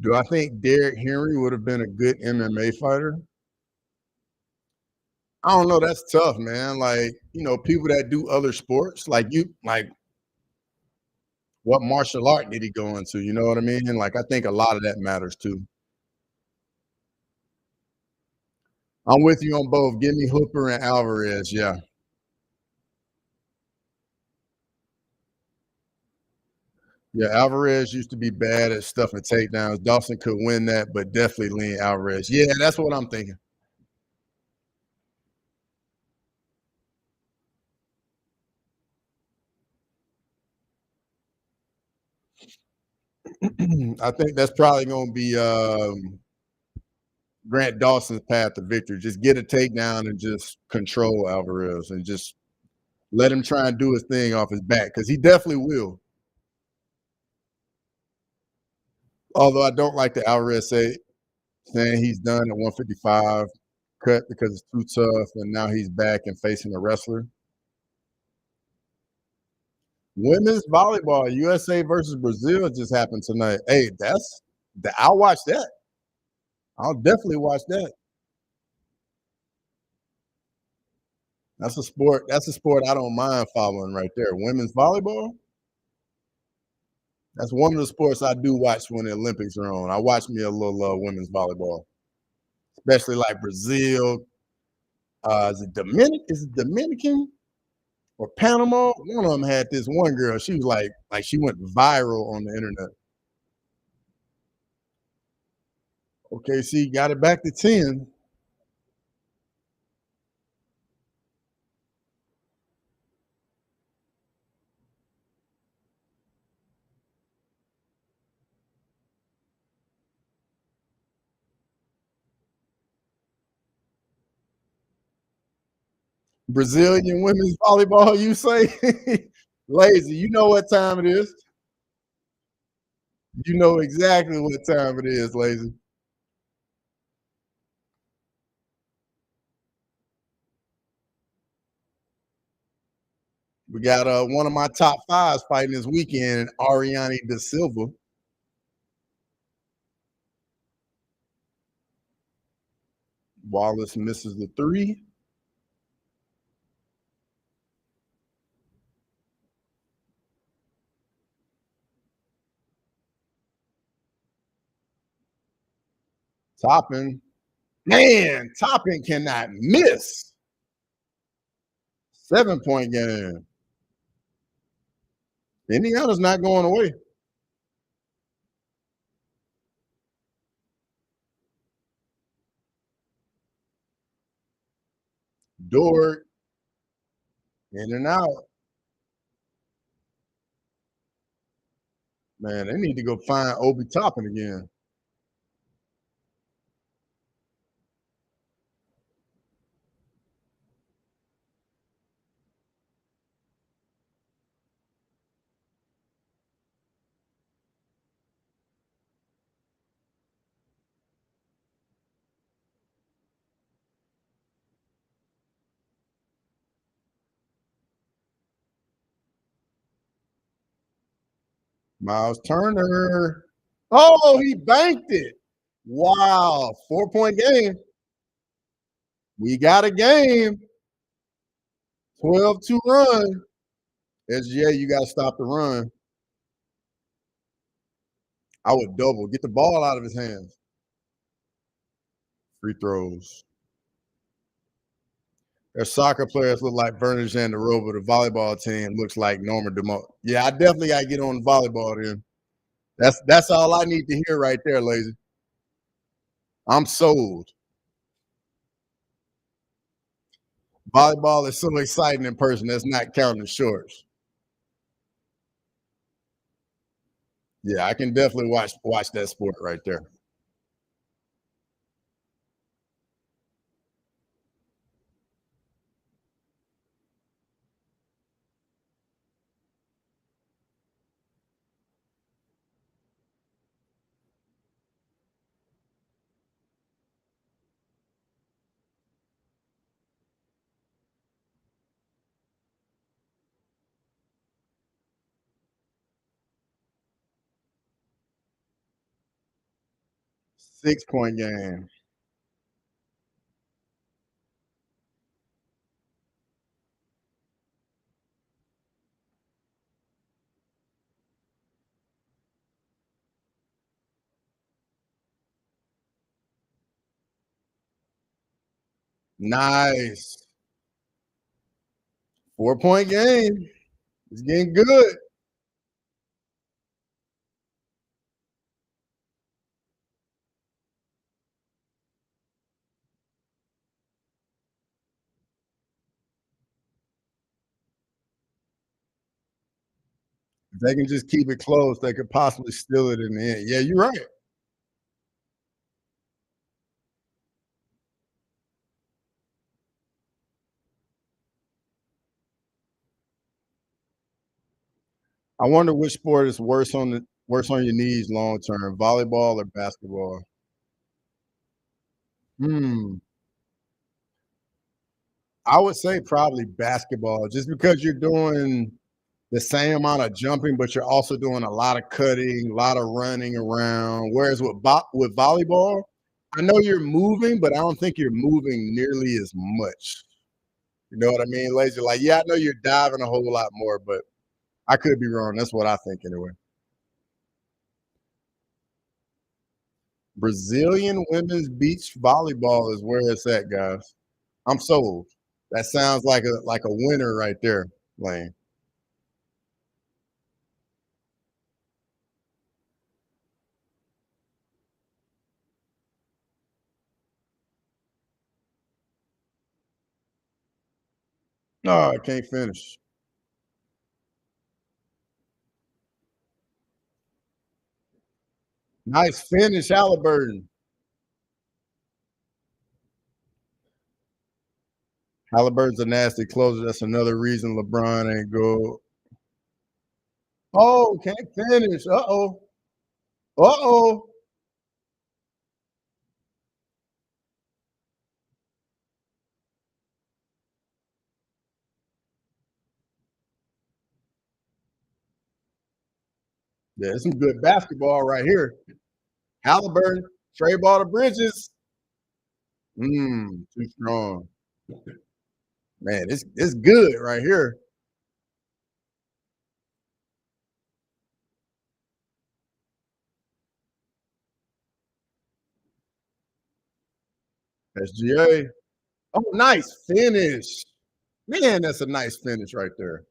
Do I think Derrick Henry would have been a good MMA fighter? I don't know. That's tough, man. Like, people that do other sports, like what martial art did he go into? You know what I mean? Like, I think a lot of that matters too. I'm with you on both. Give me Hooper and Alvarez. Yeah. Yeah, Alvarez used to be bad at stuffing takedowns. Dawson could win that, but definitely lean Alvarez. Yeah, that's what I'm thinking. I think that's probably going to be Grant Dawson's path to victory. Just get a takedown and just control Alvarez and just let him try and do his thing off his back, because he definitely will. Although I don't like the Alvarez saying he's done at 155 cut because it's too tough, and now he's back and facing a wrestler. Women's volleyball, USA versus Brazil just happened tonight. Hey, I'll watch that. I'll definitely watch that. That's a sport. That's a sport I don't mind following right there. Women's volleyball. That's one of the sports I do watch when the Olympics are on. I watch me a little women's volleyball, especially like Brazil. Is it Dominican or Panama? One of them had this one girl. She was like she went viral on the internet. OKC got it back to 10. Brazilian women's volleyball, you say? Lazy, you know what time it is. You know exactly what time it is, Lazy. We got one of my top fives fighting this weekend, Ariane Da Silva. Wallace misses the three. Toppin. Man, Toppin cannot miss. 7-point game. Indiana's not going away. Dort in and out. Man, they need to go find Obi Toppin again. Miles Turner. Oh, he banked it. Wow. 4-point game. We got a game. 12-2 run. SGA, you got to stop the run. I would double. Get the ball out of his hands. Free throws. Their soccer players look like Vernon Jandaroba. The volleyball team looks like Norma DeMo. Yeah, I definitely got to get on volleyball then. That's all I need to hear right there, Lazy. I'm sold. Volleyball is so exciting in person. That's not counting the shorts. Yeah, I can definitely watch that sport right there. Six-point game. Nice. 4-point game. It's getting good. If they can just keep it close, they could possibly steal it in the end. Yeah, you're right. I wonder which sport is worse on your knees long term, volleyball or basketball. Hmm. I would say probably basketball, just because you're doing the same amount of jumping, but you're also doing a lot of cutting, a lot of running around. Whereas with volleyball, I know you're moving, but I don't think you're moving nearly as much. You know what I mean? Lazy, like, yeah, I know you're diving a whole lot more, but I could be wrong. That's what I think anyway. Brazilian women's beach volleyball is where it's at, guys. I'm sold. That sounds like a winner right there, Lane. No, I can't finish. Nice finish, Halliburton. Halliburton's a nasty closer. That's another reason LeBron ain't go. Oh, can't finish. Uh-oh. Uh-oh. Yeah, it's some good basketball right here. Halliburton, Trey ball to Bridges. Too strong. Man, it's good right here. SGA. Oh, nice finish. Man, that's a nice finish right there.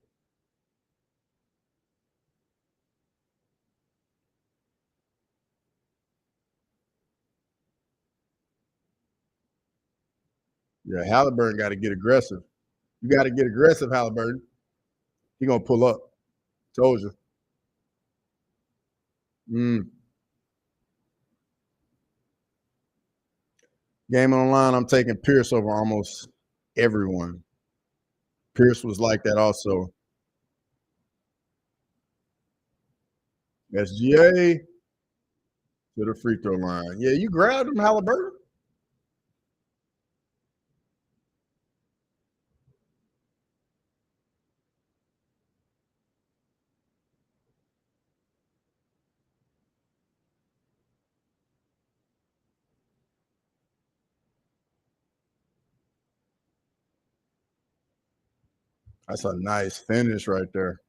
Yeah, Halliburton got to get aggressive. You got to get aggressive, Halliburton. He gonna pull up. Told you. Mm. Game online. I'm taking Pierce over almost everyone. Pierce was like that also. SGA to the free throw line. Yeah, you grabbed him, Halliburton. That's a nice finish right there.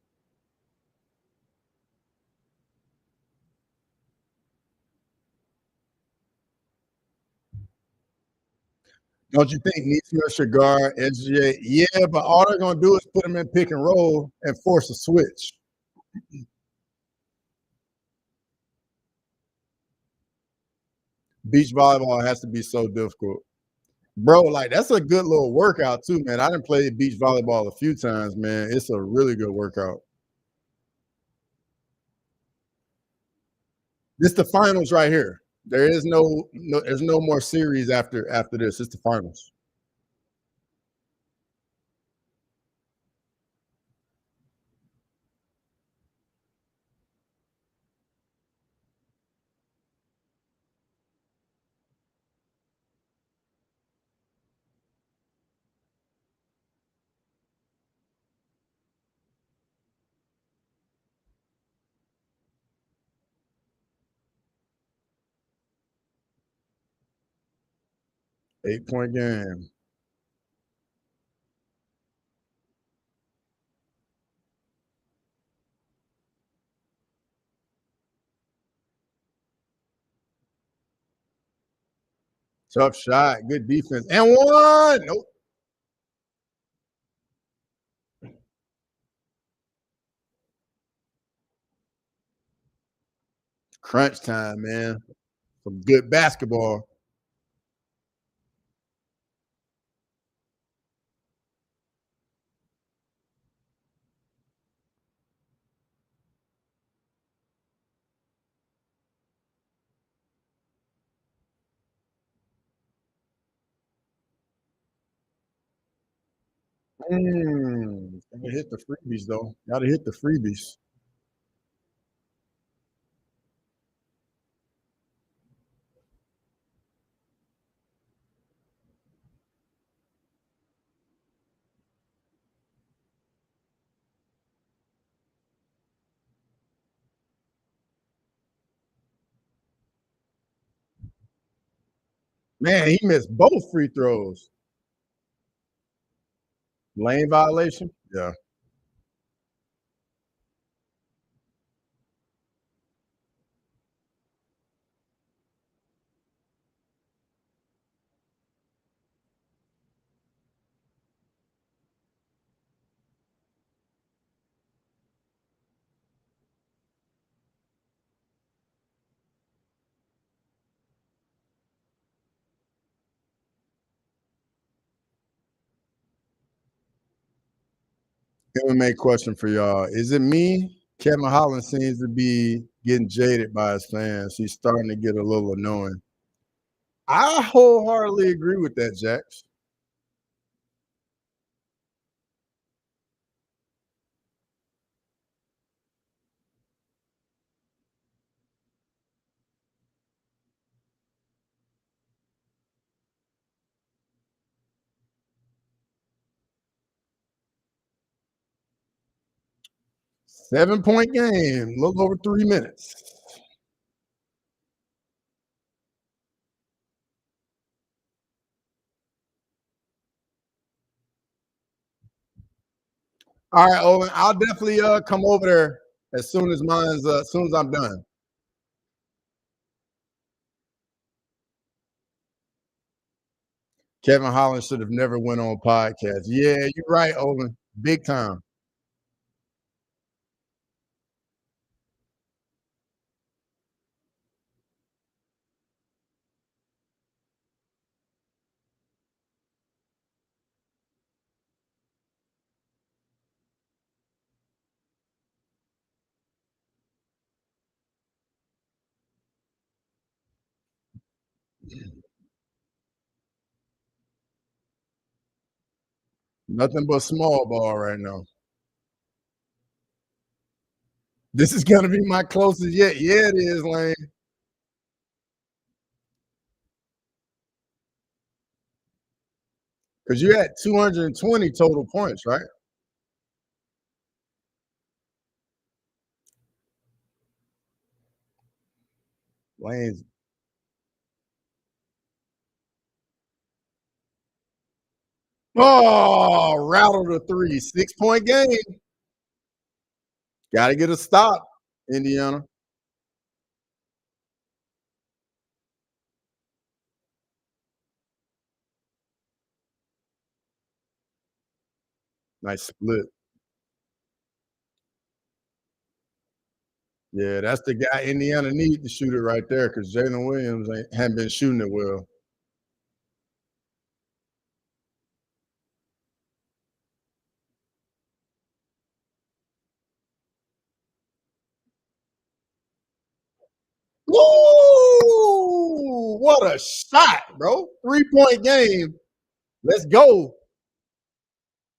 Don't you think Neesmith should guard SGA? Yeah, but all they're gonna do is put him in pick and roll and force a switch. Beach volleyball has to be so difficult. Bro, like that's a good little workout too, man. I done played beach volleyball a few times, man. It's a really good workout. This the finals right here. There is there's no more series after this. It's the finals. Eight-point game. Tough shot. Good defense. And one. Nope. Crunch time, man. Some good basketball. Gotta hit the freebies though. Gotta hit the freebies. Man, he missed both free throws. Lane violation? Yeah. MMA question for y'all. Is it me? Kevin Holland seems to be getting jaded by his fans. He's starting to get a little annoying. I wholeheartedly agree with that, Jax. Seven-point game, a little over 3 minutes. All right, Owen. I'll definitely come over there as soon as I'm done. Kevin Holland should have never went on podcast. Yeah, you're right, Owen. Big time. Nothing but small ball right now. This is gonna be my closest yet. Yeah, it is, Lane. Because you had 220 total points, right? Lane's rattled a three. 6-point game. Got to get a stop, Indiana. Nice split. Yeah, that's the guy Indiana need to shoot it right there because Jalen Williams hadn't been shooting it well. Woo! What a shot, bro. 3-point game. Let's go.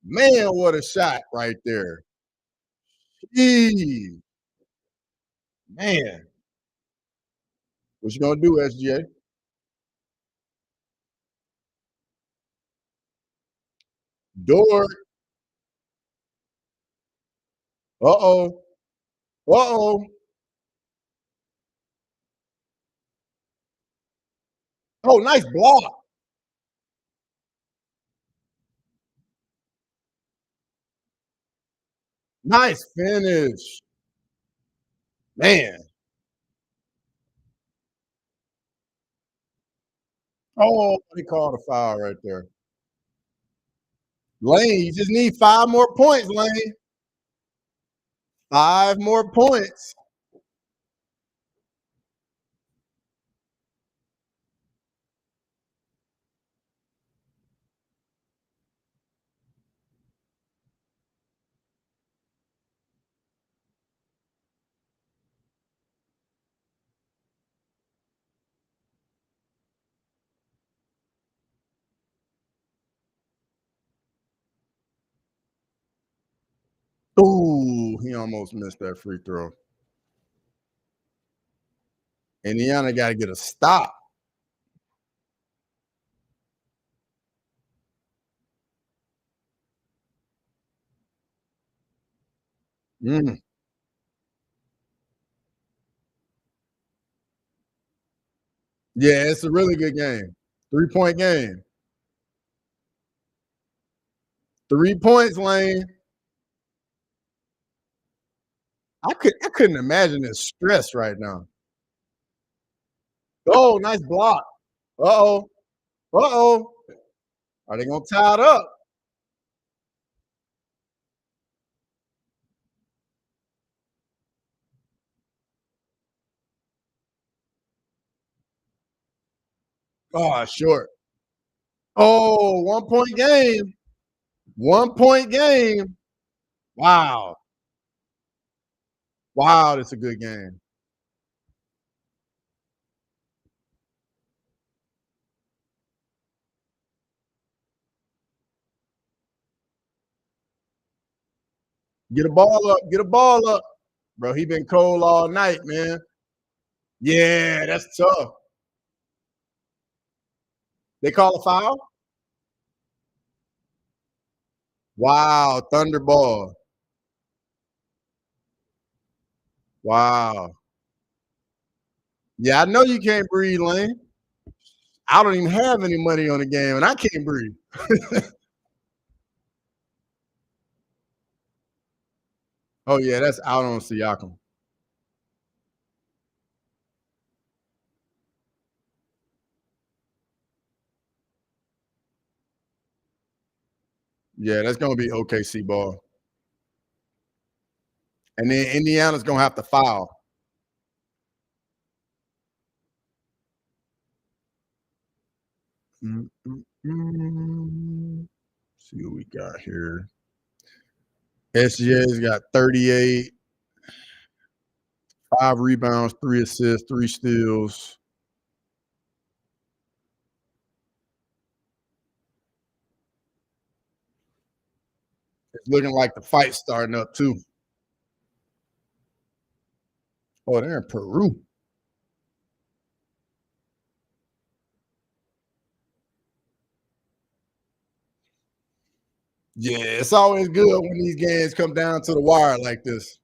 Man, what a shot right there. Jeez. Man. What you gonna do, SGA? Dort. Uh-oh. Uh-oh. Oh, nice block. Nice finish. Man. Oh, he called a foul right there. Lane, you just need 5 more points, Lane. 5 more points. Ooh, he almost missed that free throw. Indiana got to get a stop. Mm. Yeah, it's a really good game. 3-point game. 3 points, Lane. I couldn't imagine this stress right now. Oh, nice block. Uh-oh. Uh-oh. Are they gonna tie it up? Oh, short. Oh, 1-point game. 1-point game. Wow. Wow, that's a good game. Get a ball up. Get a ball up. Bro, he been cold all night, man. Yeah, that's tough. They call a foul? Wow, Thunder ball. Wow. Yeah, I know you can't breathe, Lane. I don't even have any money on the game, and I can't breathe. Oh, yeah, that's out on Siakam. Yeah, that's gonna be OKC ball. And then Indiana's gonna have to foul. Mm, mm, mm. See what we got here. SGA's got 38, 5 rebounds, 3 assists, 3 steals. It's looking like the fight's starting up too. Oh, they're in Peru. Yeah, it's always good when these games come down to the wire like this.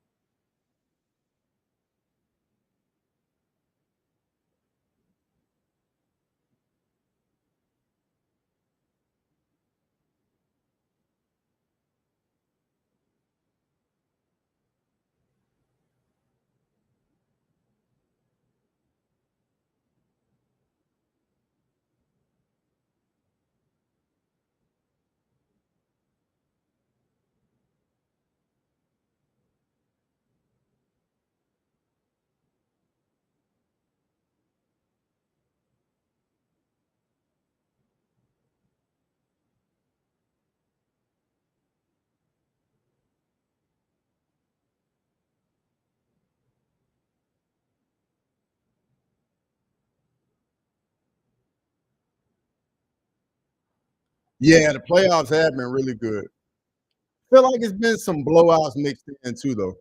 Yeah, the playoffs have been really good. I feel like it's been some blowouts mixed in too, though.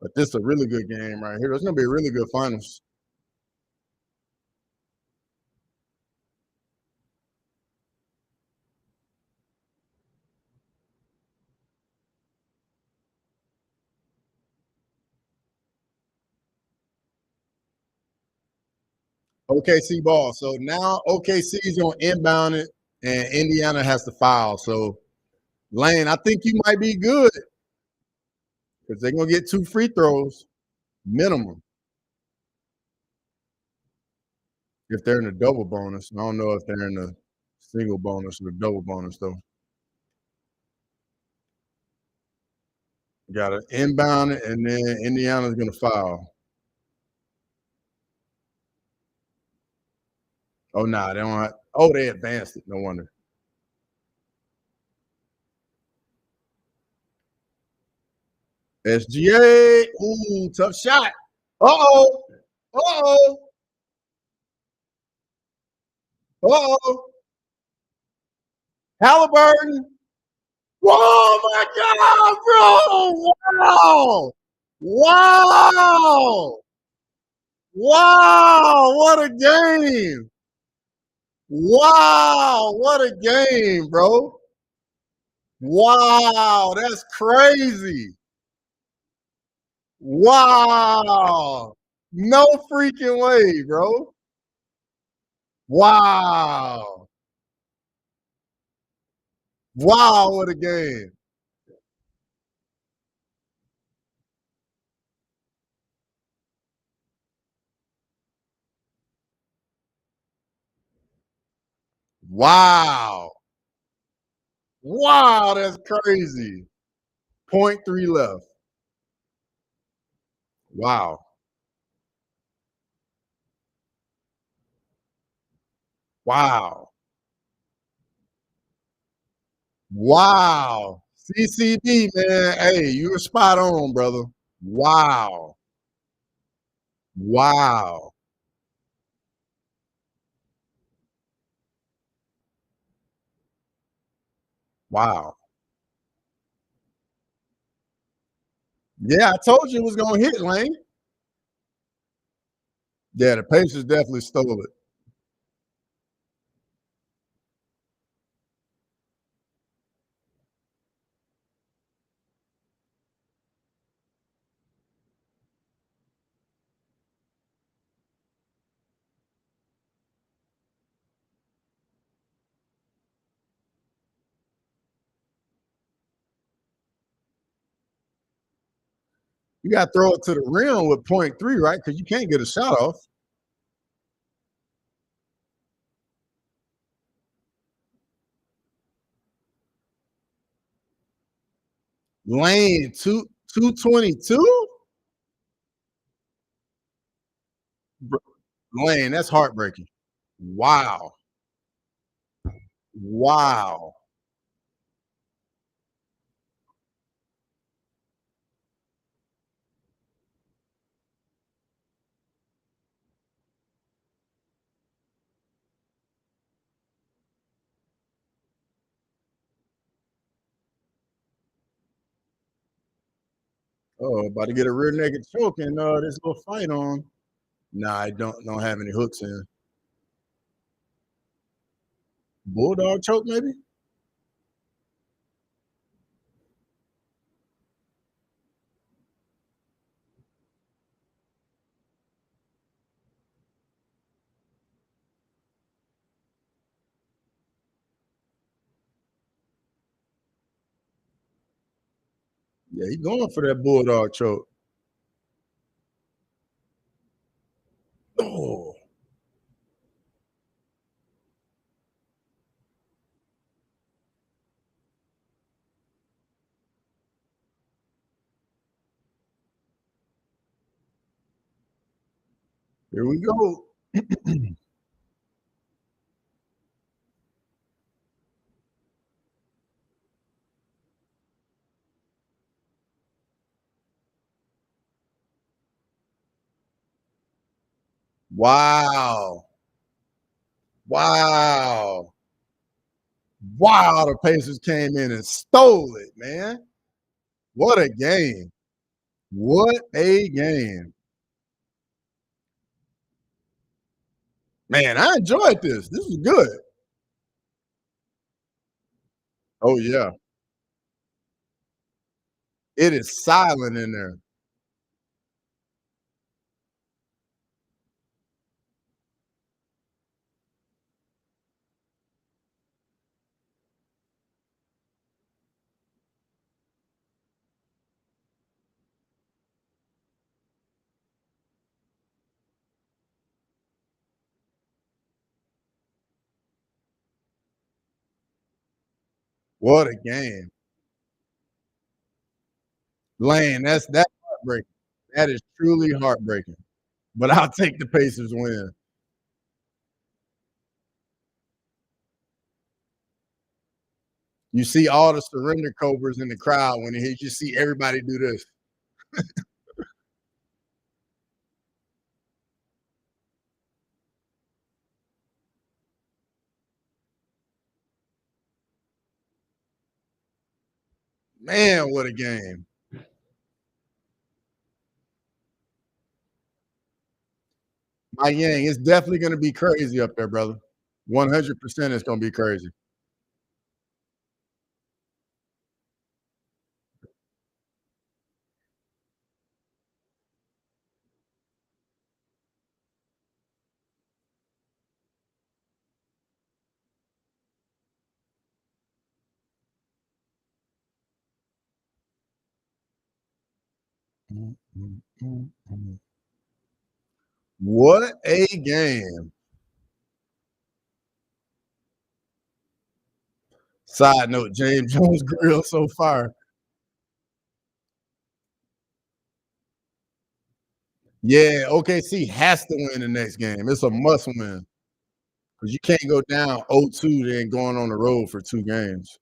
But this is a really good game right here. It's gonna be a really good finals. OKC ball. So now OKC is gonna inbound it, and Indiana has to foul. So Lane, I think you might be good because they're gonna get 2 free throws minimum if they're in the double bonus. I don't know if they're in the single bonus or the double bonus though. Got to inbound it, and then Indiana's gonna foul. Oh no, nah, they don't. Oh, they advanced it. No wonder. SGA. Ooh, tough shot. Uh-oh. Uh-oh. Uh-oh. Halliburton. Oh my God, bro. Wow. Wow. Wow. What a game. Wow. What a game, bro. Wow. That's crazy. Wow. No freaking way, bro. Wow. Wow, what a game. Wow. Wow, that's crazy. Point 0.3 left. Wow. Wow. Wow. CCD, man. Hey, you were spot on, brother. Wow. Wow. Wow. Yeah, I told you it was going to hit, Lane. Yeah, the Pacers definitely stole it. You got to throw it to the rim with 0.3, right? Because you can't get a shot off. Lane, 222? Lane, that's heartbreaking. Wow. Wow. Oh, about to get a rear naked choke and this little fight on. Nah, I don't have any hooks in. Bulldog choke, maybe? Yeah, he going for that bulldog choke. Oh, here we go. Wow. Wow. Wow, the Pacers came in and stole it, man. What a game. What a game. Man, I enjoyed this. This was good. Oh, yeah. It is silent in there. What a game. Lane, that's heartbreaking. That is truly heartbreaking. But I'll take the Pacers win. You see all the surrender cobras in the crowd when you just see everybody do this. Man, what a game. My Yang, it's definitely gonna be crazy up there, brother. 100% it's gonna be crazy. Mm, mm, mm, mm. What a game. Side note, James Jones grill so far. Yeah, OKC has to win the next game. It's a must win because you can't go down 0-2 then going on the road for 2 games.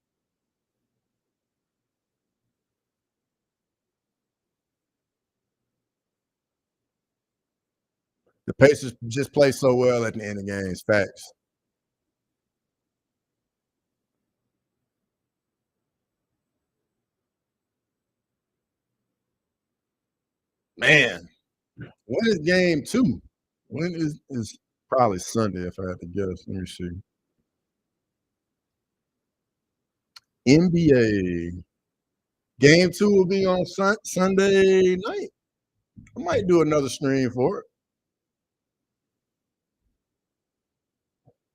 The Pacers just play so well at the end of games. Facts. Man, when is game 2? When is probably Sunday if I had to guess. Let me see. NBA. Game 2 will be on Sunday night. I might do another stream for it.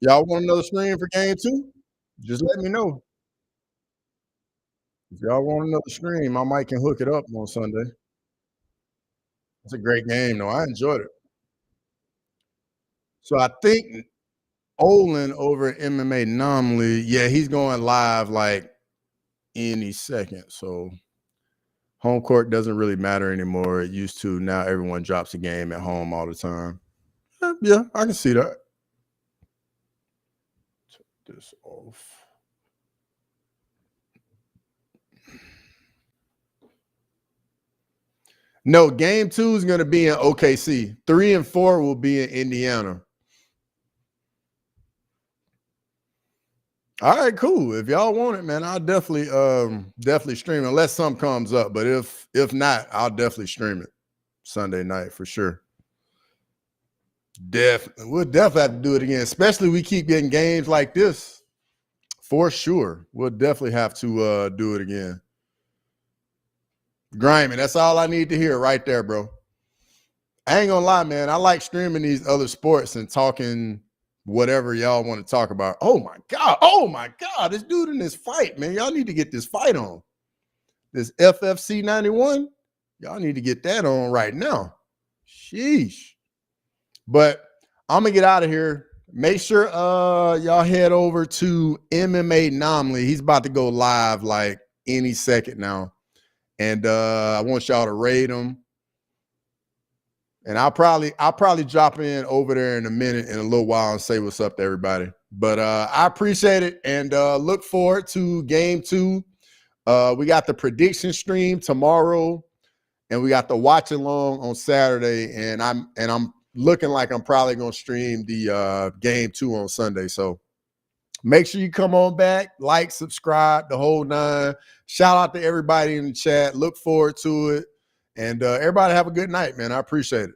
Y'all want another stream for game 2? Just let me know. If y'all want another stream, I might can hook it up on Sunday. It's a great game, though. I enjoyed it. So I think Olin over at MMA Anomaly, yeah, he's going live like any second. So home court doesn't really matter anymore. It used to. Now everyone drops a game at home all the time. Yeah, I can see that. Take this off. No, game 2 is going to be in OKC. 3 and 4 will be in Indiana. All right, cool. If y'all want it, man, I'll definitely stream it, unless something comes up. But if not, I'll definitely stream it Sunday night for sure. We'll definitely have to do it again, especially we keep getting games like this. For sure. We'll definitely have to do it again. Grimy, that's all I need to hear right there, bro. I ain't gonna lie, man. I like streaming these other sports and talking whatever y'all want to talk about. Oh my God. Oh my God. This dude in this fight, man. Y'all need to get this fight on. This FFC 91. Y'all need to get that on right now. Sheesh. But I'm gonna get out of here. Make sure y'all head over to MMA Anomaly. He's about to go live like any second now. And I want y'all to raid him. And I'll probably drop in over there in a minute, in a little while, and say what's up to everybody. But I appreciate it and look forward to game 2. We got the prediction stream tomorrow, and we got the watch along on Saturday. And I'm looking like I'm probably gonna stream the game 2 on Sunday. So Make sure you come on back, like, subscribe, the whole nine. Shout out to everybody in the chat. Look forward to it. And everybody have a good night, man. I appreciate it.